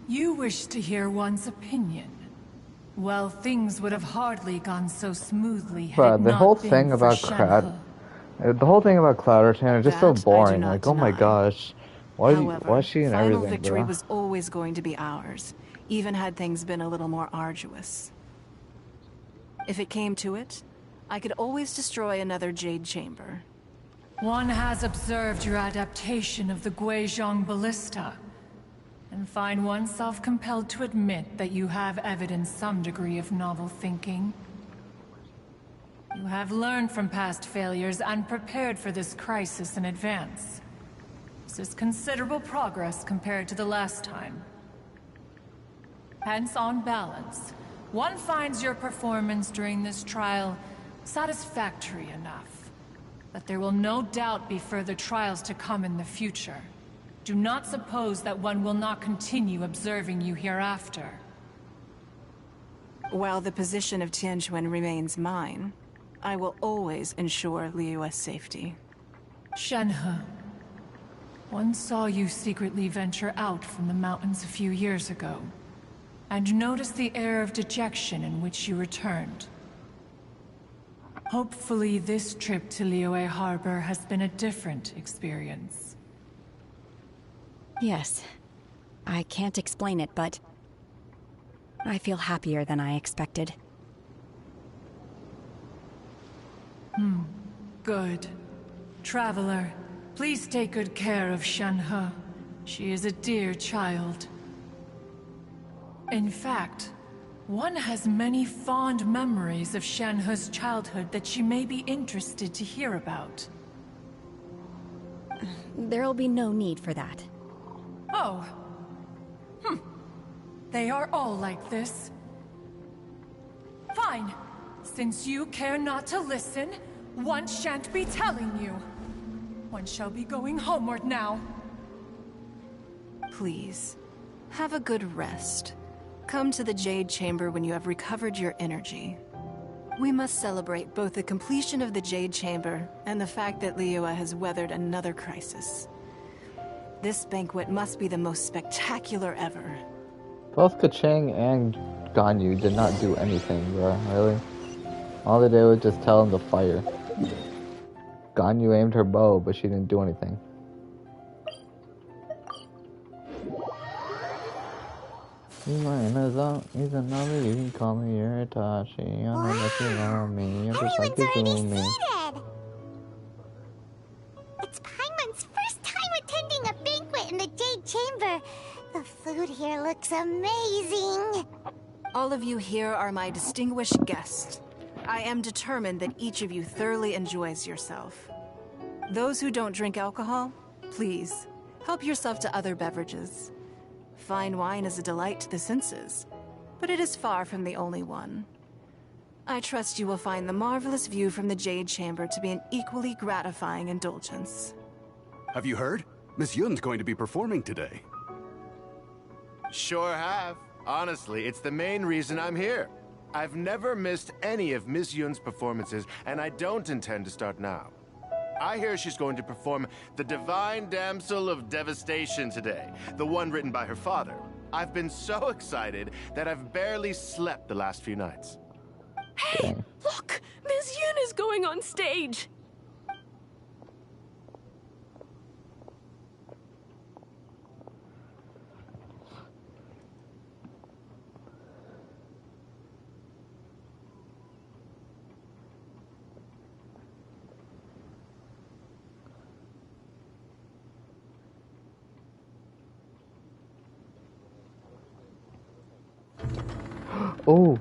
You wish to hear one's opinion. Well, things would have hardly gone so smoothly had Bruh, it the not whole been thing for about Shenhe. the whole thing about Cloud Arcana is just so That I do boring. not Like, oh my deny. gosh, why However, is she in final everything, victory bro? was always going to be ours, even had things been a little more arduous. If it came to it, I could always destroy another Jade Chamber. One has observed your adaptation of the Guizhong Ballista, and find oneself compelled to admit that you have evidenced some degree of novel thinking. You have learned from past failures and prepared for this crisis in advance. This is considerable progress compared to the last time. Hence, on balance, one finds your performance during this trial satisfactory enough. But there will no doubt be further trials to come in the future. Do not suppose that one will not continue observing you hereafter. While the position of Tianquan remains mine, I will always ensure Liyue's safety. Shenhe, one saw you secretly venture out from the mountains a few years ago, and noticed the air of dejection in which you returned. Hopefully this trip to Liyue Harbor has been a different experience. Yes. I can't explain it, but I feel happier than I expected. Good. Traveler, please take good care of Shenhe. She is a dear child. In fact, one has many fond memories of Shenhe's childhood that she may be interested to hear about. There'll be no need for that. Oh. They are all like this. Fine. Since you care not to listen, one shan't be telling you. One shall be going homeward now. Please, have a good rest. Come to the Jade Chamber when you have recovered your energy. We must celebrate both the completion of the Jade Chamber and the fact that Liyue has weathered another crisis. This banquet must be the most spectacular ever. Both Kachang and Ganyu did not do anything, bro. Really? All they did was just tell him to fire. Ganyu aimed her bow, but she didn't do anything. You can call me your Itachi. I know that you love me. You're just like you do me. It's Paimon's first time attending a banquet in the Jade Chamber. The food here looks amazing. All of you here are my distinguished guests. I am determined that each of you thoroughly enjoys yourself. Those who don't drink alcohol, please, help yourself to other beverages. Fine wine is a delight to the senses, but it is far from the only one. I trust you will find the marvelous view from the Jade Chamber to be an equally gratifying indulgence. Have you heard? Miss Yun's going to be performing today. Sure have. Honestly, it's the main reason I'm here. I've never missed any of Miss Yun's performances, and I don't intend to start now. I hear she's going to perform The Divine Damsel of Devastation today, the one written by her father. I've been so excited that I've barely slept the last few nights. Hey, look! Miss Yun is going on stage! Oh.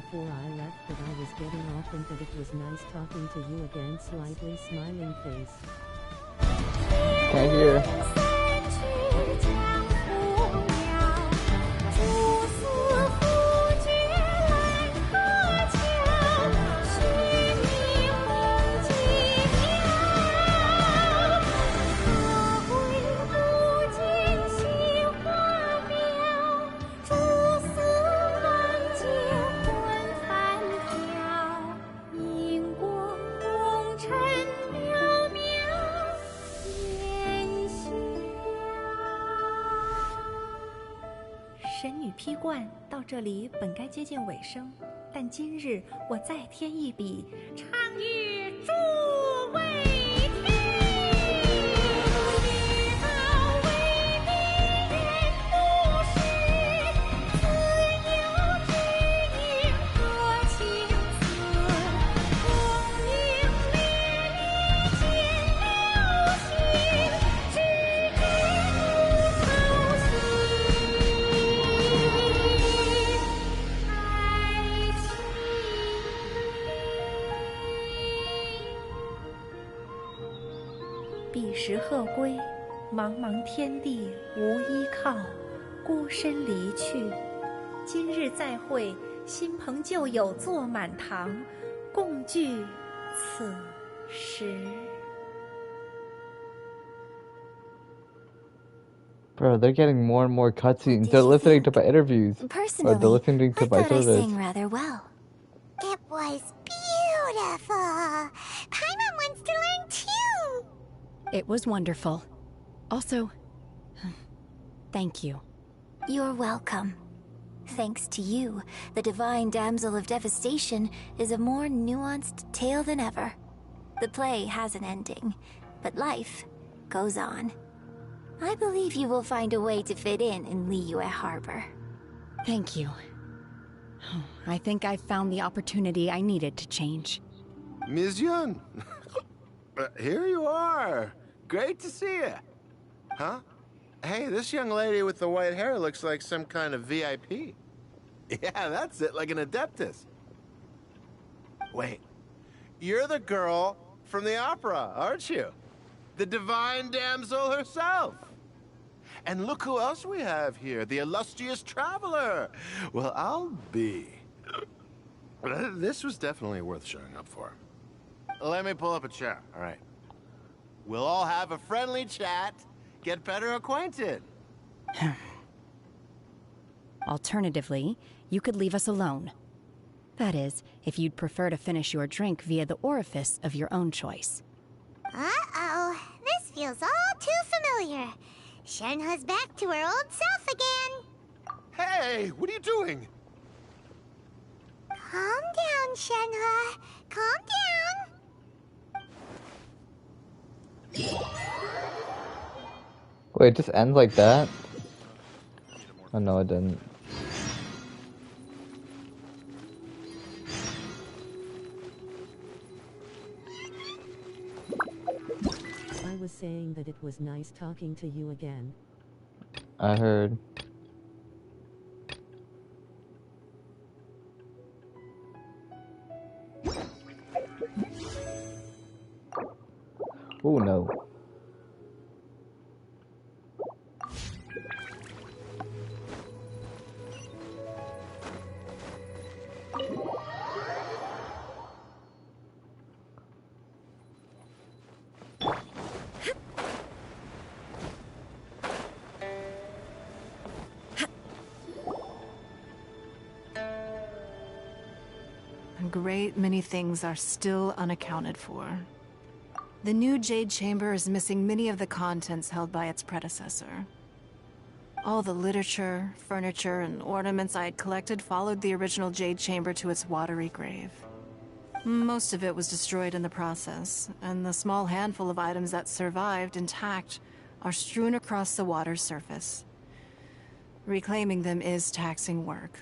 before I left that I was getting off and that it was nice talking to you again. Slightly smiling face. Can't hear.神女披冠到这里本该接近尾声，但今日我再添一笔，唱与诸位听。你造为敌人不是，自有知音和情思，功名烈烈尽了心，只知不操心。彼时鹤归，茫茫天地无依靠，孤身离去。今日再会，新朋旧友坐满堂，共聚此时。Bro, they're getting more and more cutscenes. They're listening to my interviews. Personally, Or they're listening to I my thought I service. sang rather well. It was beautiful. Paimon wants to learn too. It was wonderful. Also, thank you. You're welcome. Thanks to you, the Divine Damsel of Devastation is a more nuanced tale than ever. The play has an ending, but life goes on. I believe you will find a way to fit in Liyue Harbor. Thank you. I think I've found the opportunity I needed to change. Ms. Yun, here you are. Great to see you. Huh? Hey, this young lady with the white hair looks like some kind of VIP. Yeah, that's it, like an Adeptus. Wait, you're the girl from the opera, aren't you? The Divine Damsel herself. And look who else we have here, the illustrious traveler. Well, I'll be. This was definitely worth showing up for. Let me pull up a chair, all right? We'll all have a friendly chat, get better acquainted. Alternatively, you could leave us alone. That is, if you'd prefer to finish your drink via the orifice of your own choice. Uh-oh, this feels all too familiar. Shenhe's back to her old self again. Hey, what are you doing? Calm down, Shenhe. Calm down. Wait, it just ends like that? Oh no, it didn't. I was saying that it was nice talking to you again. I heard. Oh no. A great many things are still unaccounted for. The new Jade Chamber is missing many of the contents held by its predecessor. All the literature, furniture, and ornaments I had collected followed the original Jade Chamber to its watery grave. Most of it was destroyed in the process, and the small handful of items that survived intact are strewn across the water's surface. Reclaiming them is taxing work.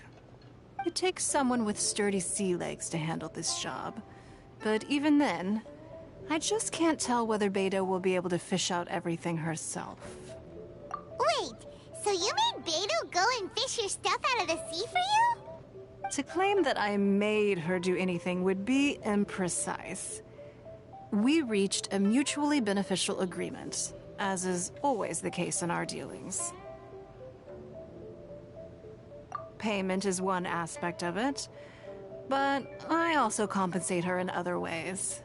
It takes someone with sturdy sea legs to handle this job, but even then, I just can't tell whether Beidou will be able to fish out everything herself. Wait, so you made Beidou go and fish your stuff out of the sea for you? To claim that I made her do anything would be imprecise. We reached a mutually beneficial agreement, as is always the case in our dealings. Payment is one aspect of it, but I also compensate her in other ways.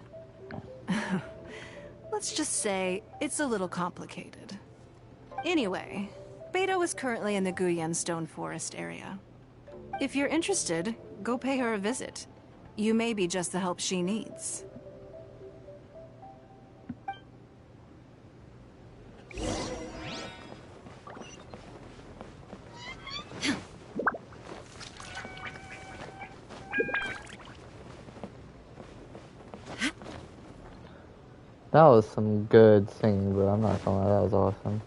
Let's just say it's a little complicated. Anyway, Beto is currently in the Guyan Stone Forest area. If you're interested, go pay her a visit. You may be just the help she needs. That was some good singing, bro. I'm not gonna lie, that was awesome.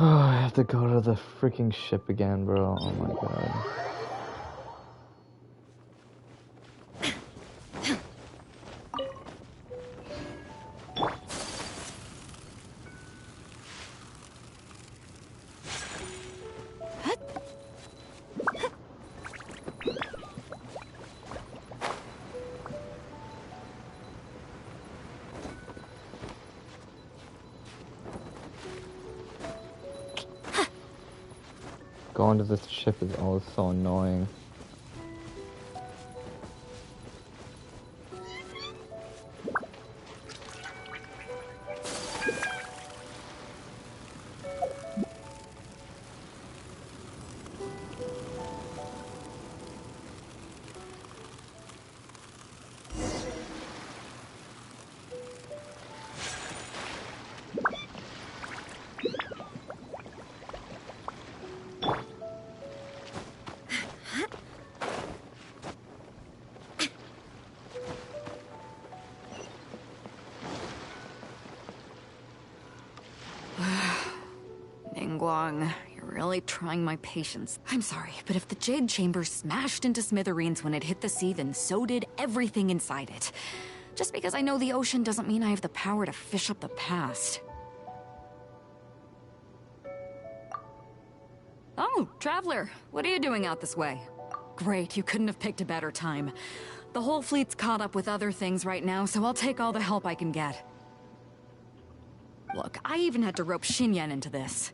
Oh, I have to go to the freaking ship again, bro. Oh my god. Going to this ship is always so annoying. You're really trying my patience. I'm sorry, but if the Jade Chamber smashed into smithereens when it hit the sea, then so did everything inside it. Just because I know the ocean doesn't mean I have the power to fish up the past. Oh, Traveler, what are you doing out this way? Great, you couldn't have picked a better time. The whole fleet's caught up with other things right now, so I'll take all the help I can get. Look, I even had to rope Xinyan into this.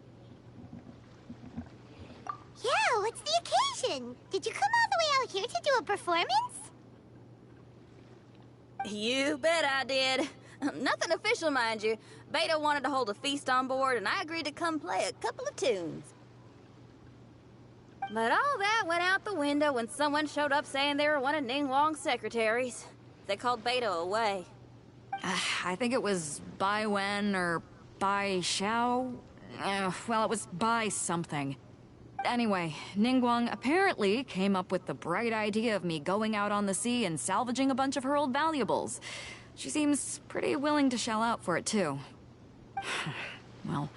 Yeah, what's the occasion? Did you come all the way out here to do a performance? You bet I did. Nothing official, mind you. Beto wanted to hold a feast on board, and I agreed to come play a couple of tunes. But all that went out the window when someone showed up saying they were one of Ning Wong's secretaries. They called Beto away. I think it was Bai Wen or Bai Xiao. Well, it was Bai something. Anyway, Ningguang apparently came up with the bright idea of me going out on the sea and salvaging a bunch of her old valuables. She seems pretty willing to shell out for it, too. Well,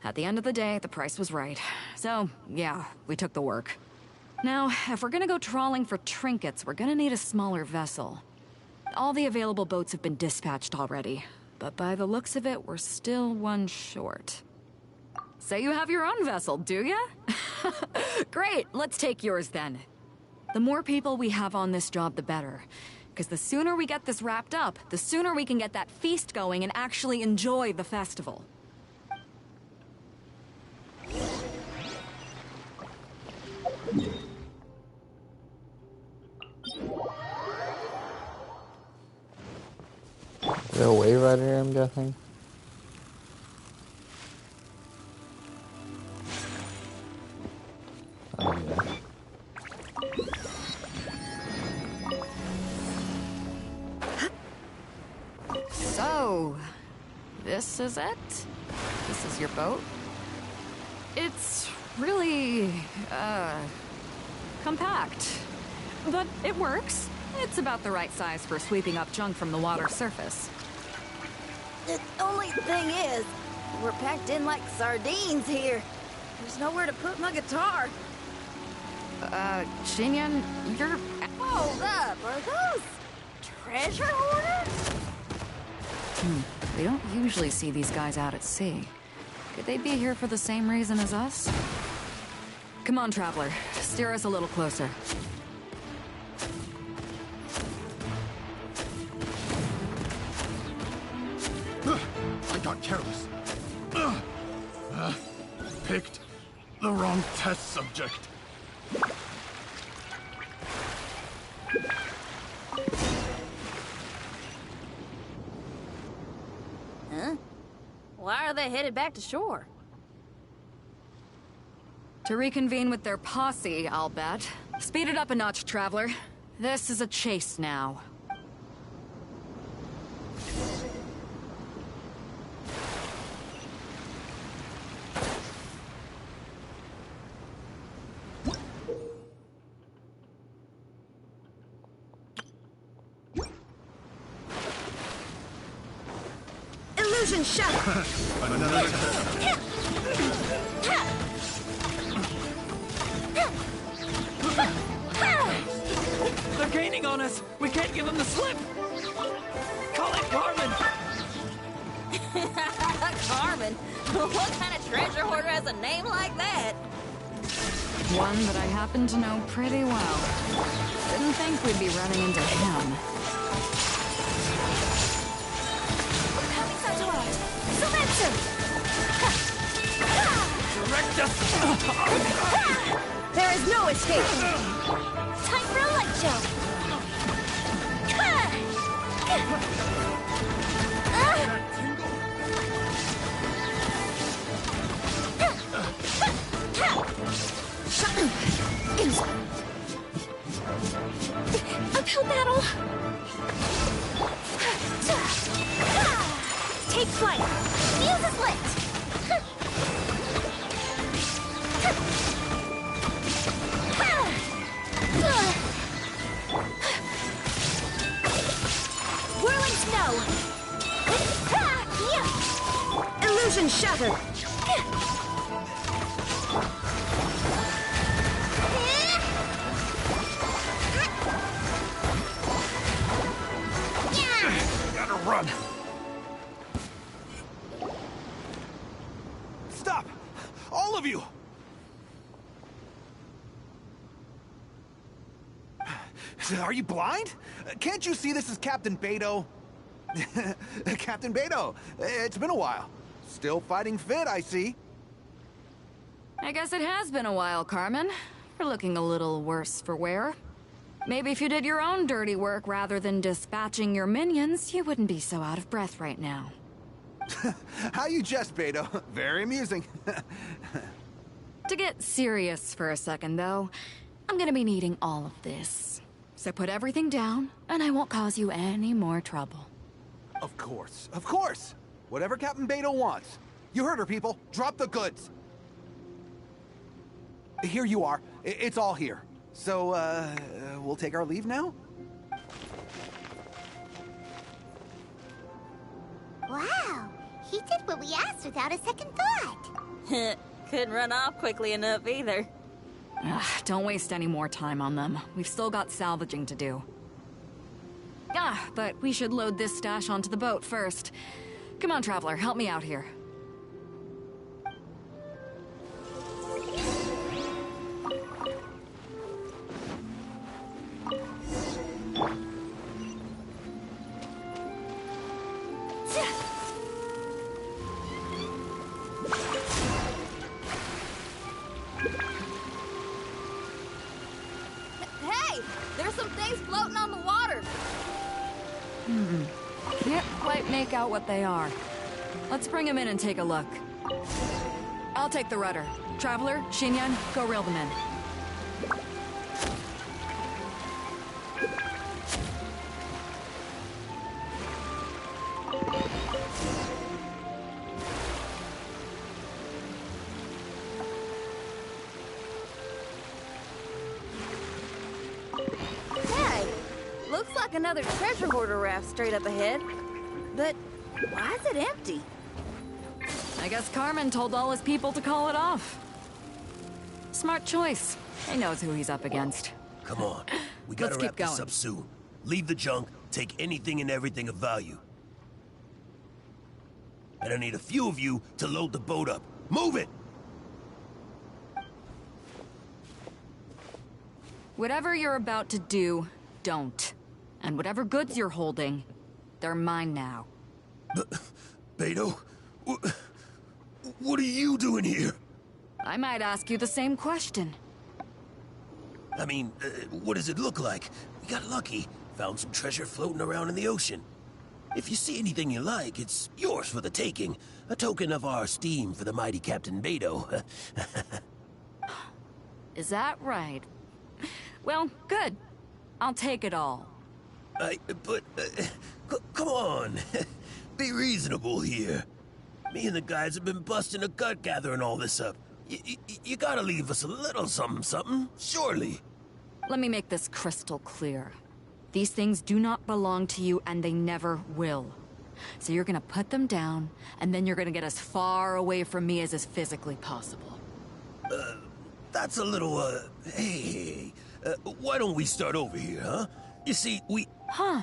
at the end of the day, the price was right. So, yeah, we took the work. Now, if we're gonna go trawling for trinkets, we're gonna need a smaller vessel. All the available boats have been dispatched already, but by the looks of it, we're still one short. So you have your own vessel, do ya? Great, let's take yours then. The more people we have on this job, the better. Because the sooner we get this wrapped up, the sooner we can get that feast going and actually enjoy the festival. Is there a wave right here, I'm guessing? Oh, yeah. So, this is it? This is your boat? It's really, compact. But it works. It's about the right size for sweeping up junk from the water's surface. The only thing is, we're packed in like sardines here. There's nowhere to put my guitar. Xinyan, you're... Hold up, are those treasure hoarder? We don't usually see these guys out at sea. Could they be here for the same reason as us? Come on, Traveler. Steer us a little closer. I got careless. Picked the wrong test subject. Huh? Why are they headed back to shore? To reconvene with their posse, I'll bet. Speed it up a notch, Traveler. This is a chase now. Illusion shatter! They're gaining on us! We can't give them the slip! Call it Carmen! Carmen? What kind of treasure hoarder has a name like that? One that I happen to know pretty well. Didn't think we'd be running into him. Coming such a lot! Splinter! Direct us! There is no escape! Time for a light show! Uphill battle! Take flight! Fuse is lit! Whirling snow! Illusion shatter! Gotta run. Stop! All of you! Are you blind? Can't you see this is Captain Beto? Captain Beto, it's been a while. Still fighting fit, I see. I guess it has been a while, Carmen. You're looking a little worse for wear. Maybe if you did your own dirty work rather than dispatching your minions, you wouldn't be so out of breath right now. How you jest, Beto. Very amusing. To get serious for a second, though, I'm gonna be needing all of this. So put everything down, and I won't cause you any more trouble. Of course, of course. Whatever Captain Beto wants. You heard her, people. Drop the goods. Here you are. It's all here. So, we'll take our leave now? Wow, he did what we asked without a second thought. Couldn't run off quickly enough either. Don't waste any more time on them. We've still got salvaging to do. But we should load this stash onto the boat first. Come on, Traveler, help me out here. Hey! There's some things floating on the water! Can't quite make out what they are. Let's bring them in and take a look. I'll take the rudder. Traveler, Xinyan, go reel them in. Hey! Looks like another treasure hoarder raft straight up ahead. But why is it empty? I guess Carmen told all his people to call it off. Smart choice. He knows who he's up against. Come on. We Let's gotta keep wrap this going. up soon. Leave the junk, take anything and everything of value. And I need a few of you to load the boat up. Move it! Whatever you're about to do, don't. And whatever goods you're holding, they're mine now. Beto? What are you doing here? I might ask you the same question. I mean, what does it look like? We got lucky. Found some treasure floating around in the ocean. If you see anything you like, it's yours for the taking. A token of our esteem for the mighty Captain Beto. Is that right? Well, good. I'll take it all. Come on. Be reasonable here. Me and the guys have been busting a gut gathering all this up. You gotta leave us a little something, surely. Let me make this crystal clear. These things do not belong to you, and they never will. So you're gonna put them down, and then you're gonna get as far away from me as is physically possible. That's a little, hey, why don't we start over here, huh? You see, Huh.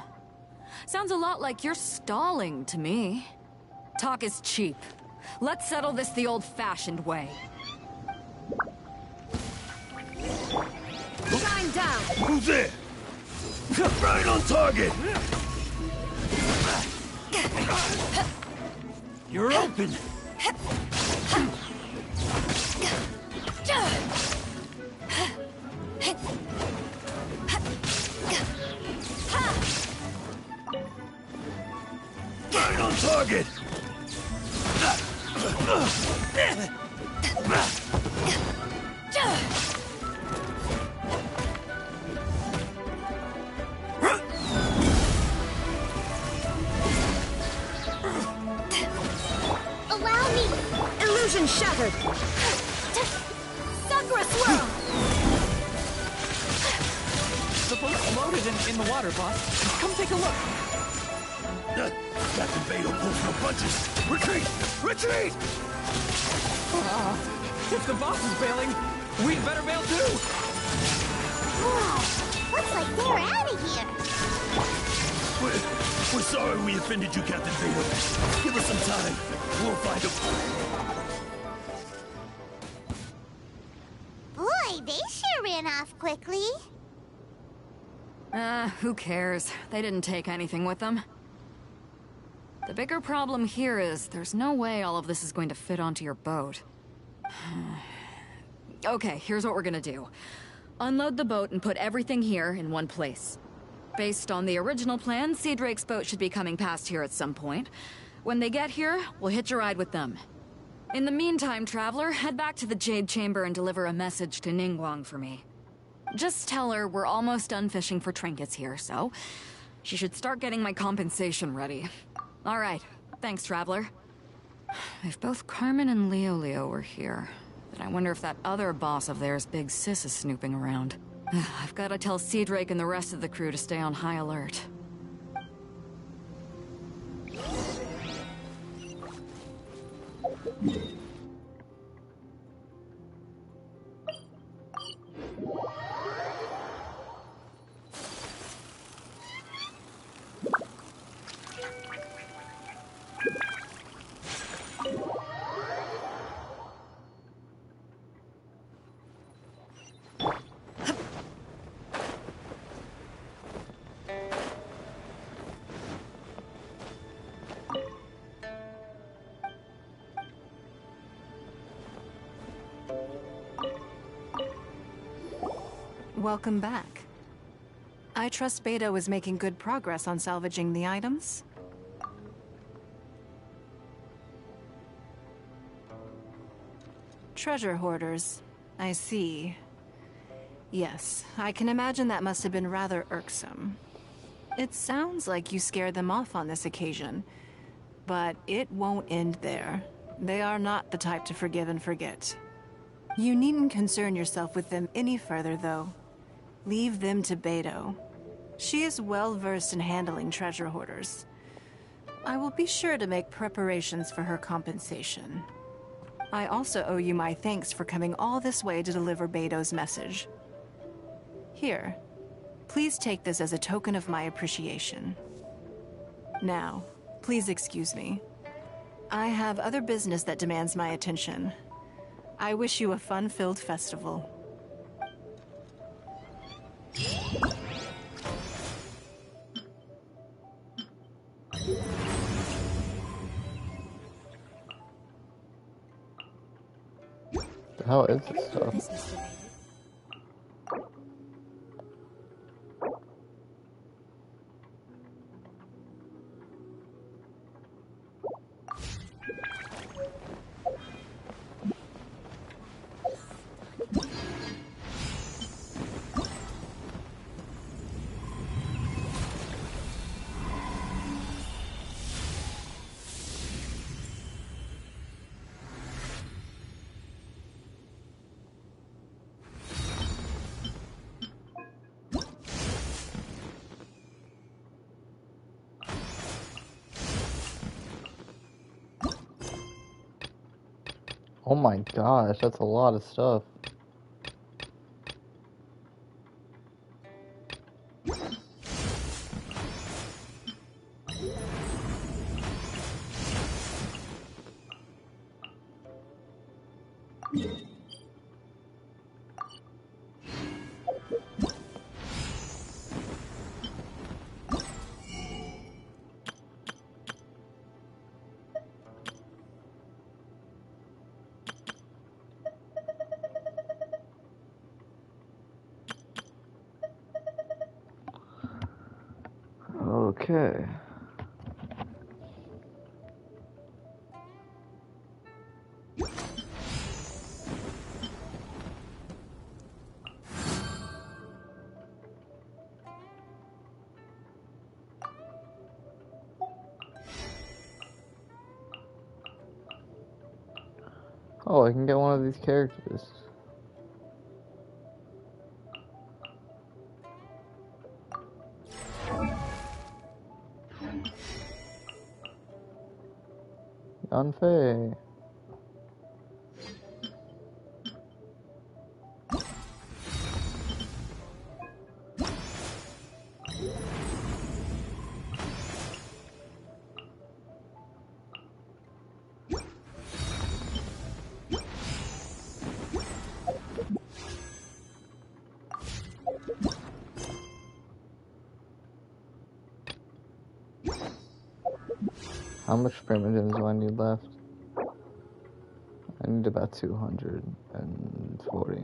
Sounds a lot like you're stalling to me. Talk is cheap. Let's settle this the old-fashioned way. Shine down! Who's there? Right on target! You're open! Right on target! Allow me! Illusion shattered! Sakura swirl! The boat's loaded in the water, boss. Come take a look. Captain Beto pulls no punches. Retreat! Retreat! If the boss is bailing, we'd better bail too. Whoa! Looks like they're out of here. We're sorry we offended you, Captain Beto. Give us some time. We'll find them. Boy, they sure ran off quickly. Who cares? They didn't take anything with them. The bigger problem here is there's no way all of this is going to fit onto your boat. Okay, here's what we're gonna do. Unload the boat and put everything here in one place. Based on the original plan, Sea Drake's boat should be coming past here at some point. When they get here, we'll hitch a ride with them. In the meantime, Traveler, head back to the Jade Chamber and deliver a message to Ningguang for me. Just tell her we're almost done fishing for trinkets here, so she should start getting my compensation ready. All right, thanks, Traveler. If both Carmen and Leo were here, then I wonder if that other boss of theirs, Big Sis, is snooping around. I've got to tell Sea Drake and the rest of the crew to stay on high alert. Welcome back. I trust Beto is making good progress on salvaging the items. Treasure hoarders. I see. Yes, I can imagine that must have been rather irksome. It sounds like you scared them off on this occasion, but it won't end there. They are not the type to forgive and forget. You needn't concern yourself with them any further, though. Leave them to Beto. She is well versed in handling treasure hoarders. I will be sure to make preparations for her compensation. I also owe you my thanks for coming all this way to deliver Beto's message. Here, Please take this as a token of my appreciation. Now, please excuse me. I have other business that demands my attention. I wish you a fun-filled festival. The hell is this stuff? Oh my gosh, that's a lot of stuff. Okay. Oh, I can get one of these characters. Unfair. How much primitives do I need left? I need about 240.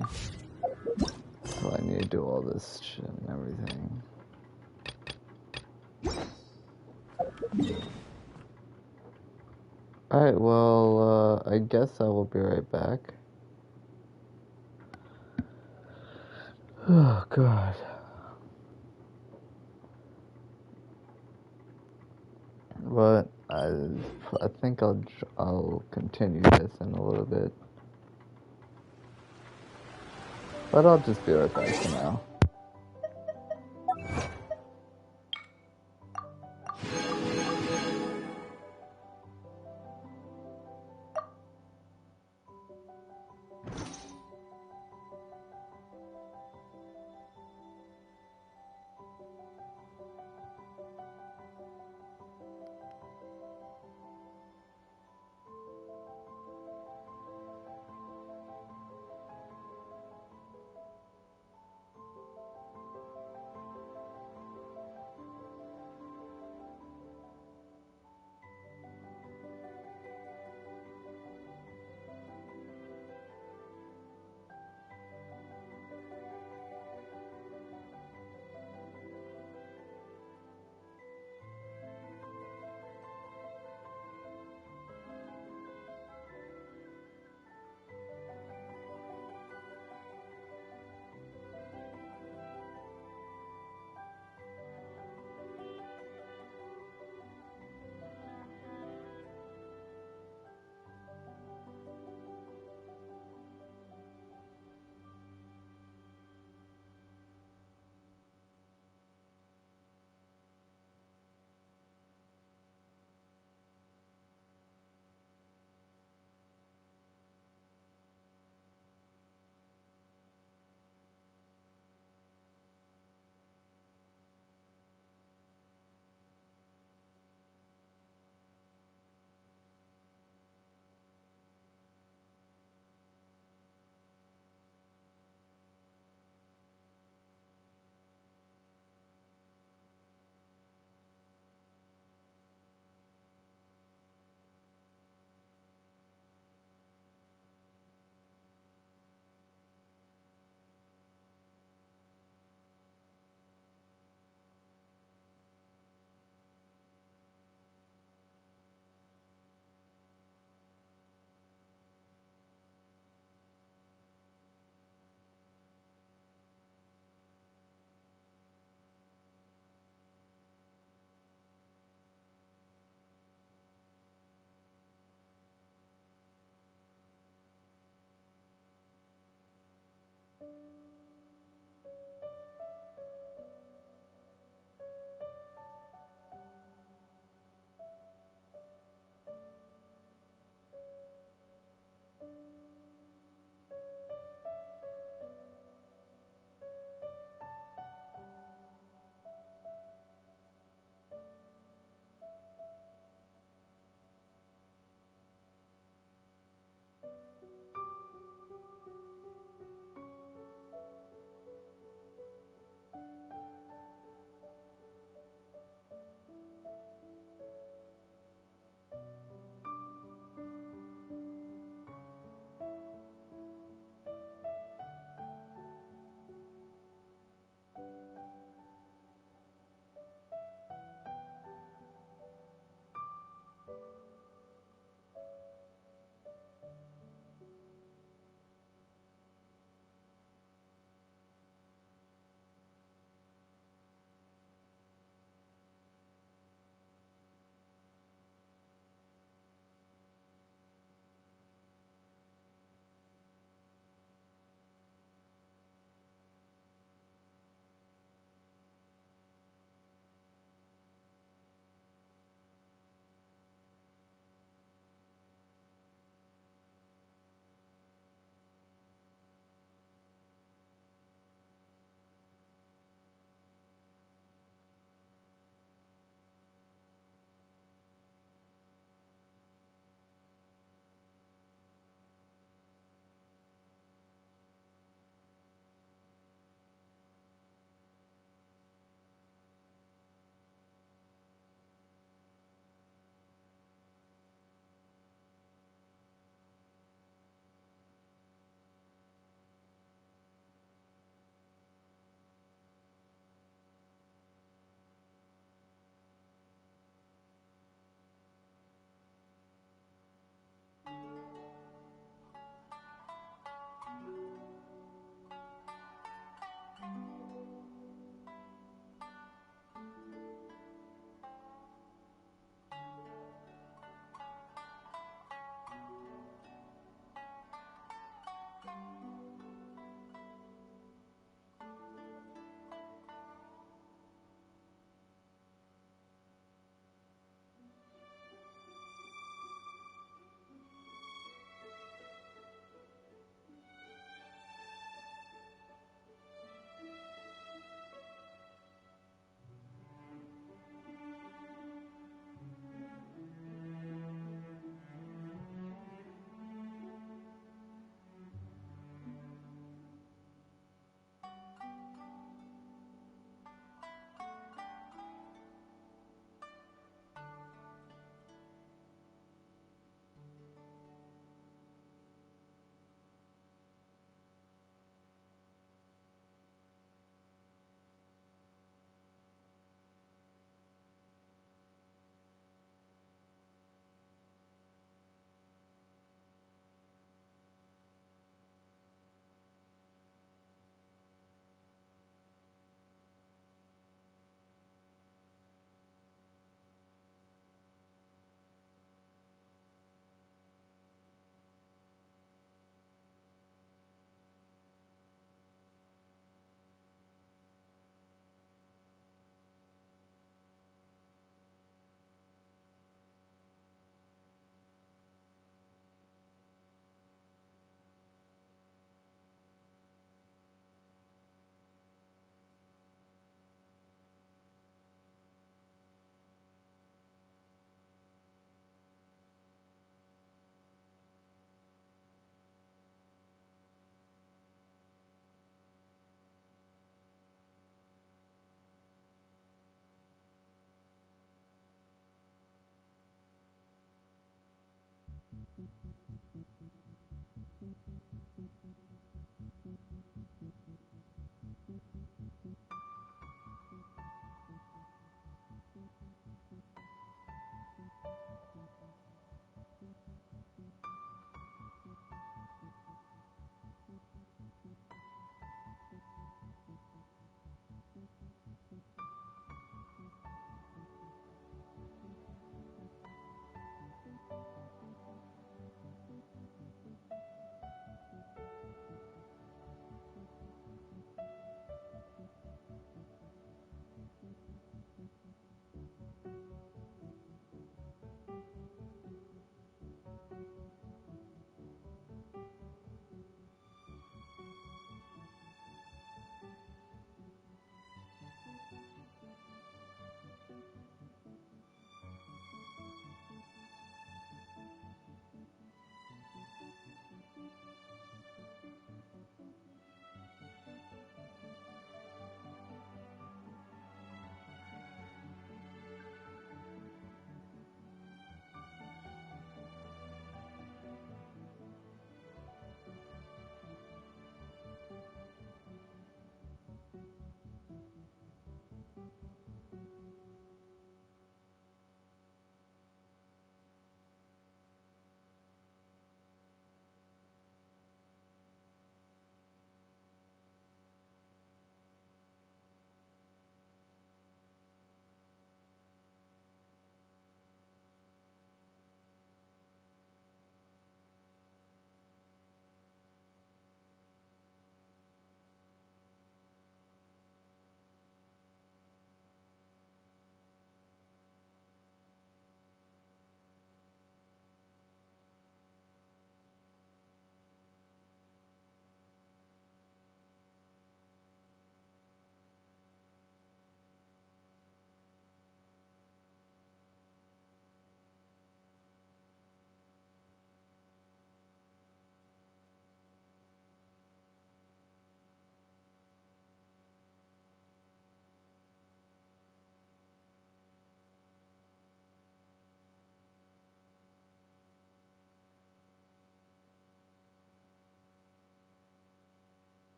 So I need to do all this shit and everything. Alright, well, I guess I will be right back. Oh, God. But I think I'll continue this in a little bit. But I'll just be right back for now.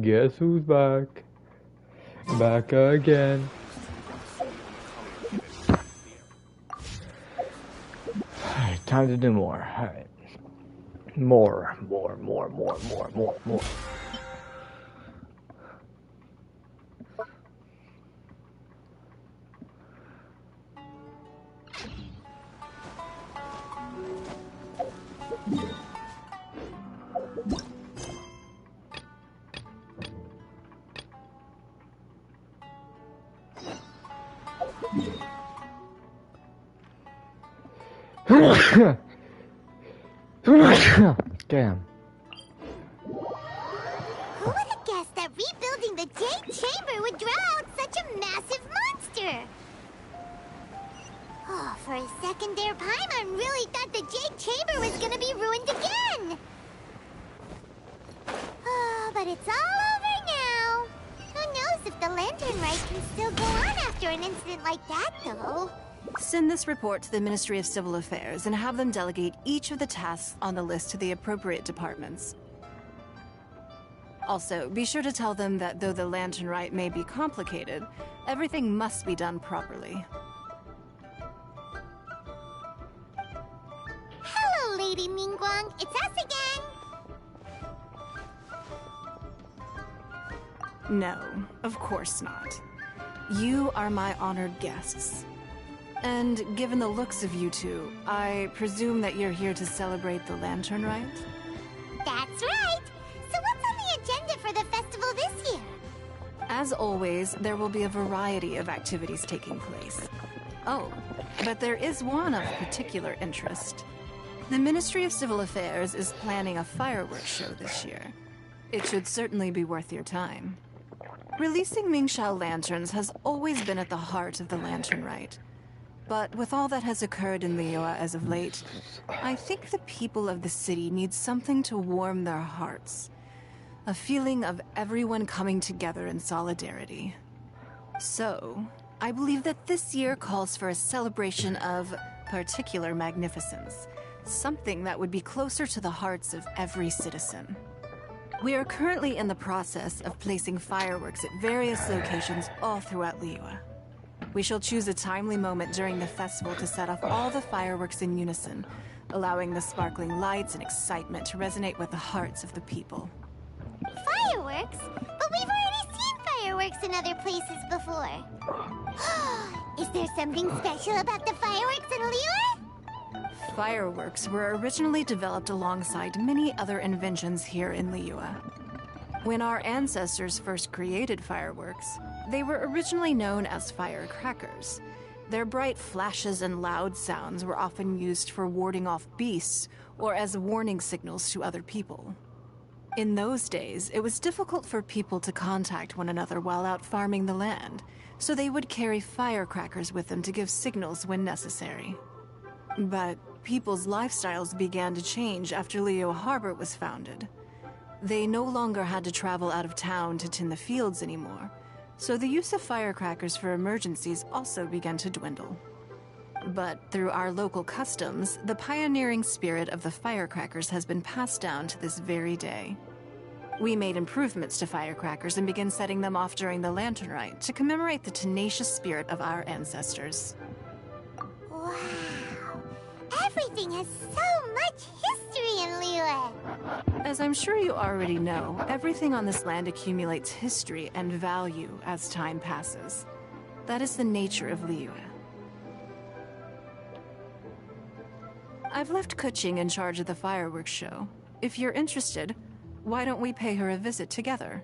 Guess who's back? Back again. Alright, time to do more. Alright. More. Damn. Who would have guessed that rebuilding the Jade Chamber would draw out such a massive monster? Oh, for a second there, Paimon really thought the Jade Chamber was gonna be ruined again. Oh, but it's all over now. Who knows if the Lantern Rite can still go on after an incident like that, though. Send this report to the Ministry of Civil Affairs and have them delegate each of the tasks on the list to the appropriate departments. Also, be sure to tell them that though the Lantern Rite may be complicated, everything must be done properly. Hello, Lady Ningguang. It's us again. No, of course not. You are my honored guests. And given the looks of you two, I presume that you're here to celebrate the Lantern Rite? That's right. So what's on the agenda for the festival this year? As always, there will be a variety of activities taking place. Oh, but there is one of particular interest. The Ministry of Civil Affairs is planning a fireworks show this year. It should certainly be worth your time. Releasing Mingxiao lanterns has always been at the heart of the Lantern Rite. But with all that has occurred in Liyue as of late, I think the people of the city need something to warm their hearts. A feeling of everyone coming together in solidarity. So, I believe that this year calls for a celebration of particular magnificence. Something that would be closer to the hearts of every citizen. We are currently in the process of placing fireworks at various locations all throughout Liyue. We shall choose a timely moment during the festival to set off all the fireworks in unison, allowing the sparkling lights and excitement to resonate with the hearts of the people. Fireworks? But we've already seen fireworks in other places before. Is there something special about the fireworks in Liyue? Fireworks were originally developed alongside many other inventions here in Liyue. When our ancestors first created fireworks, they were originally known as firecrackers. Their bright flashes and loud sounds were often used for warding off beasts or as warning signals to other people. In those days, it was difficult for people to contact one another while out farming the land, so they would carry firecrackers with them to give signals when necessary. But people's lifestyles began to change after Liyue Harbor was founded. They no longer had to travel out of town to tend the fields anymore, so the use of firecrackers for emergencies also began to dwindle. But through our local customs, the pioneering spirit of the firecrackers has been passed down to this very day. We made improvements to firecrackers and began setting them off during the Lantern Rite to commemorate the tenacious spirit of our ancestors. Wow. Everything has so much history in Liyue. As I'm sure you already know, everything on this land accumulates history and value as time passes. That is the nature of Liyue. I've left Kuching in charge of the fireworks show. If you're interested, why don't we pay her a visit together?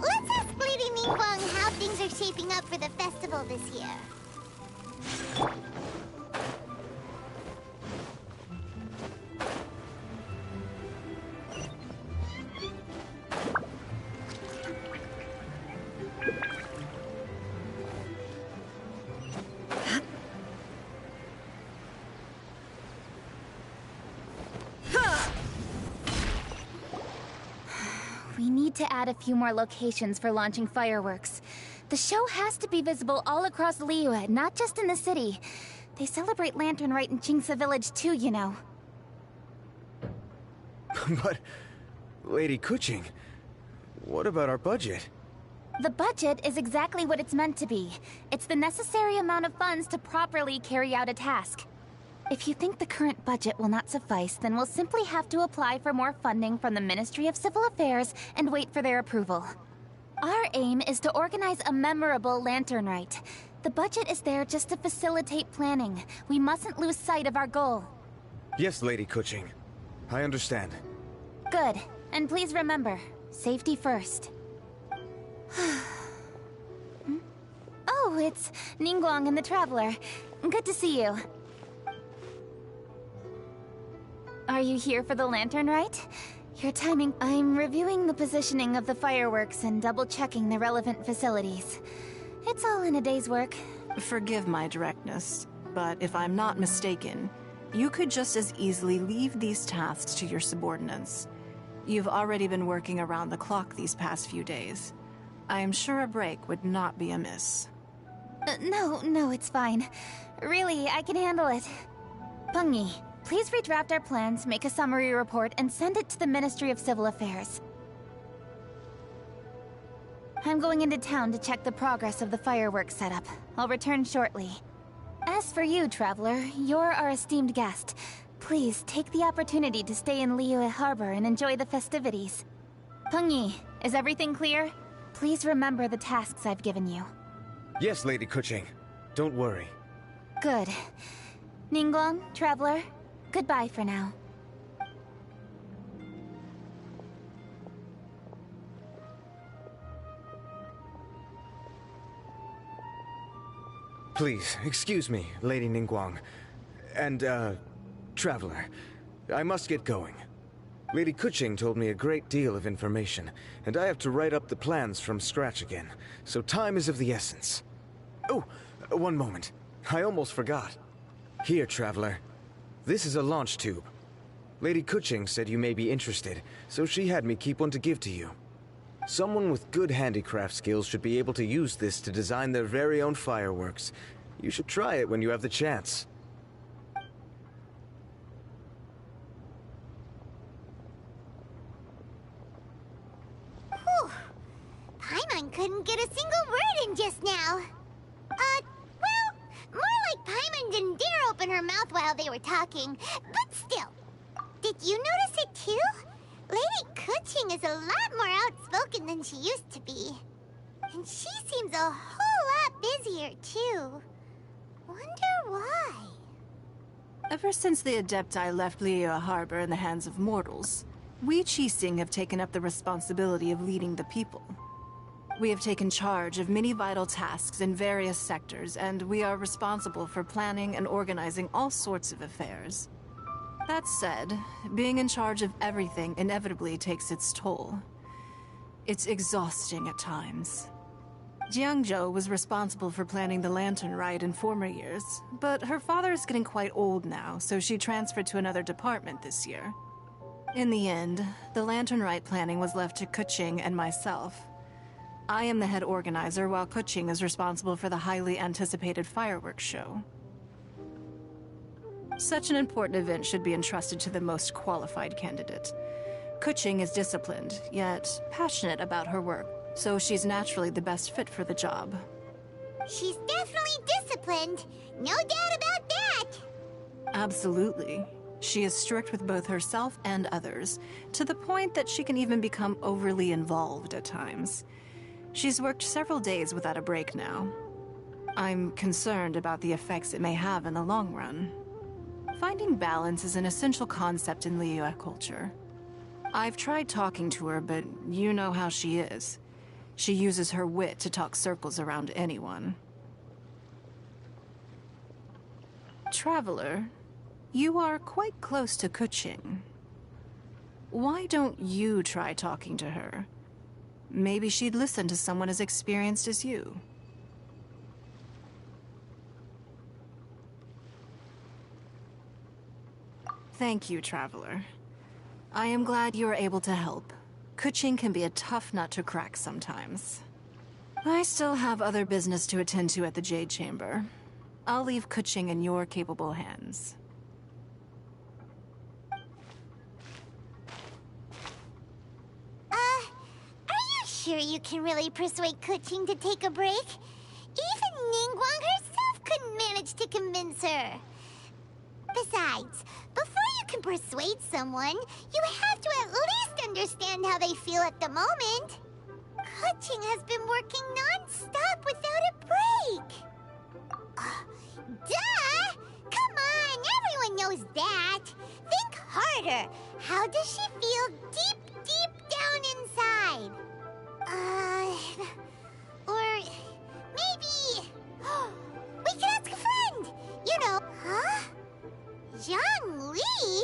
Let's ask Lady Ningguang how things are shaping up for the festival this year. to add a few more locations for launching fireworks. The show has to be visible all across Liyue, not just in the city. They celebrate Lantern Rite in Qingce Village too, you know. But, Lady Kuching, what about our budget? The budget is exactly what it's meant to be. It's the necessary amount of funds to properly carry out a task. If you think the current budget will not suffice, then we'll simply have to apply for more funding from the Ministry of Civil Affairs and wait for their approval. Our aim is to organize a memorable Lantern Rite. The budget is there just to facilitate planning. We mustn't lose sight of our goal. Yes, Lady Kuching. I understand. Good. And please remember, safety first. Oh, it's Ningguang and the Traveler. Good to see you. Are you here for the Lantern Rite? Your timing... I'm reviewing the positioning of the fireworks and double-checking the relevant facilities. It's all in a day's work. Forgive my directness, but if I'm not mistaken, you could just as easily leave these tasks to your subordinates. You've already been working around the clock these past few days. I am sure a break would not be amiss. No, it's fine. Really, I can handle it. Pengyi, please redraft our plans, make a summary report, and send it to the Ministry of Civil Affairs. I'm going into town to check the progress of the fireworks setup. I'll return shortly. As for you, Traveler, you're our esteemed guest. Please take the opportunity to stay in Liyue Harbor and enjoy the festivities. Pengyi, is everything clear? Please remember the tasks I've given you. Yes, Lady Kuching. Don't worry. Good. Ningguang, Traveler, goodbye for now. Please, excuse me, Lady Ningguang. And, Traveler. I must get going. Lady Kuching told me a great deal of information, and I have to write up the plans from scratch again, so time is of the essence. Oh, one moment. I almost forgot. Here, Traveler. This is a launch tube. Lady Kuching said you may be interested, so she had me keep one to give to you. Someone with good handicraft skills should be able to use this to design their very own fireworks. You should try it when you have the chance. Whew. Paimon couldn't get a single word in just now. Well, more like Paimon didn't dare open her mouth while they were talking. But still, did you notice it too? Lady Kuching is a lot more outspoken than she used to be. And she seems a whole lot busier too. Wonder why? Ever since the Adepti left Liyue Harbor in the hands of mortals, we Qixing have taken up the responsibility of leading the people. We have taken charge of many vital tasks in various sectors, and we are responsible for planning and organizing all sorts of affairs. That said, being in charge of everything inevitably takes its toll. It's exhausting at times. Jiangzhou was responsible for planning the Lantern Rite in former years, but her father is getting quite old now, so she transferred to another department this year. In the end, the Lantern Rite planning was left to Kuching and myself. I am the head organizer, while Kuching is responsible for the highly anticipated fireworks show. Such an important event should be entrusted to the most qualified candidate. Kuching is disciplined, yet passionate about her work, so she's naturally the best fit for the job. She's definitely disciplined. No doubt about that. Absolutely. She is strict with both herself and others, to the point that she can even become overly involved at times. She's worked several days without a break now. I'm concerned about the effects it may have in the long run. Finding balance is an essential concept in Liyue culture. I've tried talking to her, but you know how she is. She uses her wit to talk circles around anyone. Traveler, you are quite close to Kuching. Why don't you try talking to her? Maybe she'd listen to someone as experienced as you. Thank you, Traveler. I am glad you are able to help. Kuching can be a tough nut to crack sometimes. I still have other business to attend to at the Jade Chamber. I'll leave Kuching in your capable hands. Are you sure you can really persuade Kuching to take a break? Even Ningguang herself couldn't manage to convince her. Besides, before you can persuade someone, you have to at least understand how they feel at the moment. Kuching has been working non-stop without a break. Duh! Come on, everyone knows that. Think harder. How does she feel deep down inside? Or maybe... we can ask a friend! You know... Huh? Zhongli?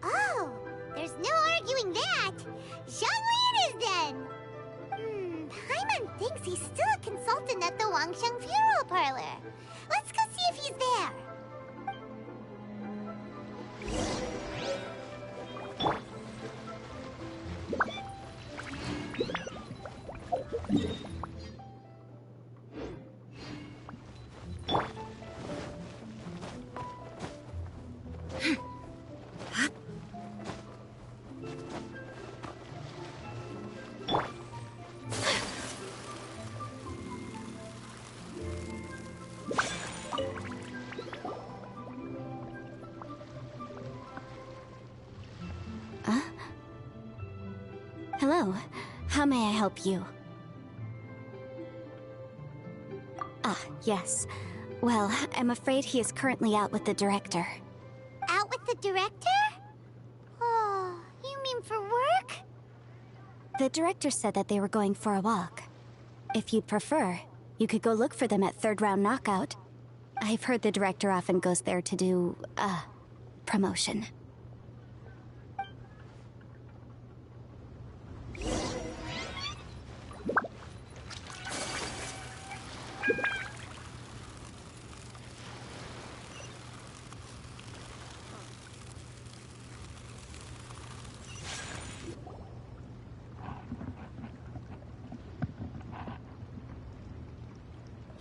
Oh, there's no arguing that. Zhongli it is then. Paimon thinks he's still a consultant at the Wangsheng Funeral Parlor. Let's go see if he's there. Hello. How may I help you? Ah, yes. Well, I'm afraid he is currently out with the director. Out with the director? Oh, you mean for work? The director said that they were going for a walk. If you'd prefer, you could go look for them at third round knockout. I've heard the director often goes there to do, promotion.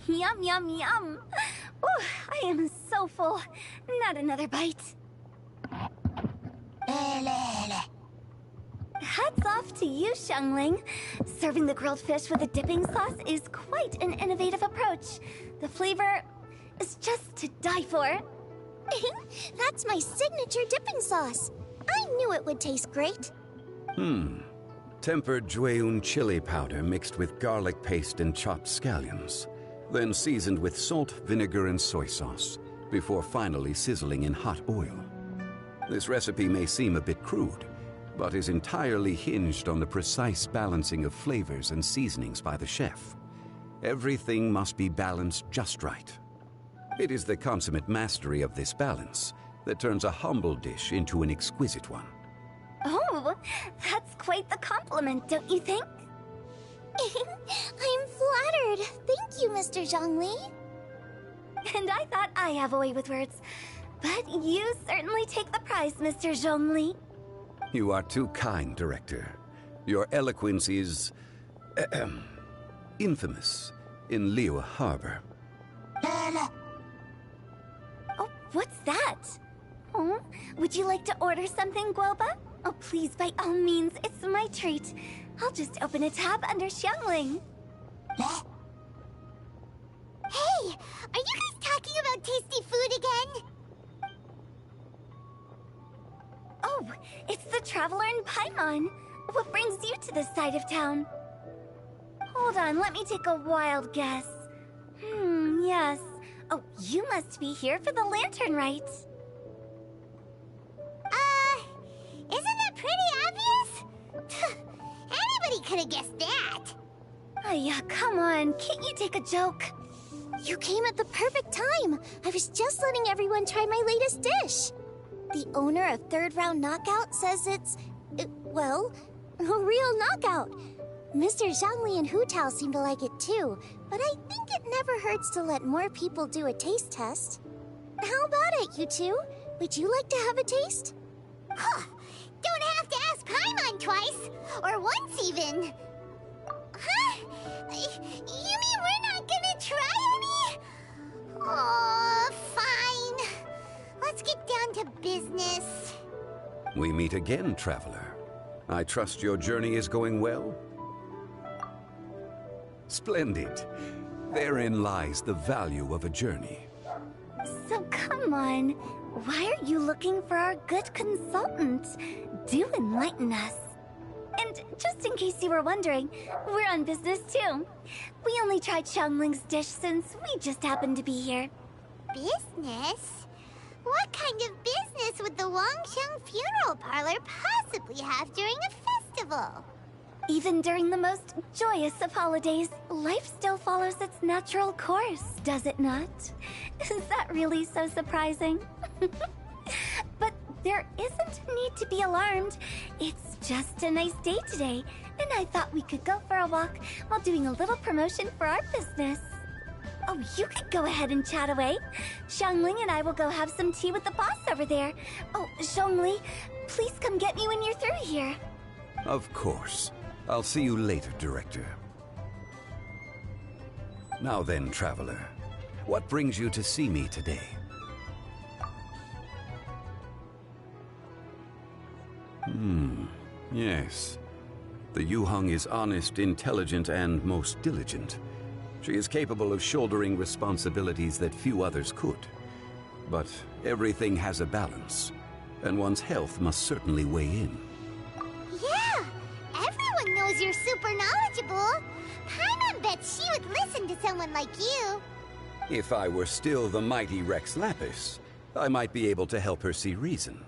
Yum, yum, yum. Ooh, I am so full. Not another bite. Hats off to you, Xiangling. Serving the grilled fish with a dipping sauce is quite an innovative approach. The flavor is just to die for. That's my signature dipping sauce. I knew it would taste great. Tempered Jueyun chili powder mixed with garlic paste and chopped scallions. Then seasoned with salt, vinegar, and soy sauce, before finally sizzling in hot oil. This recipe may seem a bit crude, but is entirely hinged on the precise balancing of flavors and seasonings by the chef. Everything must be balanced just right. It is the consummate mastery of this balance that turns a humble dish into an exquisite one. Oh, that's quite the compliment, don't you think? I'm flattered. Thank you, Mr. Zhongli. And I thought I have a way with words. But you certainly take the prize, Mr. Zhongli. You are too kind, Director. Your eloquence is... infamous in Liyue Harbor. Oh, what's that? Oh, would you like to order something, Guoba? Oh, please, by all means, it's my treat. I'll just open a tab under Xiangling. Hey, are you guys talking about tasty food again? Oh, it's the Traveler in Paimon. What brings you to this side of town? Hold on, let me take a wild guess. Yes. Oh, you must be here for the lantern rite. Isn't that pretty obvious? Anybody could have guessed that. Oh yeah, come on, can't you take a joke? You came at the perfect time. I was just letting everyone try my latest dish. The owner of Third Round Knockout says it's, well, a real knockout. Mr. Zhongli and Hu Tao seem to like it too, but I think it never hurts to let more people do a taste test. How about it, you two? Would you like to have a taste? Huh, Don't have to ask Paimon twice, or once even. Huh? You mean we're not gonna try any? Oh, fine. Let's get down to business. We meet again, traveler. I trust your journey is going well? Splendid. Therein lies the value of a journey. So come on, why are you looking for our good consultant? Do enlighten us. And just in case you were wondering, we're on business too. We only tried Xiangling's dish since we just happened to be here. Business? What kind of business would the Wangxiang funeral parlor possibly have during a festival? Even during the most joyous of holidays, life still follows its natural course, does it not? Is that really so surprising? But there isn't a need to be alarmed. It's just a nice day today, and I thought we could go for a walk while doing a little promotion for our business. Oh, you could go ahead and chat away. Xiangling and I will go have some tea with the boss over there. Oh, Zhongli, please come get me when you're through here. Of course. I'll see you later, Director. Now then, traveler. What brings you to see me today? Yes. The Yuheng is honest, intelligent, and most diligent. She is capable of shouldering responsibilities that few others could. But everything has a balance, and one's health must certainly weigh in. Yeah! Everyone knows you're super knowledgeable. Paimon bets she would listen to someone like you. If I were still the mighty Rex Lapis, I might be able to help her see reason.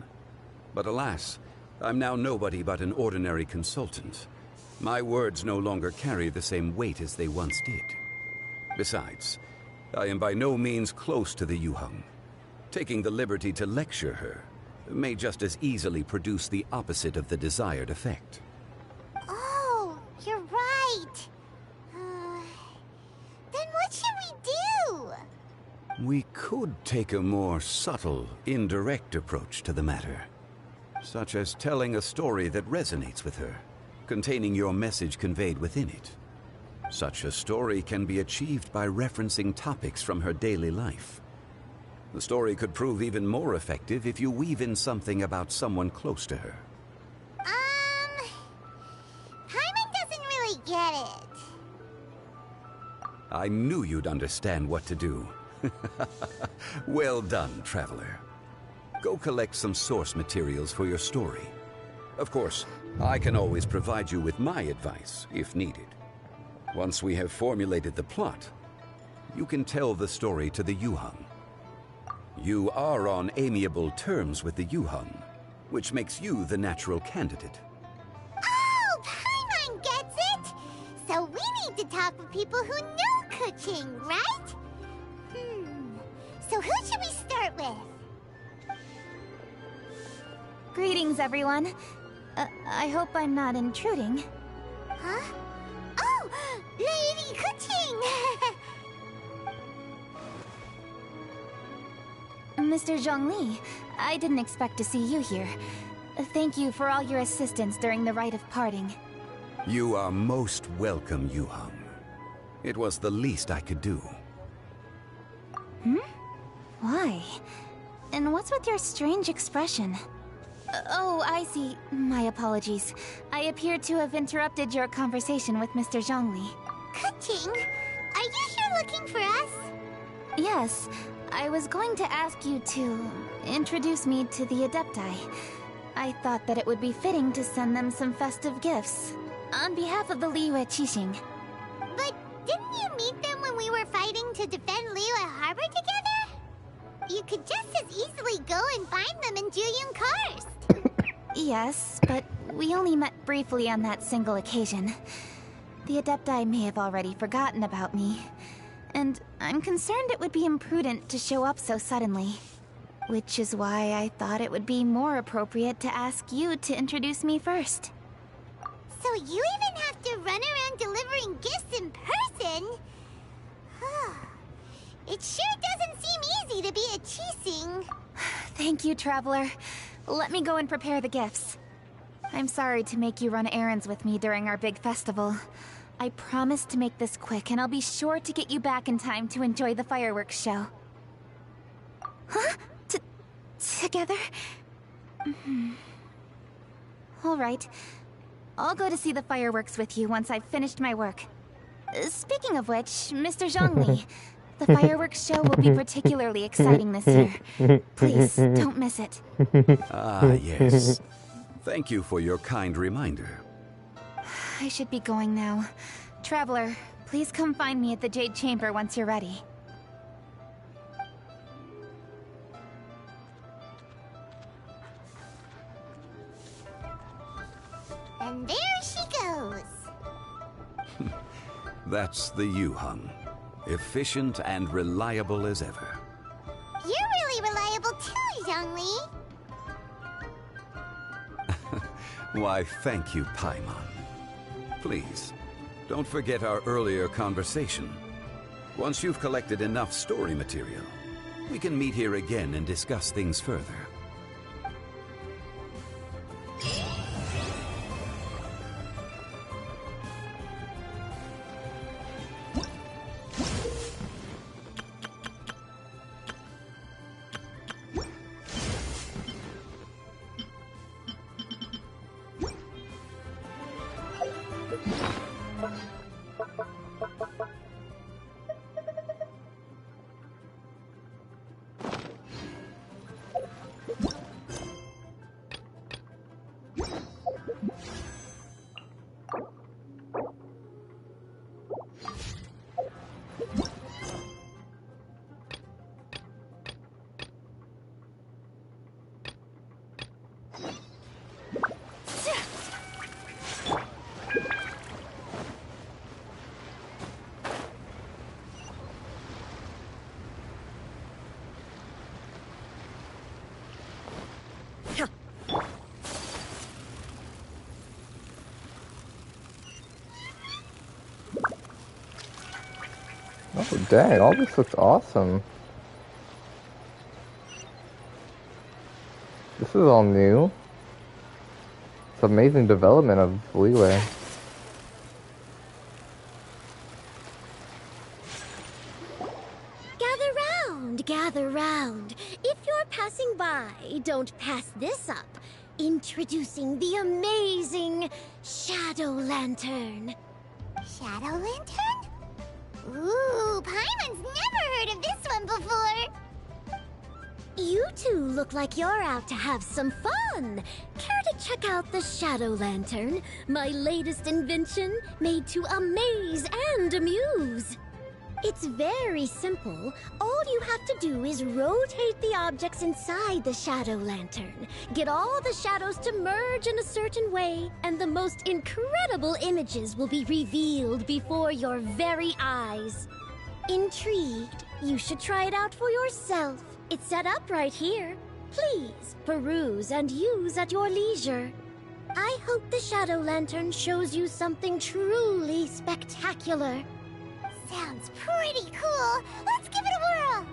But alas, I'm now nobody but an ordinary consultant. My words no longer carry the same weight as they once did. Besides, I am by no means close to the Yuheng. Taking the liberty to lecture her may just as easily produce the opposite of the desired effect. Oh, you're right. Then what should we do? We could take a more subtle, indirect approach to the matter, such as telling a story that resonates with her, containing your message conveyed within it. Such a story can be achieved by referencing topics from her daily life. The story could prove even more effective if you weave in something about someone close to her. Paimon doesn't really get it. I knew you'd understand what to do. Well done, traveler. Go collect some source materials for your story. Of course, I can always provide you with my advice, if needed. Once we have formulated the plot, you can tell the story to the Yuheng. You are on amiable terms with the Yuheng, which makes you the natural candidate. Oh, Paimon gets it! So we need to talk with people who know Kuching, right? So who should we start with? Greetings, everyone. I hope I'm not intruding. Huh? Oh! Lady Kuching! Mr. Zhongli, I didn't expect to see you here. Thank you for all your assistance during the rite of parting. You are most welcome, Yuheng. It was the least I could do. Why? And what's with your strange expression? Oh, I see. My apologies. I appear to have interrupted your conversation with Mr. Zhongli. Kuching, are you here looking for us? Yes. I was going to ask you to introduce me to the Adepti. I thought that it would be fitting to send them some festive gifts. On behalf of the Liyue Qixing. But didn't you meet them when we were fighting to defend Liyue Harbor together? You could just as easily go and find them in Juyun Karst. Yes, but we only met briefly on that single occasion. The Adepti may have already forgotten about me. And I'm concerned it would be imprudent to show up so suddenly. Which is why I thought it would be more appropriate to ask you to introduce me first. So you even have to run around delivering gifts in person? It sure doesn't seem easy to be a Qixing. Thank you, Traveler. Let me go and prepare the gifts. I'm sorry to make you run errands with me during our big festival. I promise to make this quick, and I'll be sure to get you back in time to enjoy the fireworks show. Huh? Together? All right. I'll go to see the fireworks with you once I've finished my work. Speaking of which, Mr. Zhongli, the fireworks show will be particularly exciting this year. Please, don't miss it. Ah, yes. Thank you for your kind reminder. I should be going now. Traveler, please come find me at the Jade Chamber once you're ready. And there she goes. That's the Yuheng. Efficient and reliable as ever. You're really reliable too, Zhongli. Why, thank you, Paimon. Please, don't forget our earlier conversation. Once you've collected enough story material, we can meet here again and discuss things further. Oh dang, all this looks awesome. This is all new. It's amazing development of Leeway. Gather round. If you're passing by, don't pass this up. Introducing the amazing Shadow Lantern. Shadow Lantern? Ooh, Paimon's never heard of this one before. You two look like you're out to have some fun. Care to check out the Shadow Lantern, my latest invention made to amaze and amuse? It's very simple. All you have to do is rotate the objects inside the Shadow Lantern, get all the shadows to merge in a certain way, and the most incredible images will be revealed before your very eyes. Intrigued? You should try it out for yourself. It's set up right here. Please, peruse and use at your leisure. I hope the Shadow Lantern shows you something truly spectacular. Sounds pretty cool. Let's give it a whirl.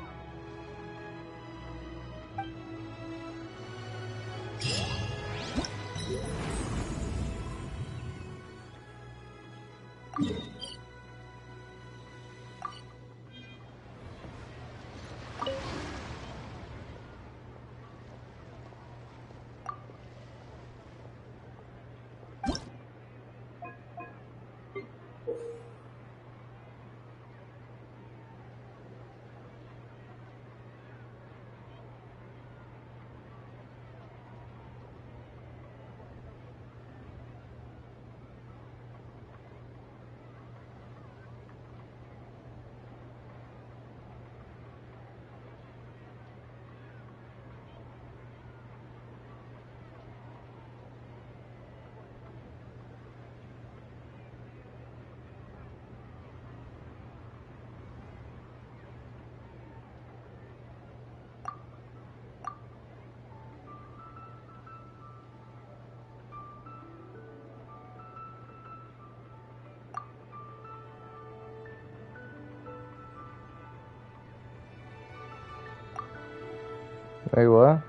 Wait, what?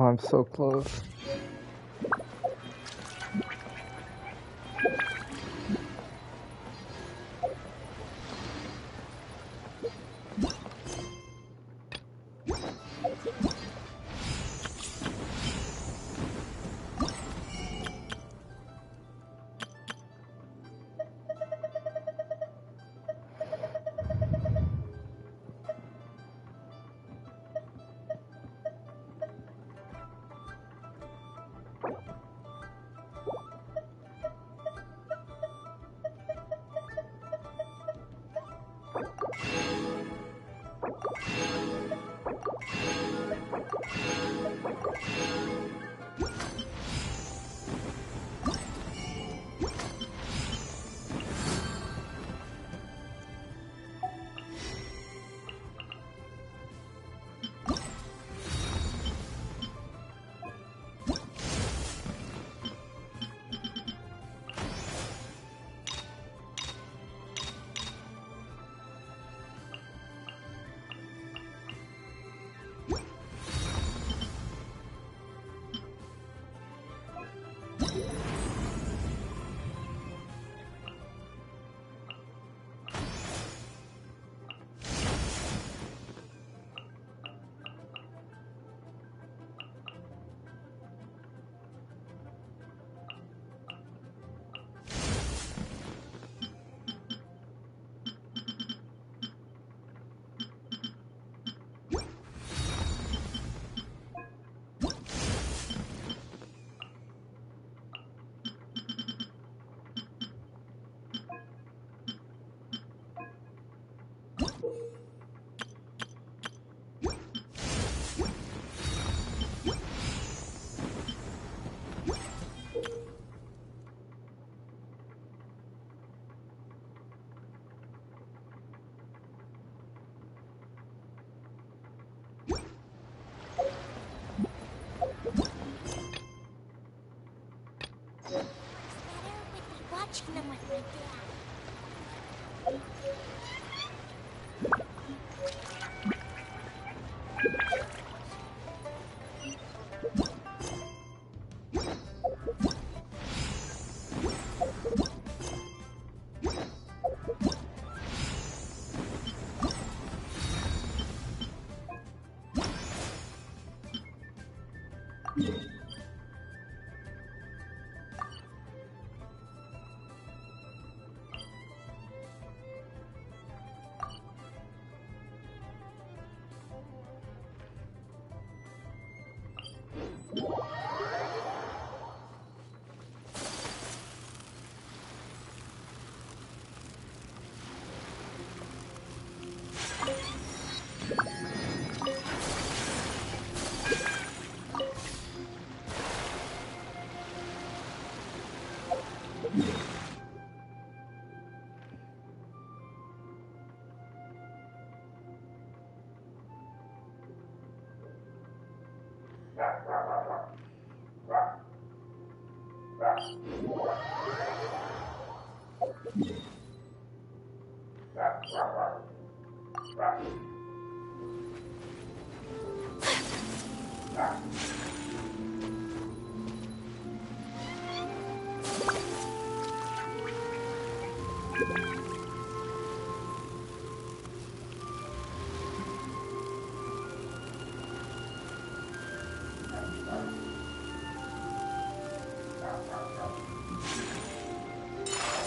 I'm so close. Watching them with my dad.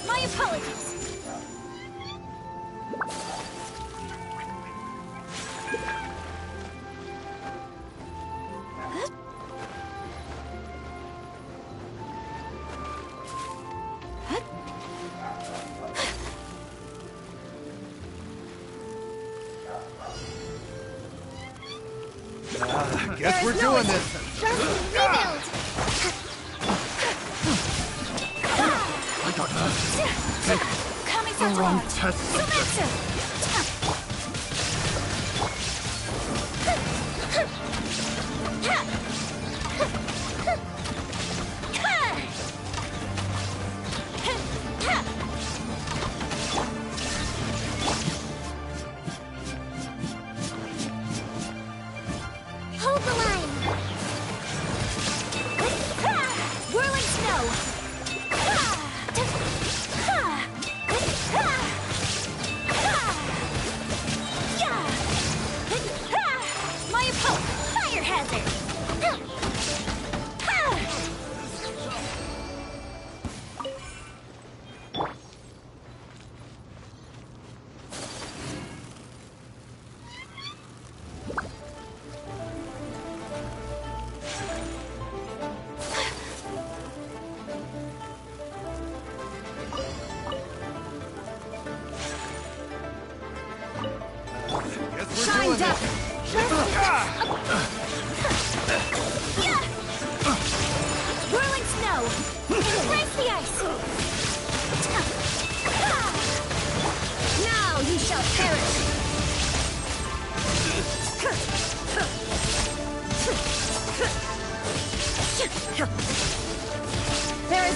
My apologies. Guess we're doing this. Rebuild! I got the wrong test subject. Hold the line!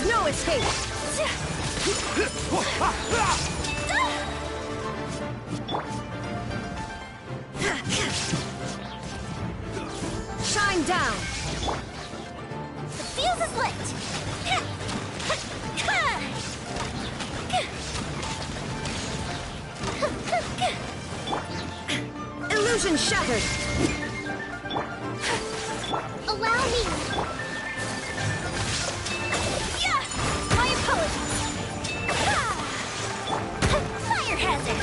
is no escape! Shine down! The fuse is lit! Illusion shattered! Allow me! Yeah! My apologies! Fire hazard!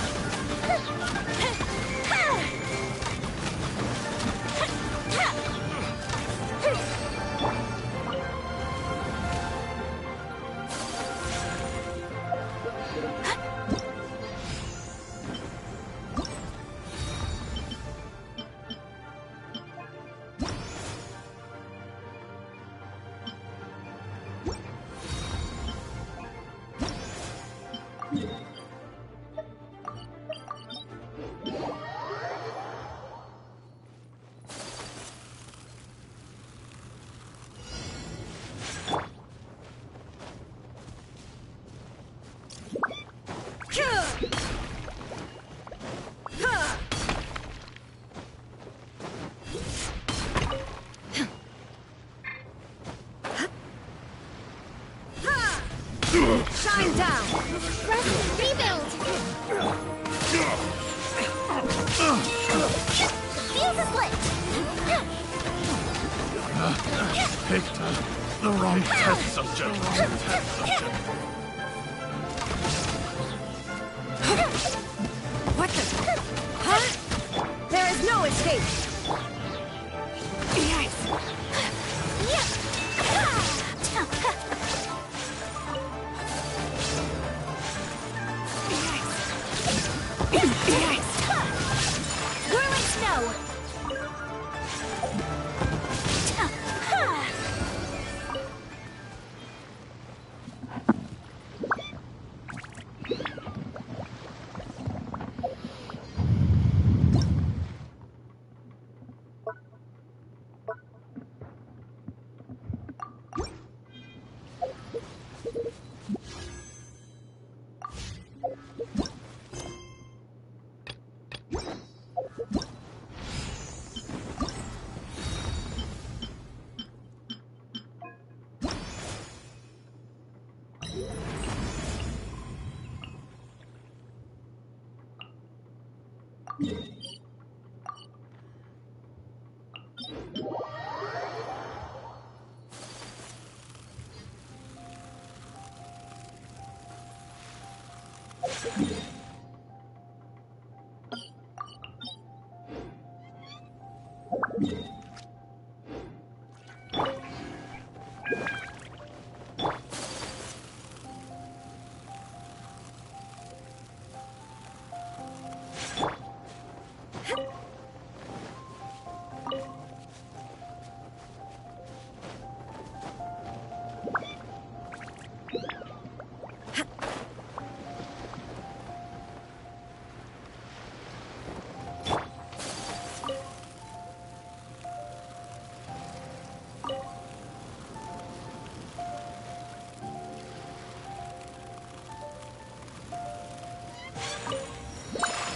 Shine down! Rest and rebuild! The fuse is lit! Picked the wrong test subject. What the? Huh? There is no escape! Yes! Whirling snow!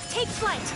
Take flight!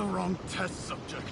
The wrong test subject.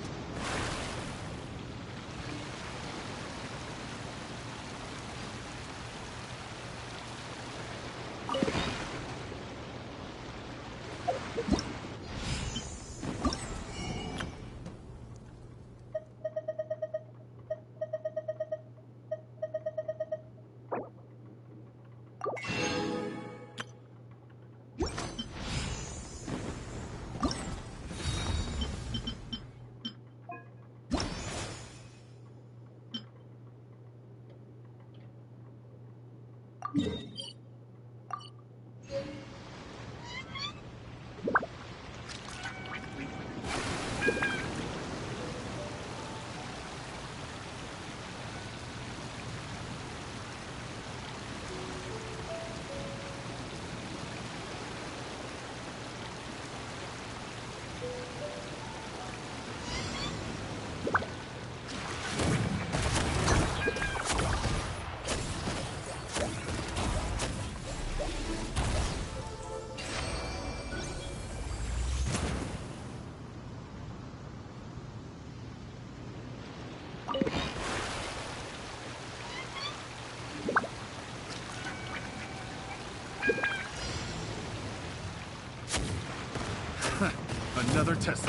Another test.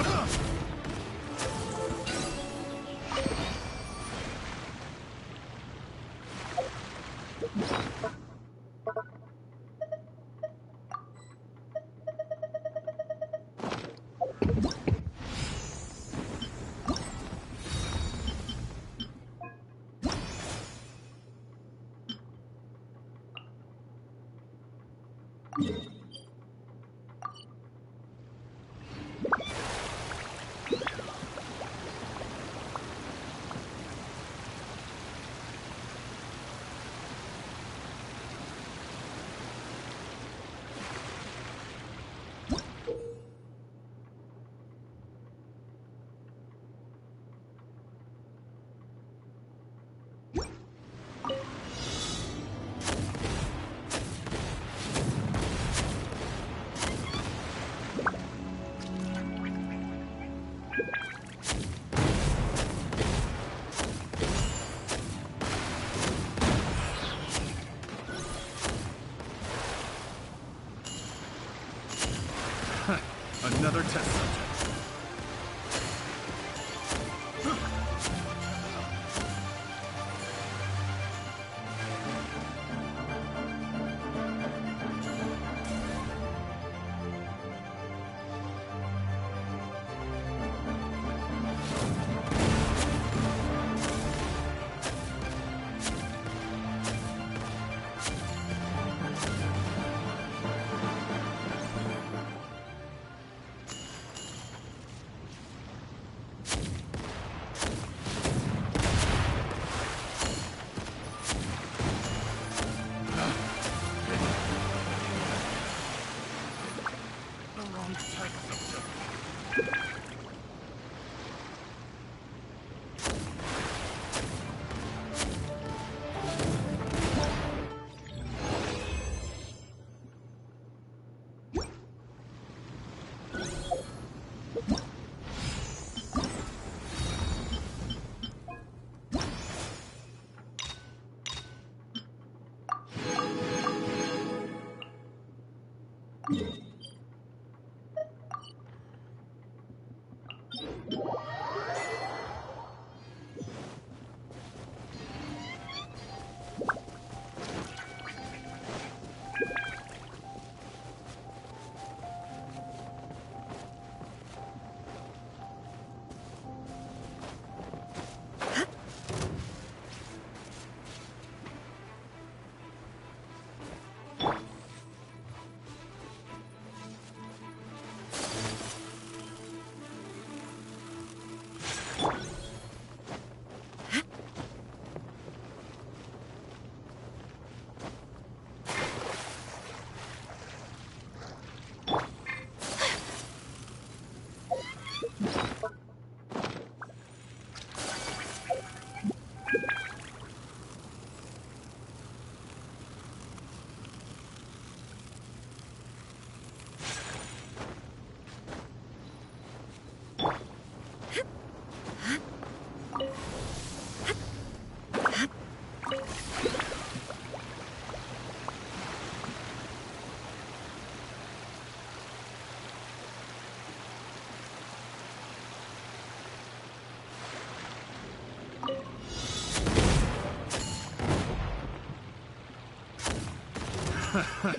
Another test subject.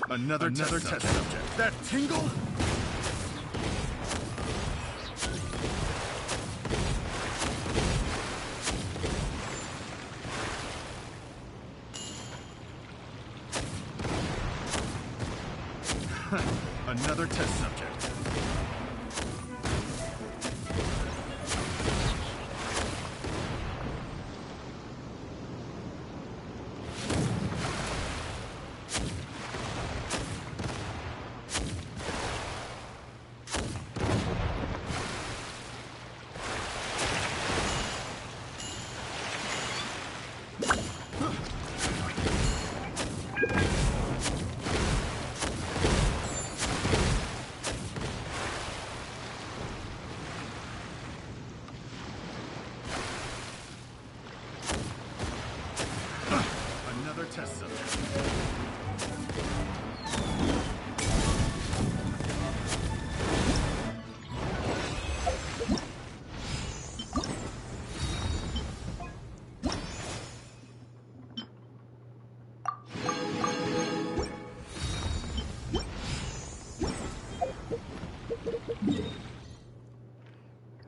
Another test subject. That tingle? Another test subject. Another test subject.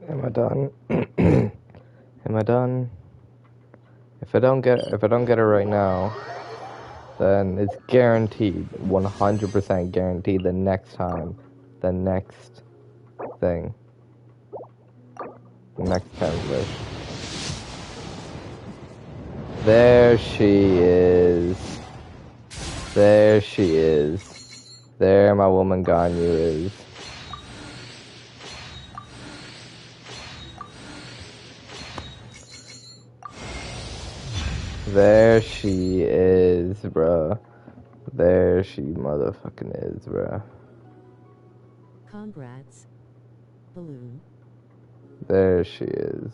Am I done? Am I done? If I don't get it right now, then it's guaranteed, 100% guaranteed the next time, the next thing, the next 10th wish. There she is. There she is. There my woman Ganyu is. There she is, bruh. There she motherfucking is, bruh. Congrats, Balloon. There she is.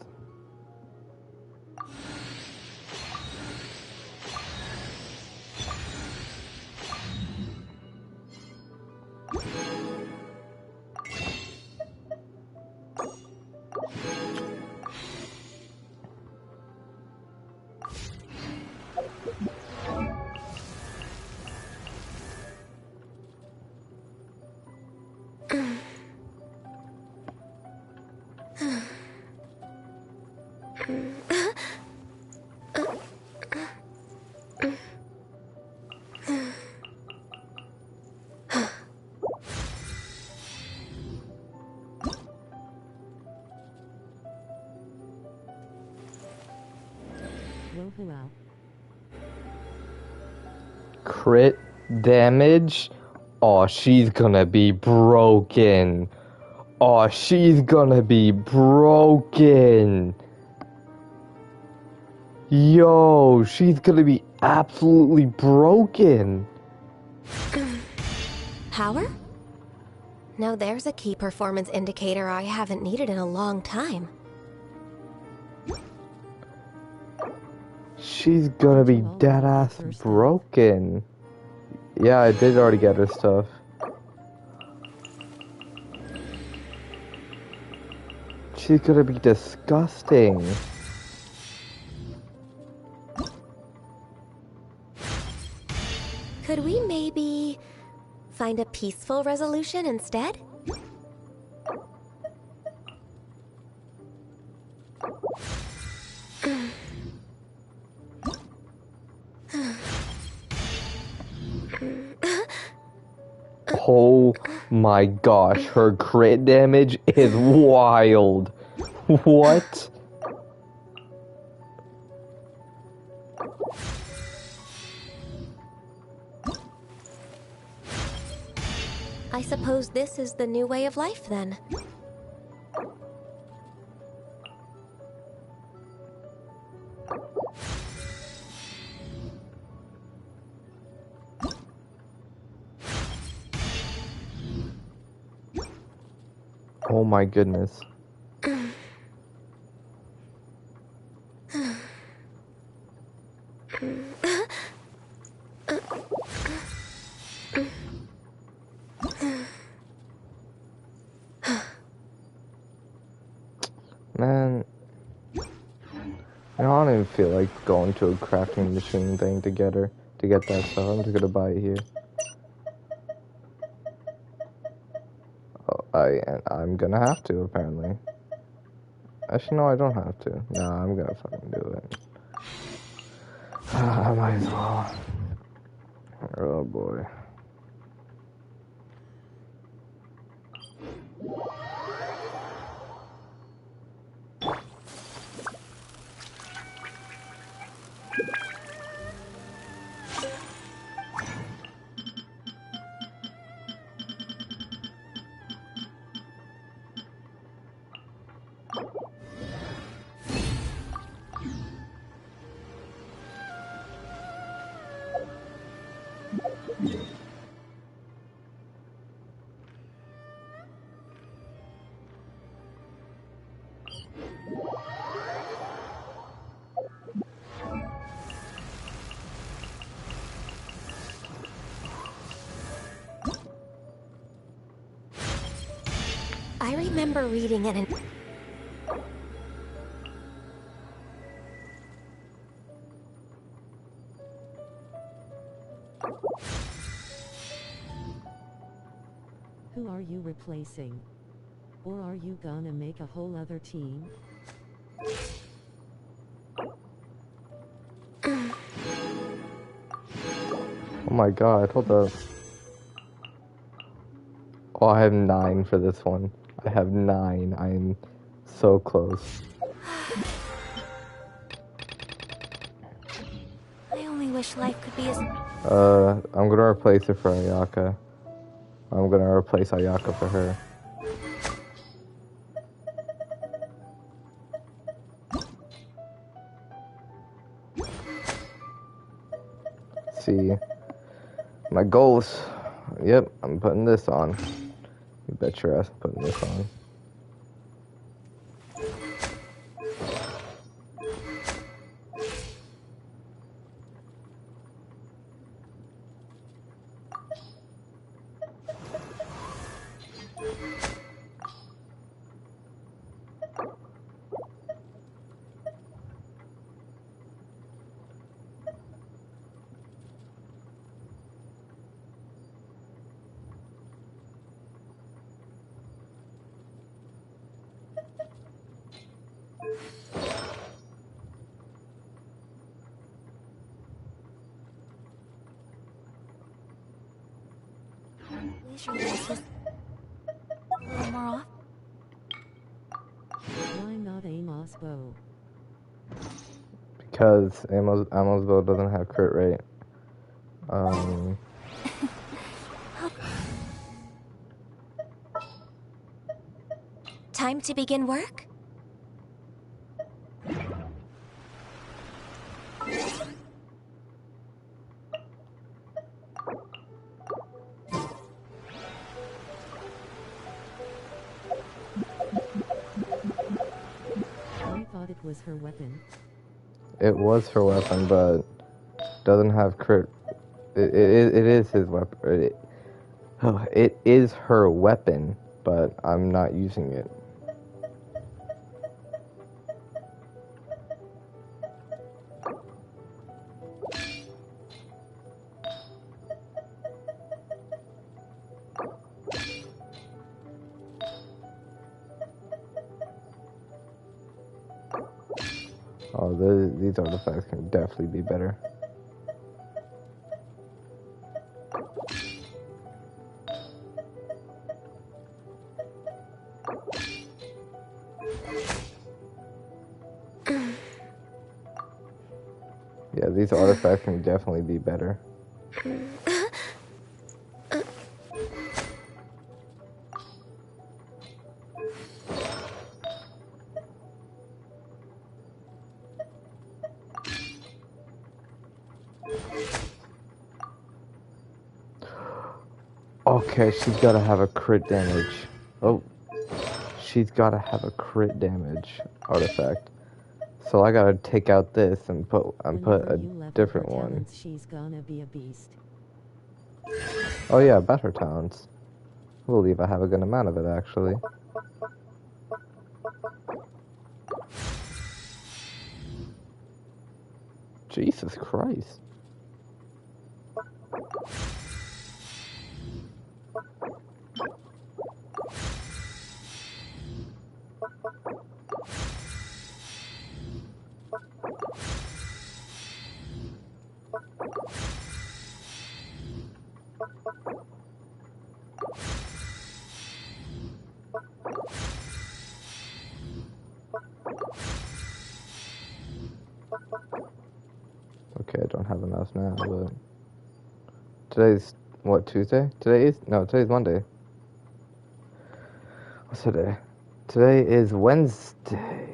Crit damage? Oh, she's gonna be broken. Oh, she's gonna be broken. Yo, she's gonna be absolutely broken. Power? Now there's a key performance indicator I haven't needed in a long time. She's gonna be dead ass broken. Yeah, I did already get her stuff. She's gonna be disgusting. Could we maybe find a peaceful resolution instead? Oh my gosh, her crit damage is wild. What? I suppose this is the new way of life then. Oh my goodness. Man, I don't even feel like going to a crafting machine thing to get that stuff. I'm just gonna buy it here. I'm gonna have to, apparently. Actually, no, I don't have to. No, I'm gonna fucking do it. I might as well. Oh boy. I remember reading in an... Who are you replacing? Or are you gonna make a whole other team? Oh my god, hold up. Oh, I have 9 for this one. I have 9. I am so close. I only wish life could be as... I'm gonna replace her for Ayaka. I'm gonna replace Ayaka for her. See, my goals. Yep, I'm putting this on. You bet your ass I'm putting this on. Leisure was a little more off. Why not Amos bow? Because Amos bow doesn't have crit rate. Time to begin work? I thought it was her weapon. It was her weapon, but doesn't have crit. It is his weapon. It is her weapon, but I'm not using it. Oh, these artifacts can definitely be better. Yeah, these artifacts can definitely be better. Okay, she's gotta have a crit damage. Oh, she's gotta have a crit damage artifact. So I gotta take out this and put a different one. She's gonna be a beast. Oh yeah, better talents. I believe I have a good amount of it actually. Jesus Christ. Okay, I don't have a mouse now, but today's what, Tuesday? Today's Monday. What's today? Today is Wednesday.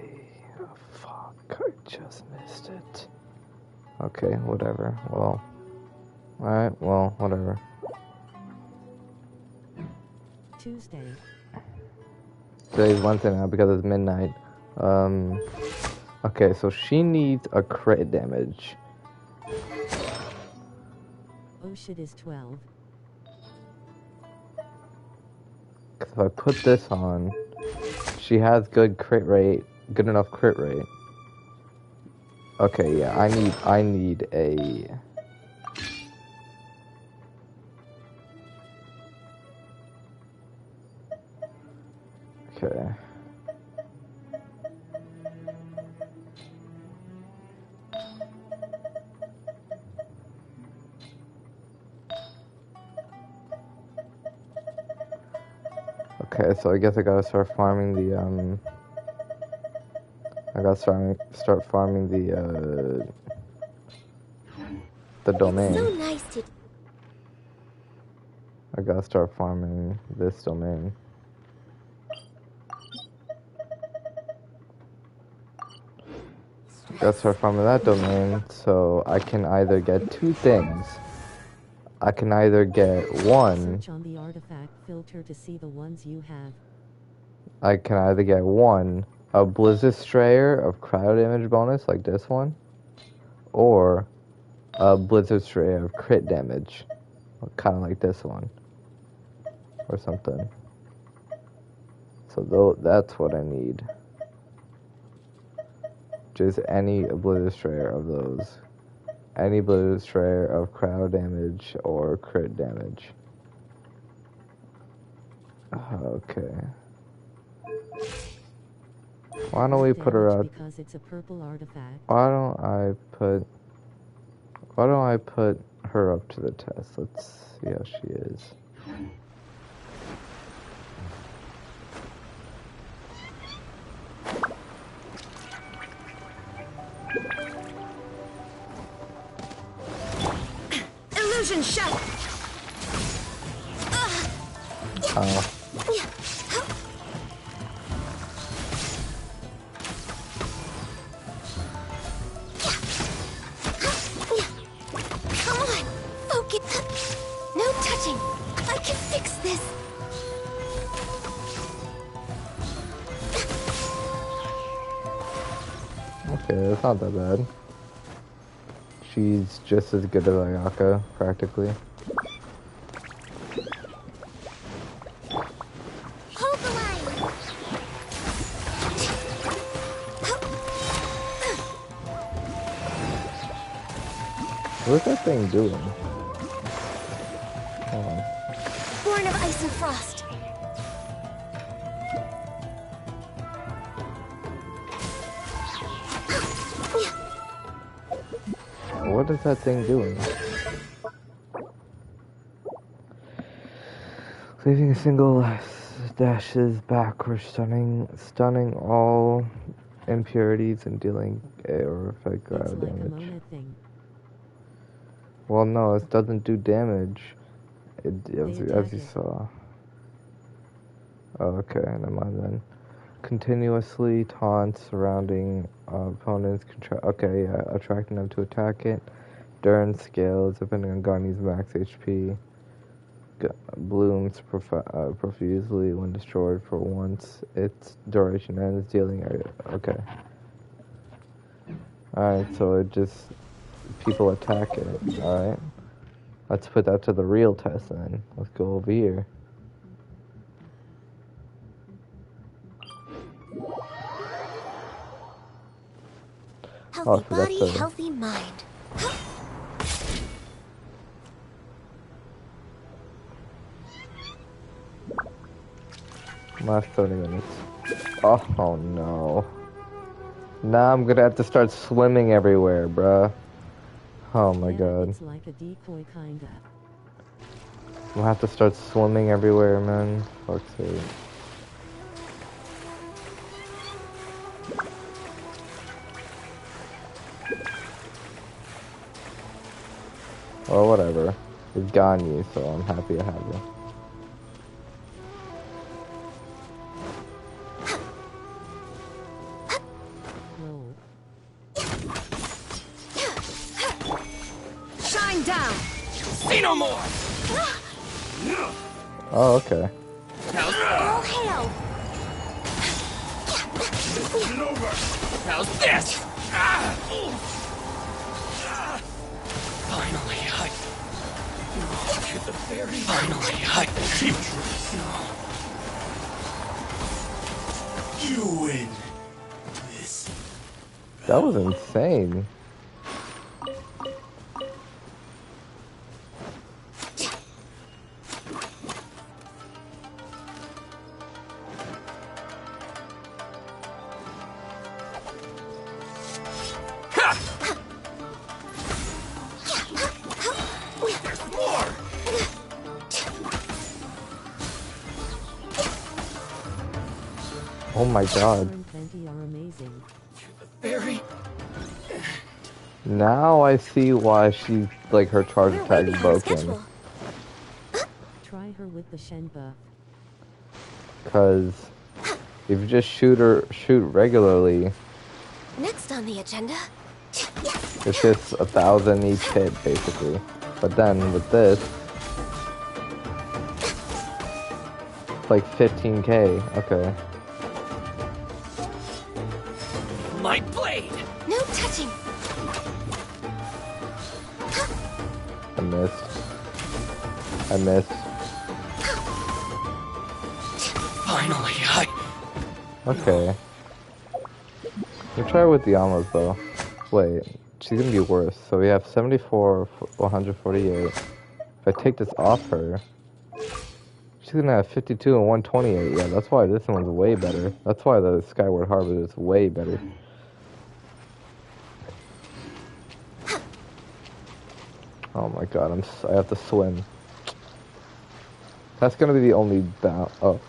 Oh, fuck, I just missed it. Okay, whatever. Well, alright, well, whatever. Tuesday. Today's Wednesday now because it's midnight. Okay, so she needs a crit damage. Oh shit is 12. Because if I put this on, she has good crit rate, good enough crit rate. Okay, yeah, I need a... Okay. Okay, so I guess I gotta start farming the, I gotta start farming the domain. It's so nice to... I gotta start farming this domain. Gotta start farming that domain, so I can either get two things. I can either get one. Search on the artifact filter to see the ones you have. I can either get one, a Blizzard Strayer of cryo damage bonus like this one, or a Blizzard Strayer of crit damage, kind of like this one, or something. So that's what I need. Just any Blizzard Strayer of those. Any Blizzard Strayer of cryo damage or crit damage. Okay. Why don't we put her out? Because it's a purple artifact. Why don't I put her up to the test? Let's see how she is. Illusion shut! Oh. Come on! Focus! No touching! I can fix this! Okay, that's not that bad. She's just as good as Ayaka, practically. Hold the line! What's that thing doing? Hold on. Born of ice and frost. What is that thing doing? Leaving a single dashes backward, stunning all impurities and dealing or effect cryo damage. Well, no, it doesn't do damage. As you saw. Oh, okay, never mind then. Continuously taunt surrounding opponents. Okay, yeah, attracting them to attack it. Durance scales depending on Ganyu's max HP. Blooms profusely when destroyed for once its duration ends, dealing. Okay. Alright, so it just. People attack it. Alright. Let's put that to the real test then. Let's go over here. Healthy body, healthy mind. Last 30 minutes. Oh no. Now I'm gonna have to start swimming everywhere, bruh. Oh my god. It's like a decoy kinda. I'm gonna have to start swimming everywhere, man. Fuck's sake. Well, whatever. It's Ganyu, so I'm happy I have you. Shine down! See no more! Oh, okay. All hail! How's this? Finally, You win. This. That was insane. Oh my god. Plenty are amazing. Very. Now I see why she's like her charge attack is broken. Try her with the Shenpa. Cause if you just shoot regularly, Next on the agenda. it's just 1,000 each hit basically. But then with this, it's like 15k. Okay. My blade! No touching. I missed. I missed. Finally, Okay. We'll try with the Yamas though. Wait, she's gonna be worse. So we have 74, 148. If I take this off her, she's gonna have 52 and 128. Yeah, that's why this one's way better. That's why the Skyward Harbor is way better. Oh my god, I have to swim. That's gonna be the only oh.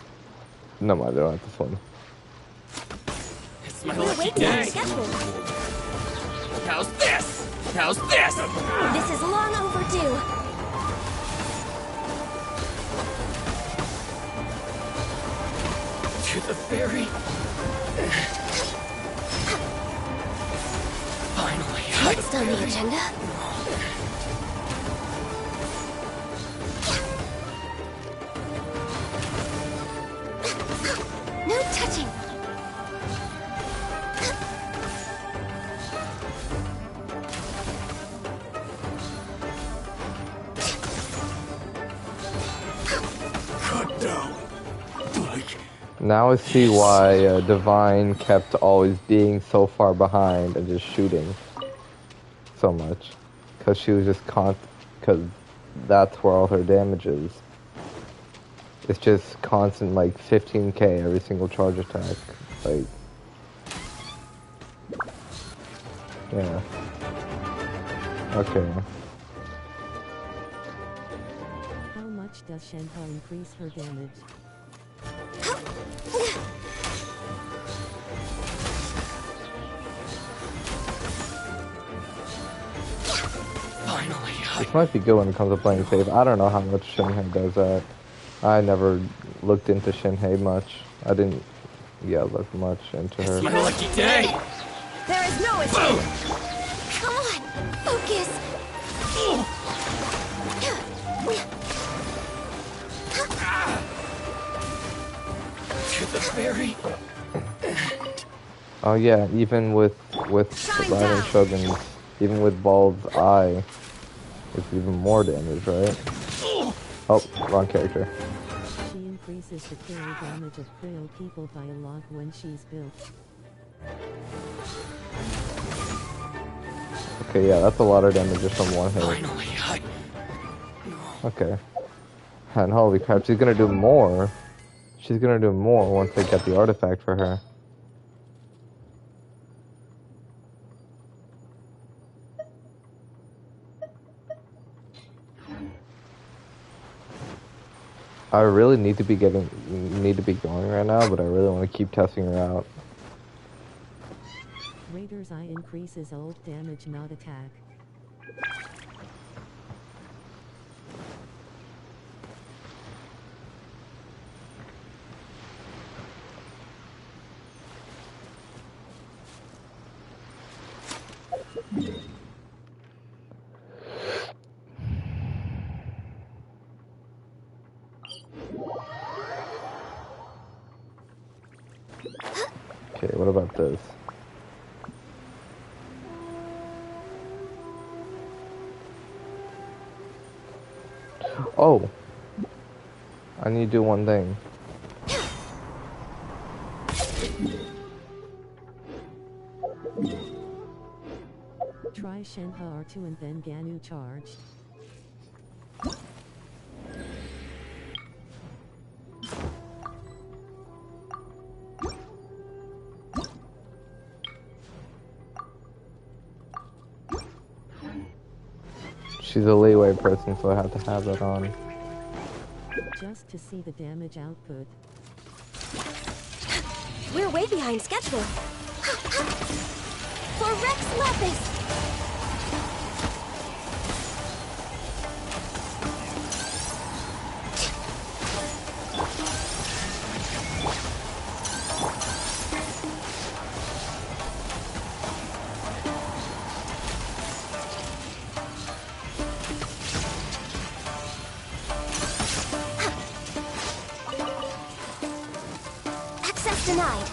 No mind, I don't have to swim. It's my lucky day! How's this? How's this? This is long overdue. To the ferry. Finally, Next on the agenda. No touching. Cut down. Now I see why Divine kept always being so far behind and just shooting so much. Because she was just because that's where all her damage is. It's just constant like 15k every single charge attack. Like, yeah. Okay. How much does Shenpa increase her damage? Finally, This might be good when it comes to playing safe. I don't know how much Shinhei does that. I never looked into Shinhei much. I didn't, look much into her. it's my lucky day! There is no escape. Come on, focus. To the ferry. Oh yeah, even with Divine Shogun's, even with Bald's eye, it's even more damage, right? Oh, wrong character. She increases the carry damage of frail people by a lot when she's built. Okay, yeah, that's a lot of damage just from one hit. Okay. And holy crap, she's gonna do more. She's gonna do more once they get the artifact for her. I really need to be going right now, but I really want to keep testing her out. Raider's Eye increases ult damage, not attack. Okay, what about this? Oh! I need to do one thing. Try Shenhe R2 and then Ganyu charged. She's a leeway person, so I have to have that on. Just to see the damage output. We're way behind schedule. For Rex Lapis! Access denied.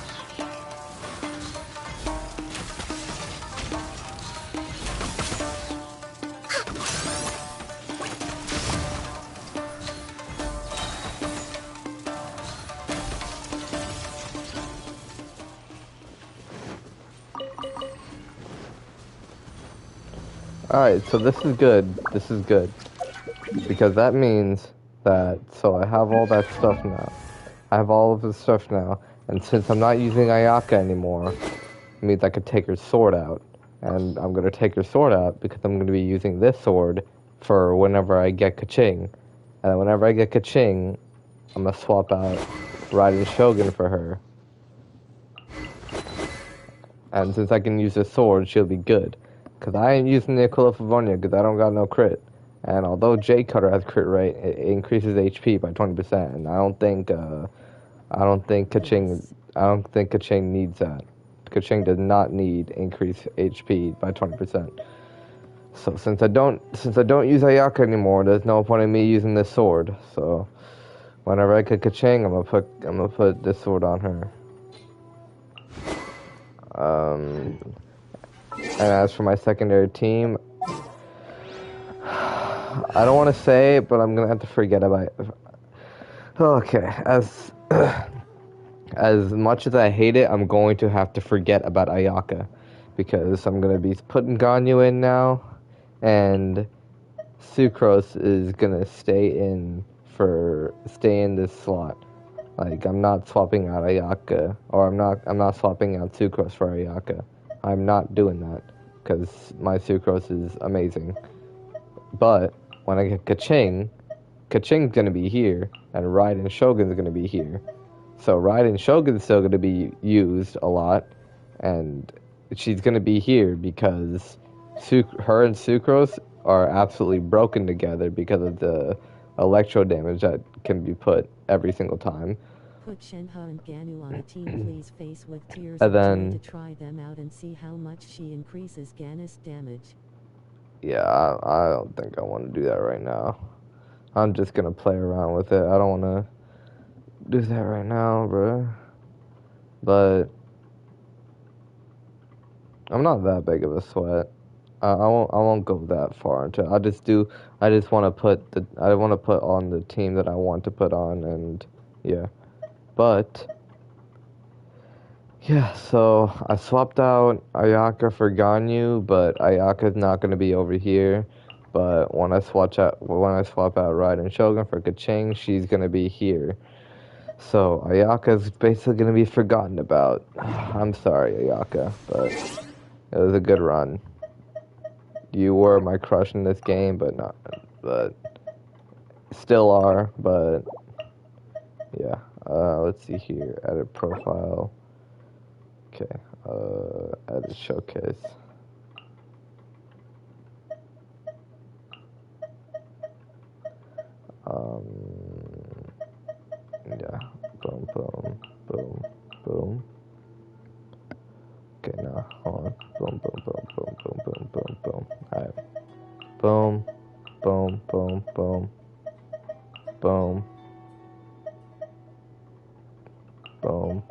Alright, so this is good. This is good. Because that means that, so I have all that stuff now. I have all of this stuff now, and since I'm not using Ayaka anymore, it means I could take her sword out. And I'm going to take her sword out because I'm going to be using this sword for whenever I get Kaching. And whenever I get Kaching, I'm going to swap out Raiden Shogun for her. And since I can use this sword, she'll be good. Because I ain't using the Aquila Favonia because I don't got no crit. And although J Cutter has crit rate, it increases HP by 20%. And I don't think Kaching needs that. Kaching does not need increased HP by 20%. So since I don't use Ayaka anymore, there's no point in me using this sword. So whenever I get Kaching, I'm gonna put this sword on her. And as for my secondary team, I don't want to say it, but I'm gonna have to forget about it. Okay, as much as I hate it, I'm going to have to forget about Ayaka, because I'm gonna be putting Ganyu in now, and Sucrose is gonna stay in this slot. Like, I'm not swapping out Ayaka, or I'm not swapping out Sucrose for Ayaka. I'm not doing that, because my Sucrose is amazing. But when I get Kaching's gonna be here, and Raiden Shogun's gonna be here. So Raiden Shogun's still gonna be used a lot, and she's gonna be here because her and Sucrose are absolutely broken together because of the electro damage that can be put every single time. Put Shenhe and Ganyu on a team, please, face with tears, And then to try them out and see how much she increases Ganus damage. Yeah, I don't think I want to do that right now. I'm just gonna play around with it. I don't want to do that right now, bro. But I'm not that big of a sweat. I won't go that far into it. I just want to put on the team that I want to put on, and yeah. But yeah, so I swapped out Ayaka for Ganyu, but Ayaka's not gonna be over here. But when I swap out Raiden Shogun for Kaching, she's gonna be here. So Ayaka's basically gonna be forgotten about. I'm sorry, Ayaka, but it was a good run. You were my crush in this game, but still are. But yeah, let's see here. Edit profile. Okay, edit showcase. Yeah, boom, boom, boom, boom. Okay, now, hold on. Boom, boom, boom, boom, boom, boom, boom, boom. Alright. Boom, boom, boom, boom, boom, boom,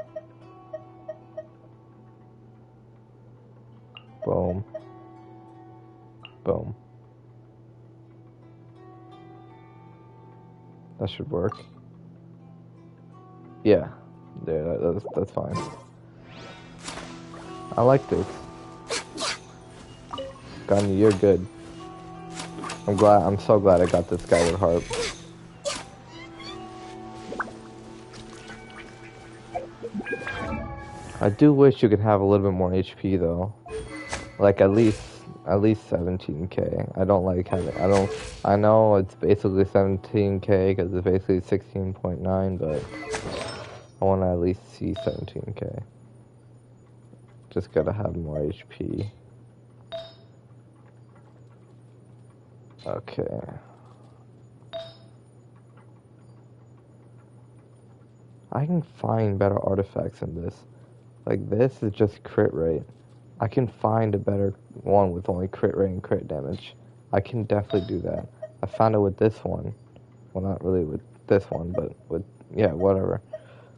boom, boom. That should work. Yeah, that's fine. I like this. Ganyu, you're good. I'm so glad I got this guy with harp. I do wish you could have a little bit more HP though. Like at least 17k. I don't like having, I know it's basically 17k because it's basically 16.9, but I want to at least see 17k. Just gotta have more HP. Okay. I can find better artifacts in this. Like this is just crit rate. I can find a better one with only crit rate and crit damage. I can definitely do that. I found it with this one. Well, not really with this one, but with, yeah, whatever.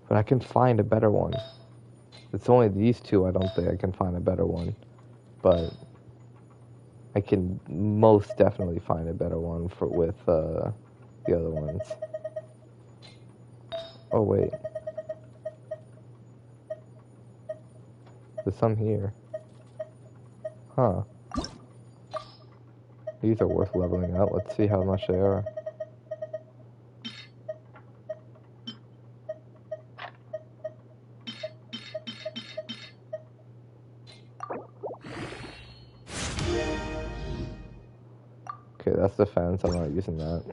But I can find a better one. It's only these two I don't think I can find a better one. But I can most definitely find a better one with the other ones. Oh, wait. There's some here. Huh. These are worth leveling up. Let's see how much they are. Okay, that's the fence. I'm not using that.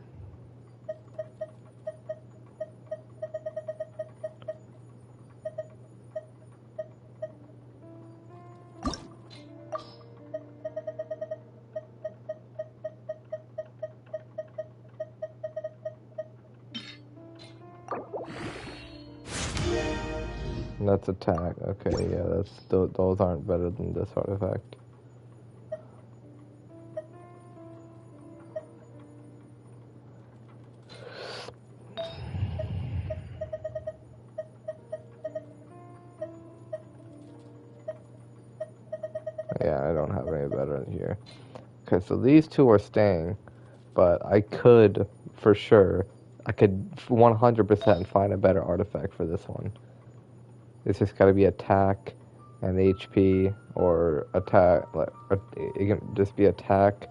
And that's attack. Okay, yeah, those aren't better than this artifact. Yeah, I don't have any better in here. Okay, so these two are staying, but I could, for sure, I could 100% find a better artifact for this one. It's just gotta be attack and HP, or attack, like, it can just be attack,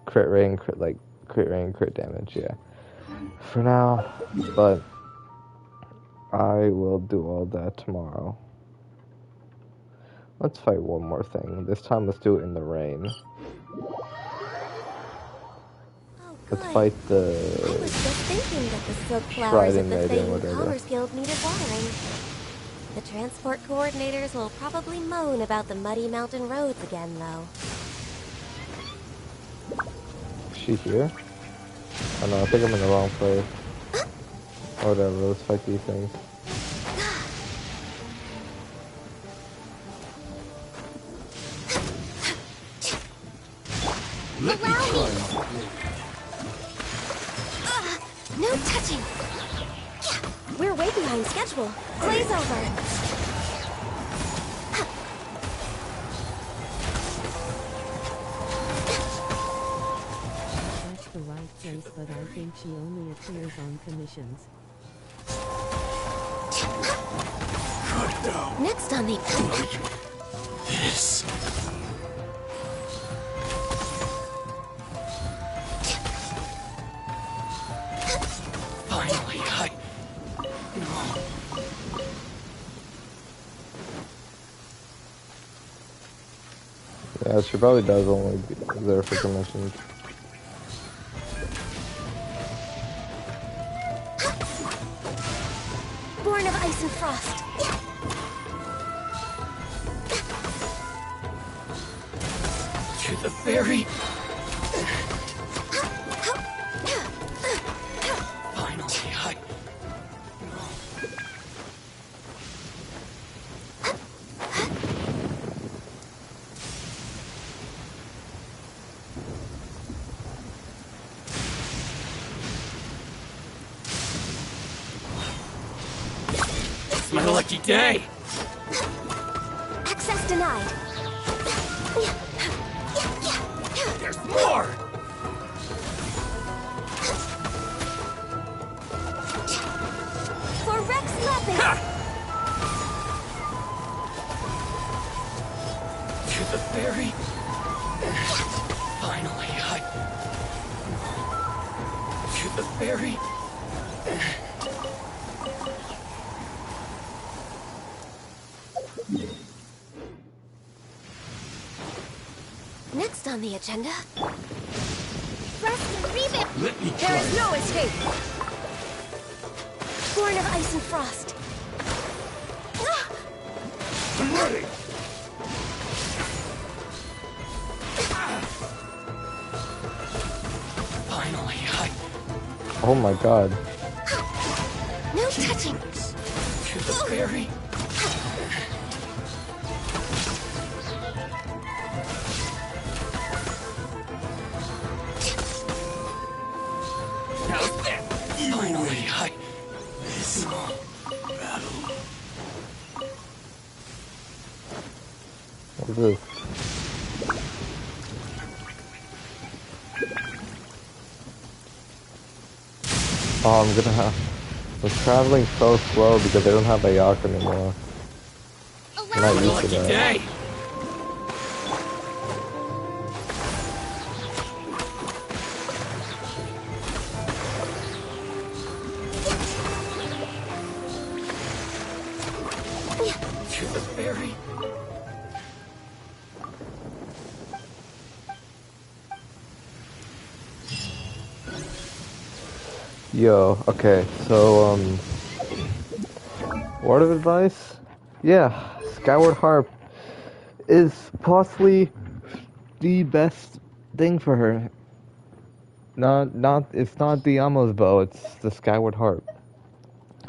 crit rate, and crit rate and crit damage, yeah. For now, but I will do all that tomorrow. Let's fight one more thing. This time, let's do it in the rain. Let's fight the I was just thinking that the silk flowers of the Fading Colors Guild needed watering. The transport coordinators will probably moan about the muddy mountain roads again, though. Is she here? Oh no, I think I'm in the wrong place. Whatever, let's fight these things. Let me try. No touching! We're way behind schedule. Glaze over! That's the right place, but I think she only appears on commissions. Next on the... This. Finally, Yeah, she probably does only be there for commissions. Born of ice and frost. To the ferry. Finally, I... It's my lucky day! Access denied. There's more! For Rex Lapis! To the ferry. Finally, I... To the ferry. Next on the agenda... Rust and Reboot! Let me There is no escape! Born of ice and frost. I'm ready! Finally, I... Oh my god. No touching! To the ferry. Finally, I... This battle... What is this? Oh, I'm gonna have... I'm traveling so slow because they don't have a yacht anymore. I'm not used to that. Day. To the ferry. Yo, okay, so, word of advice? Yeah, Skyward Harp is possibly the best thing for her. It's not the Amos bow, it's the Skyward Harp,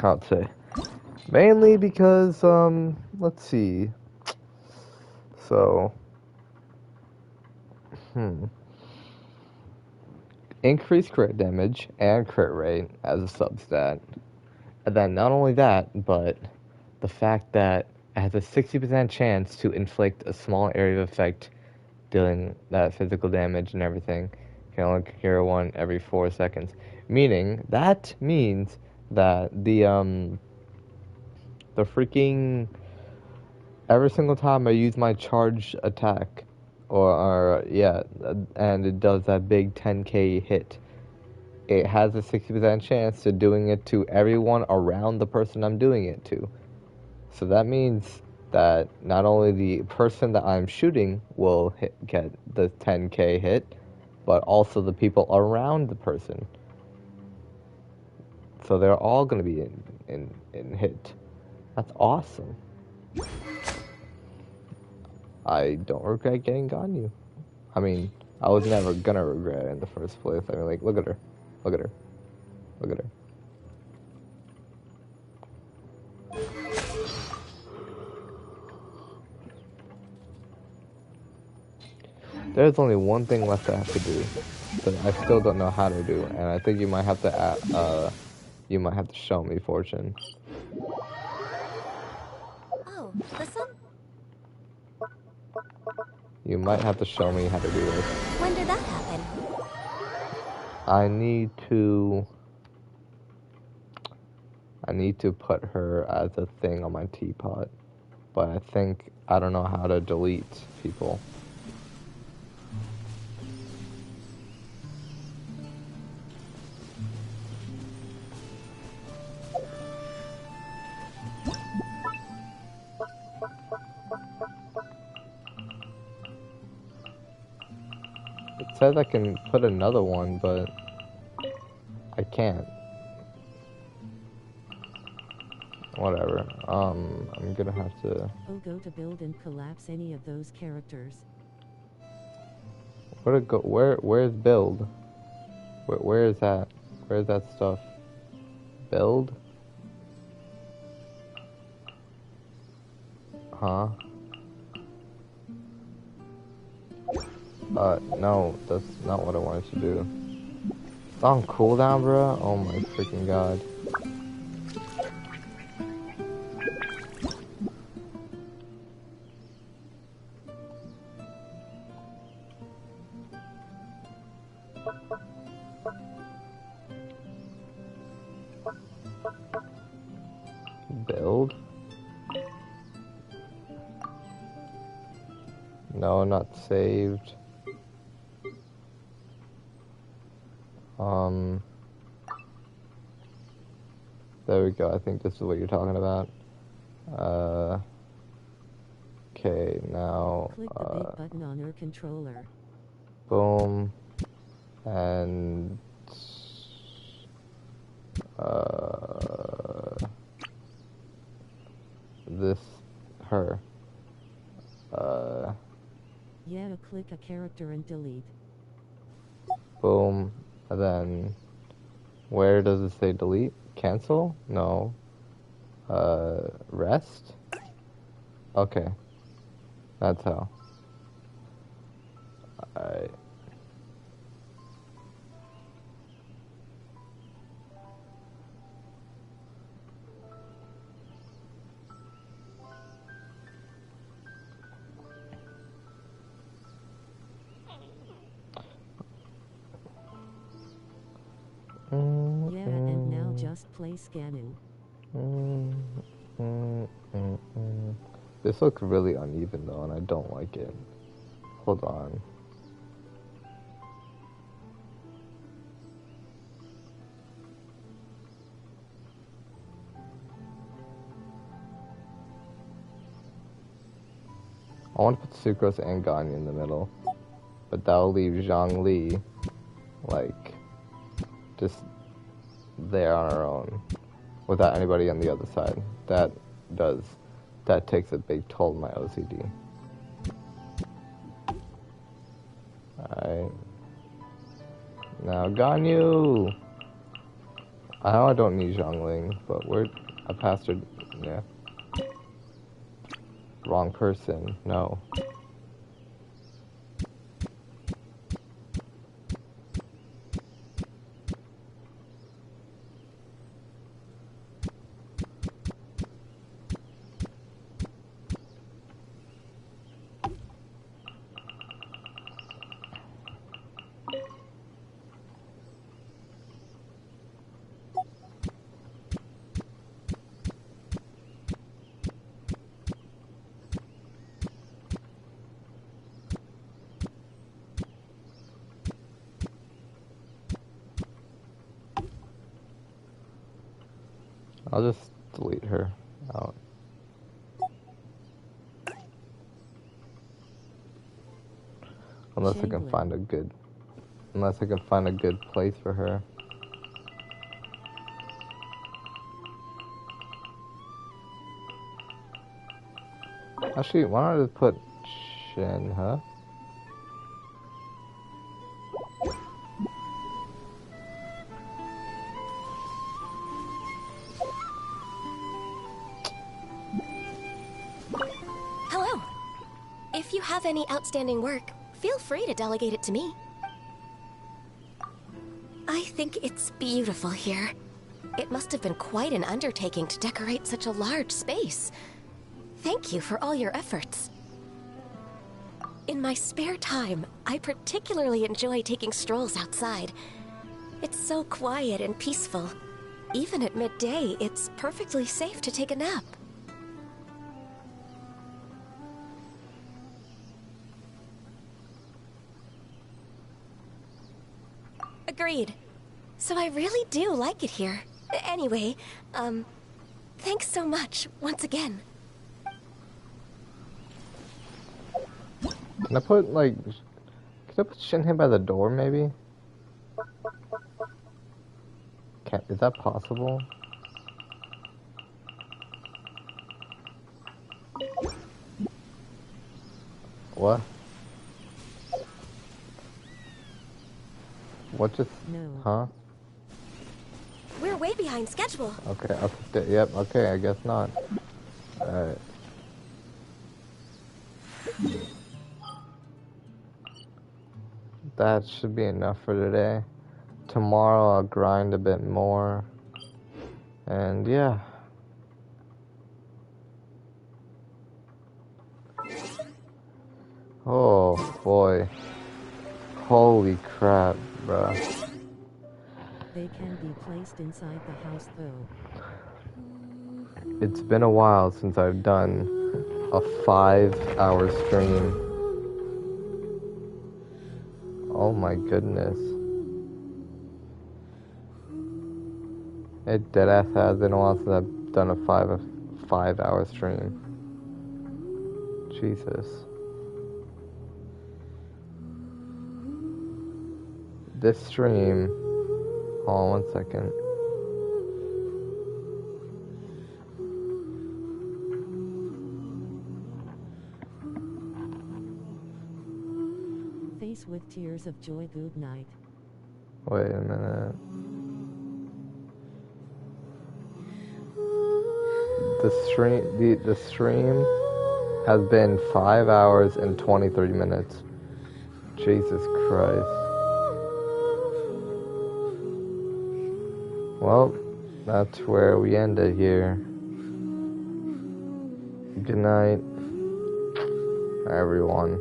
I'd say. Mainly because, let's see. So, increased crit damage and crit rate as a substat. And then not only that, but the fact that it has a 60% chance to inflict a small area of effect, dealing that physical damage and everything. Can only cure one every 4 seconds. That means that the freaking every single time I use my charge attack, and it does that big 10k hit, it has a 60% chance to doing it to everyone around the person I'm doing it to. So that means that not only the person that I'm shooting will get the 10k hit, but also the people around the person. So they're all going to be in hit. That's awesome. I don't regret getting Ganyu. I mean, I was never gonna regret it in the first place. I mean, like, look at her. Look at her. Look at her. There's only one thing left I have to do, but I still don't know how to do, and I think you might have to, show me, Fortune. Oh, the sun? You might have to show me how to do this. When did that happen? I need to put her as a thing on my teapot, but I don't know how to delete people. It says I can put another one, but I can't. Whatever. I'm gonna have to. Go to build and collapse any of those characters. Where to go? Where's build? Where is that? Where's that stuff? Build? Huh? No, that's not what I wanted to do. It's on cooldown, bro? Oh my freaking god. Build? No, not saved. There we go. I think this is what you're talking about. Okay, now, click the big button on your controller. Boom. And, this, her. Yeah, click a character and delete. Boom. And then, where does it say delete? Cancel? No. Rest? Okay. That's how. Alright. Yeah, and now just play scanning. This looks really uneven though, and I don't like it. Hold on. I want to put Sucrose and Ganyu in the middle, but that will leave Zhongli, like, just there on her own, without anybody on the other side. That takes a big toll on my OCD. Alright. Now Ganyu! I know I don't need Zhongling, but I passed her, yeah. Wrong person, no. I'll just delete her out. Unless I can find a good place for her. Actually, why don't I just put Shin, huh? Hello. If you have any outstanding work, feel free to delegate it to me. I think it's beautiful here. It must have been quite an undertaking to decorate such a large space. Thank you for all your efforts. In my spare time, I particularly enjoy taking strolls outside. It's so quiet and peaceful. Even at midday, it's perfectly safe to take a nap. Agreed. So I really do like it here. Anyway, thanks so much, once again. Can I put, like, Could I put Shinhei by the door, maybe? Is that possible? What? What just... No. Huh? We're way behind schedule. Okay, yep, okay, I guess not. Alright. That should be enough for today. Tomorrow I'll grind a bit more. And yeah. Oh boy. Holy crap, bro. They can be placed inside the house though. It's been a while since I've done a 5-hour stream. Oh my goodness. It deadass has been a while since I've done a 5-hour stream. Jesus. This stream... Hold on 1 second. Face with tears of joy, good night. Wait a minute. The stream has been 5 hours and 23 minutes. Jesus Christ. Well, that's where we end it here. Good night, everyone.